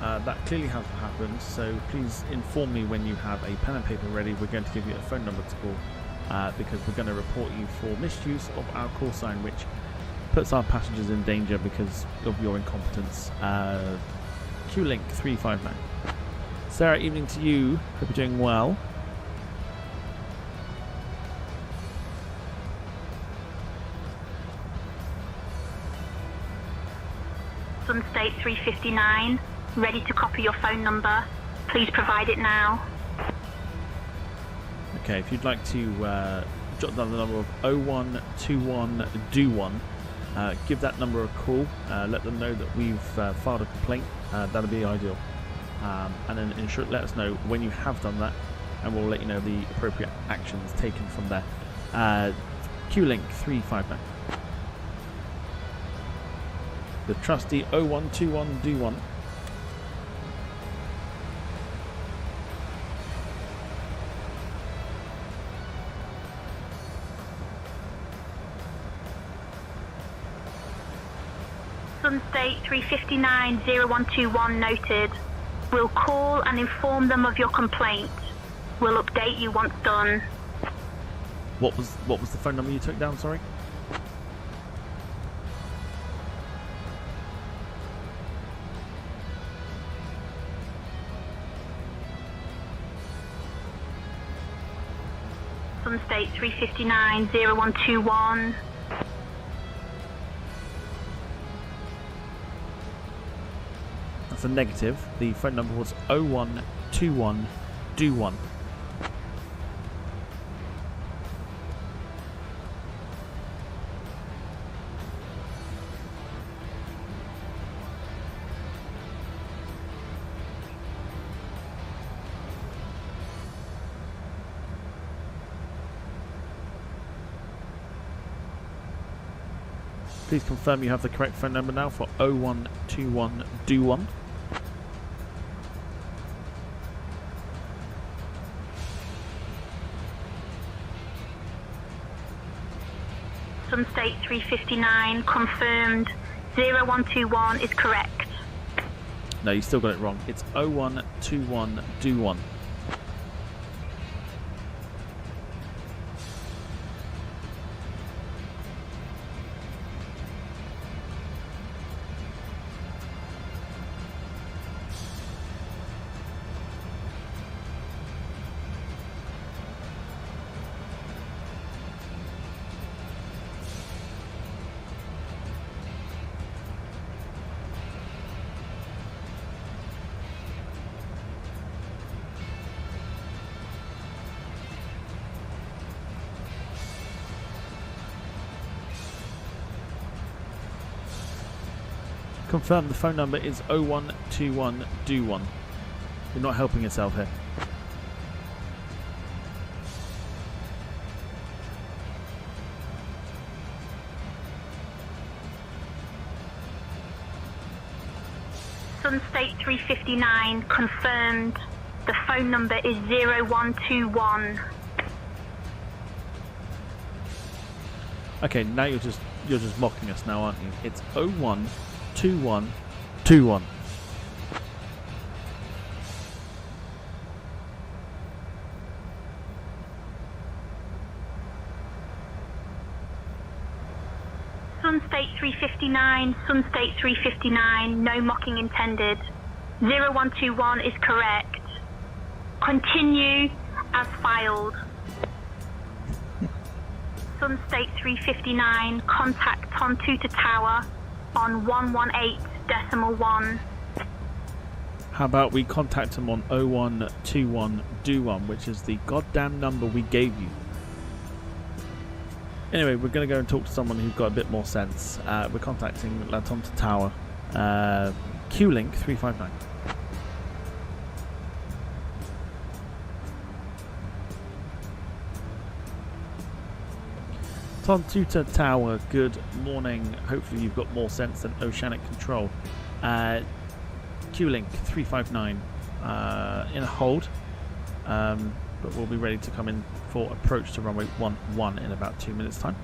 That clearly hasn't happened, so please inform me when you have a pen and paper ready. We're going to give you a phone number to call. Because we're going to report you for misuse of our call sign, which puts our passengers in danger because of your incompetence. Q-Link 359. Sarah, evening to you. Hope you're doing well. Sunstate 359, ready to copy your phone number. Please provide it now. Okay, if you'd like to jot down the number of 0121-DO1, give that number a call, let them know that we've filed a complaint, that'll be ideal. And then let us know when you have done that, and we'll let you know the appropriate actions taken from there. Q-Link 359. The trusty 0121-DO1. Sunstate 359 0121 noted. We'll call and inform them of your complaint. We'll update you once done. What was the phone number you took down, sorry? Sunstate 359 0121. That's a negative. The phone number was 0121-DO1. Please confirm you have the correct phone number now for 0121 do 1. Sunstate 359 confirmed. 0121 is correct. No, you still got it wrong. It's 0121 do 1. Confirm the phone number is 0121 do 1. You're not helping yourself here. Sunstate 359 confirmed. The phone number is 0121. Okay, now you're just mocking us now, aren't you? It's 012121. Sunstate 359, Sunstate 359, no mocking intended. 0121 is correct. Continue as filed. Sunstate 359, contact Tontuta Tower on 118.1. How about we contact them on 0121 do 1, which is the goddamn number we gave you. Anyway, we're going to go and talk to someone who's got a bit more sense. We're contacting La Tonta Tower, QLink 359. Tontuta Tower, good morning. Hopefully you've got more sense than Oceanic Control. QLink 359 in a hold, but we'll be ready to come in for approach to runway 11 in about 2 minutes time.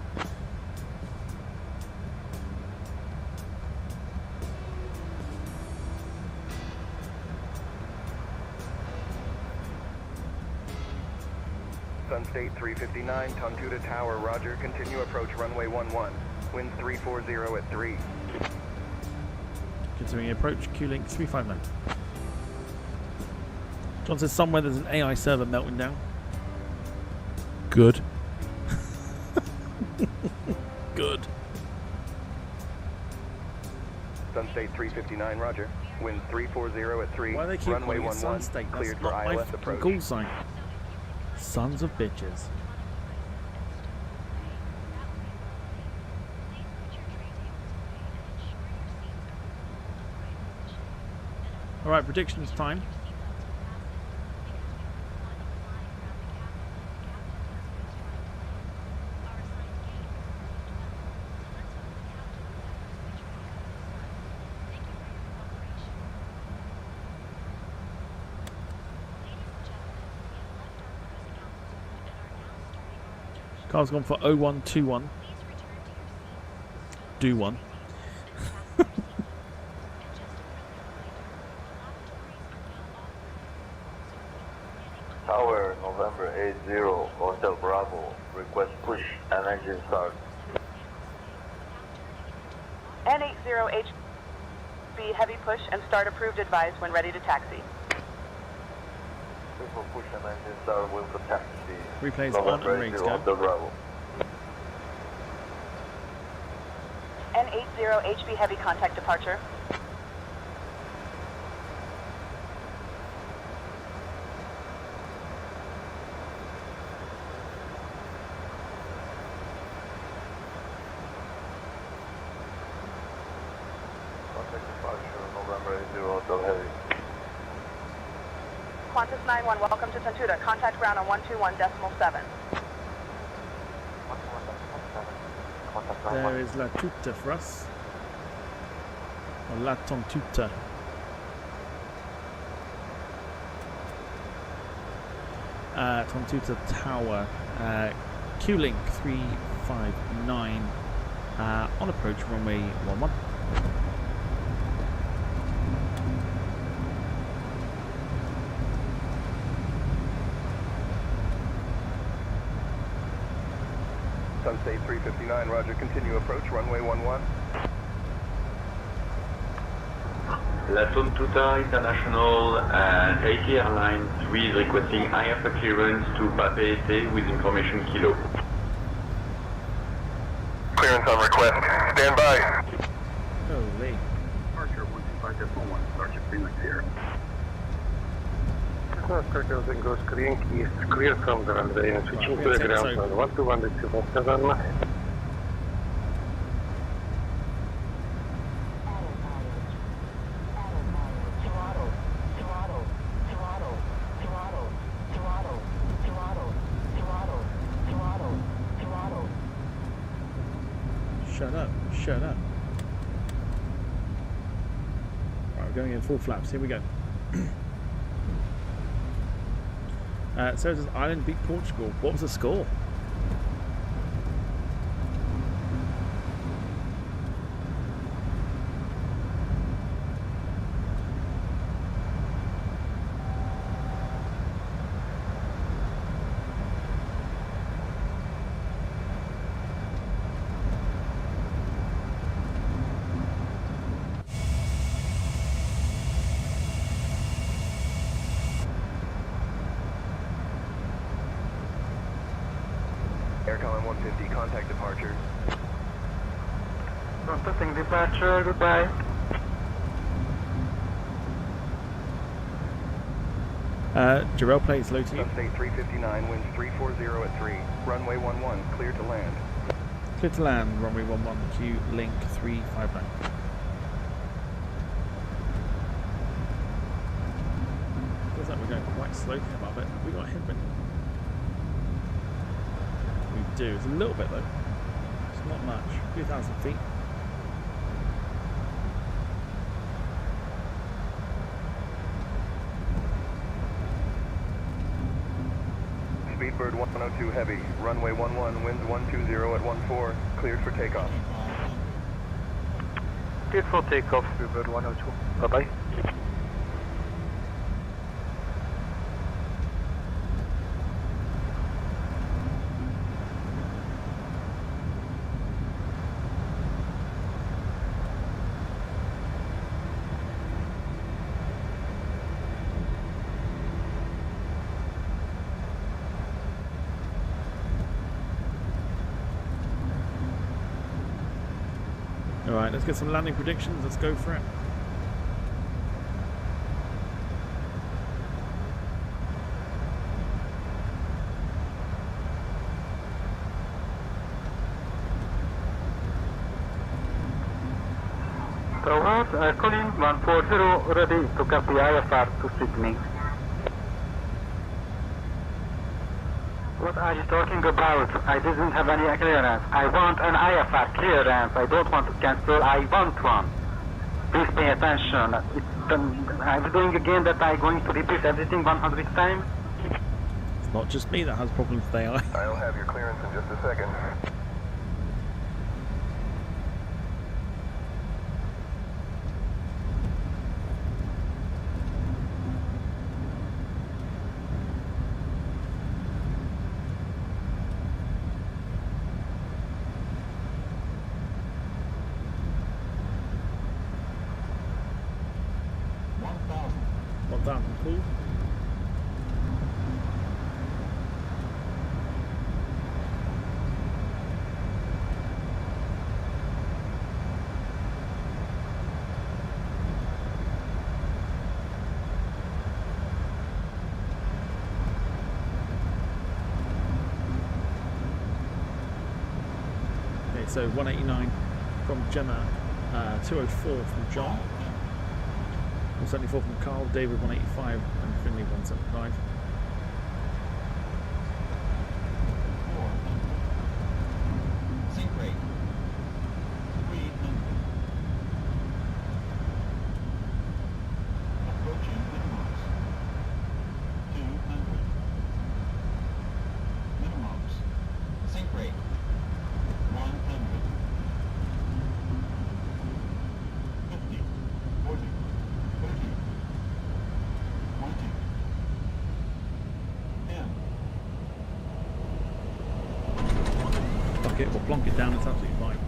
Sunstate 359, Tontuta Tower, roger. Continue approach runway 11. Winds 340 at 3. Continuing approach, QLink 359. John says somewhere there's an AI server melting down. Good. Good. Sunstate 359, roger. Winds 340 at 3. Why do they keep runway calling it 11, Sunstate? cleared That's for not my ILS fucking approach. call sign. Sons of bitches. Alright, predictions time. Car's gone for 0121. Do 1. Tower, November 80, Hotel Bravo. Request push and engine start. N80 HB heavy push and start approved advised when ready to taxi. Triple push and engine start with the taxi. Replays on and ready to go. Hotel Bravo. N80 HB heavy contact departure. Contact departure, November 80, Hotel Heavy. Qantas 91, welcome to Tontuta. Contact ground on 121.7. Contact There is La Tuta for us. Or La Tontuta. Tontuta Tower. Q-Link 359 on approach runway 11. Sunstate 359, roger, continue approach, runway 11. La Tontuta International AK Airlines is requesting IFA clearance to Papeete with information kilo. Clearance on request, stand by. Holy. Departure 125.1, Sergeant Phoenix here. Goes Korean key is clear from the runway and switching to the ground on 121.7. Shut up, shut up. Right, we're going in full flaps, here we go. So does Ireland beat Portugal? What was the score? Aircon 150, contact departure. Contacting departure, goodbye. Jarrell plays low to you. Sunstate 359, winds 340 at 3. Runway 11, clear to land. Clear to land, runway 11, Q-Link 359. Feels like we're going quite slow here above it. Have we got a headwind? We do. It's a little bit though. It's not much. 2,000 feet. Speedbird 102 heavy, runway 11, winds 120 at 14, cleared for takeoff. Cleared for takeoff, Speedbird 102. Bye-bye. Alright, let's get some landing predictions. Let's go for it. Towards calling 140, ready to copy IFR to Sydney. What are you talking about? I didn't have any clearance. I want an IFR clearance. I don't want to cancel. I want one. Please pay attention. I'm doing again that I'm going to repeat everything 100 times. It's not just me that has problems with AI. I'll have your clearance in just a second. Cool. Okay, so 189 from Gemma, 204 from John. 174 from Carl, David 185 and Finley 175. park it or plonk it down, it's absolutely fine.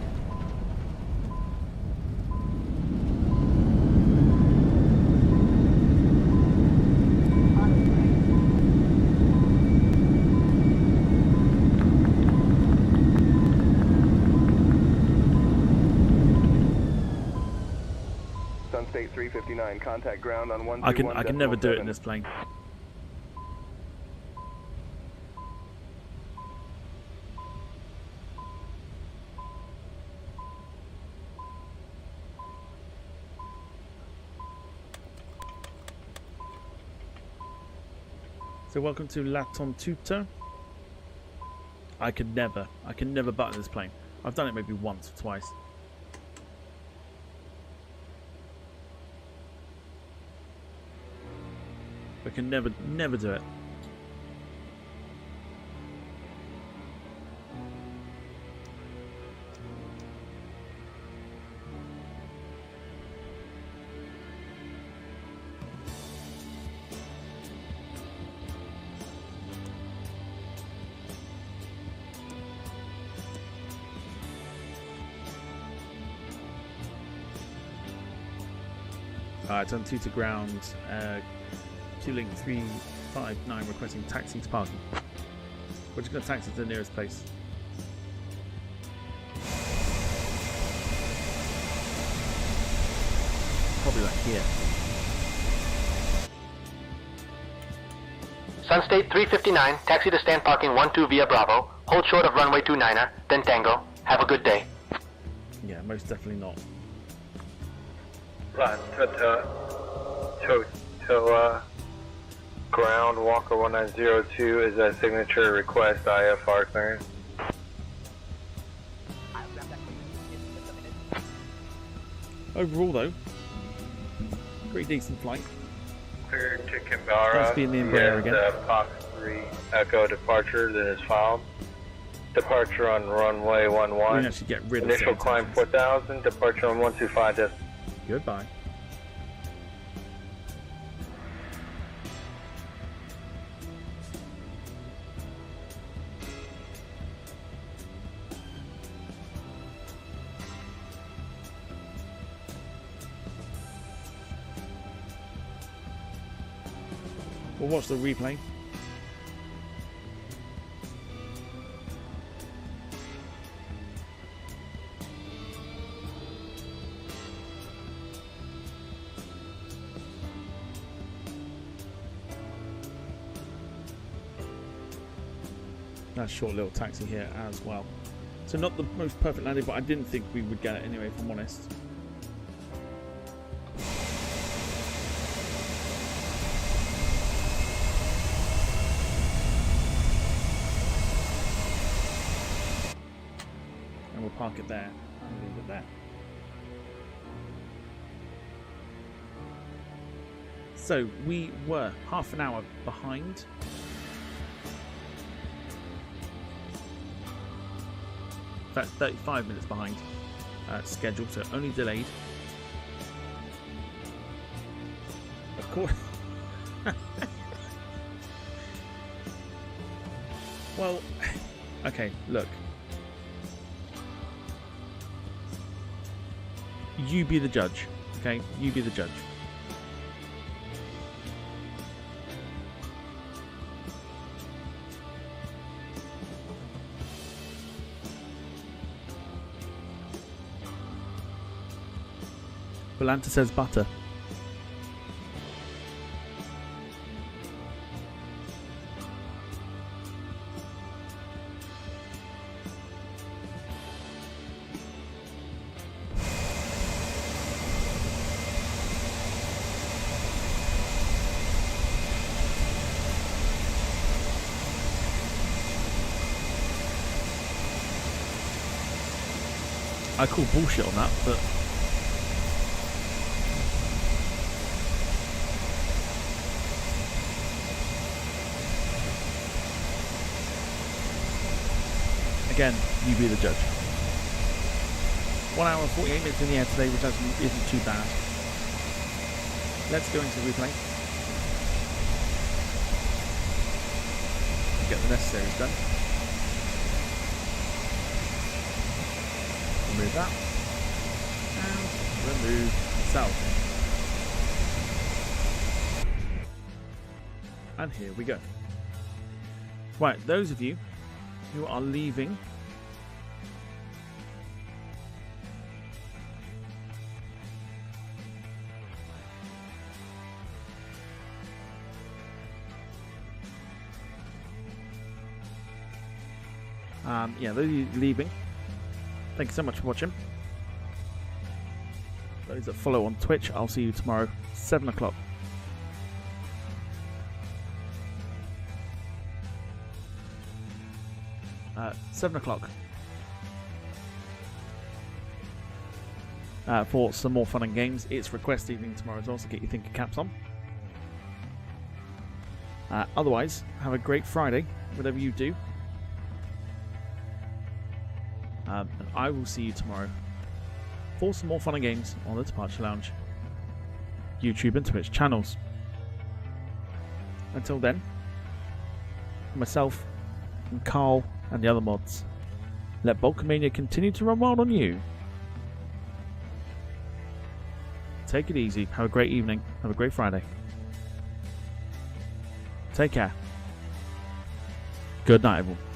Sunstate 359, contact ground on 121. I can never do it in this plane. So welcome to La Tontuta. I can never button this plane. I've done it maybe once or twice. I can never do it. Alright, on 2 to ground. Link 359 requesting taxi to parking. We're just going to taxi to the nearest place. Probably like here. Sunstate 359, taxi to stand parking 12 via Bravo. Hold short of runway 29er, then Tango. Have a good day. Yeah, most definitely not. Ground Walker 1902 is a signature request IFR clearance. Overall though, pretty decent flight. Clear to Canberra. Nice being the Embraer again. Fox 3 Echo departure that is filed. Departure on runway 11. We can actually get rid of initial climb 4000. Departure on 125. Goodbye. We'll watch the replay. Nice short little taxi here as well. So not the most perfect landing, but I didn't think we would get it anyway, if I'm honest. And we'll park it there and leave it there. So we were half an hour behind. In fact, 35 minutes behind schedule, so only delayed. Of course. Well, okay, look. You be the judge, okay? You be the judge. Volanta says butter. I call bullshit on that, but again, you be the judge. 1 hour and 48 minutes in the air today, which actually isn't too bad. Let's go into the replay. Get the necessaries done. remove that. And remove south. And here we go. Right, those of you who are leaving those of you leaving, thank you so much for watching. Those that follow on Twitch, I'll see you tomorrow, 7 o'clock. For some more fun and games. It's request evening tomorrow as well, so get your thinking caps on. Otherwise, have a great Friday, whatever you do. And I will see you tomorrow for some more fun and games on the Departure Lounge YouTube and Twitch channels. Until then, myself and Carl and the other mods, let Balkanmania continue to run wild on you. Take it easy, have a great evening, have a great Friday. Take care. Good night, everyone.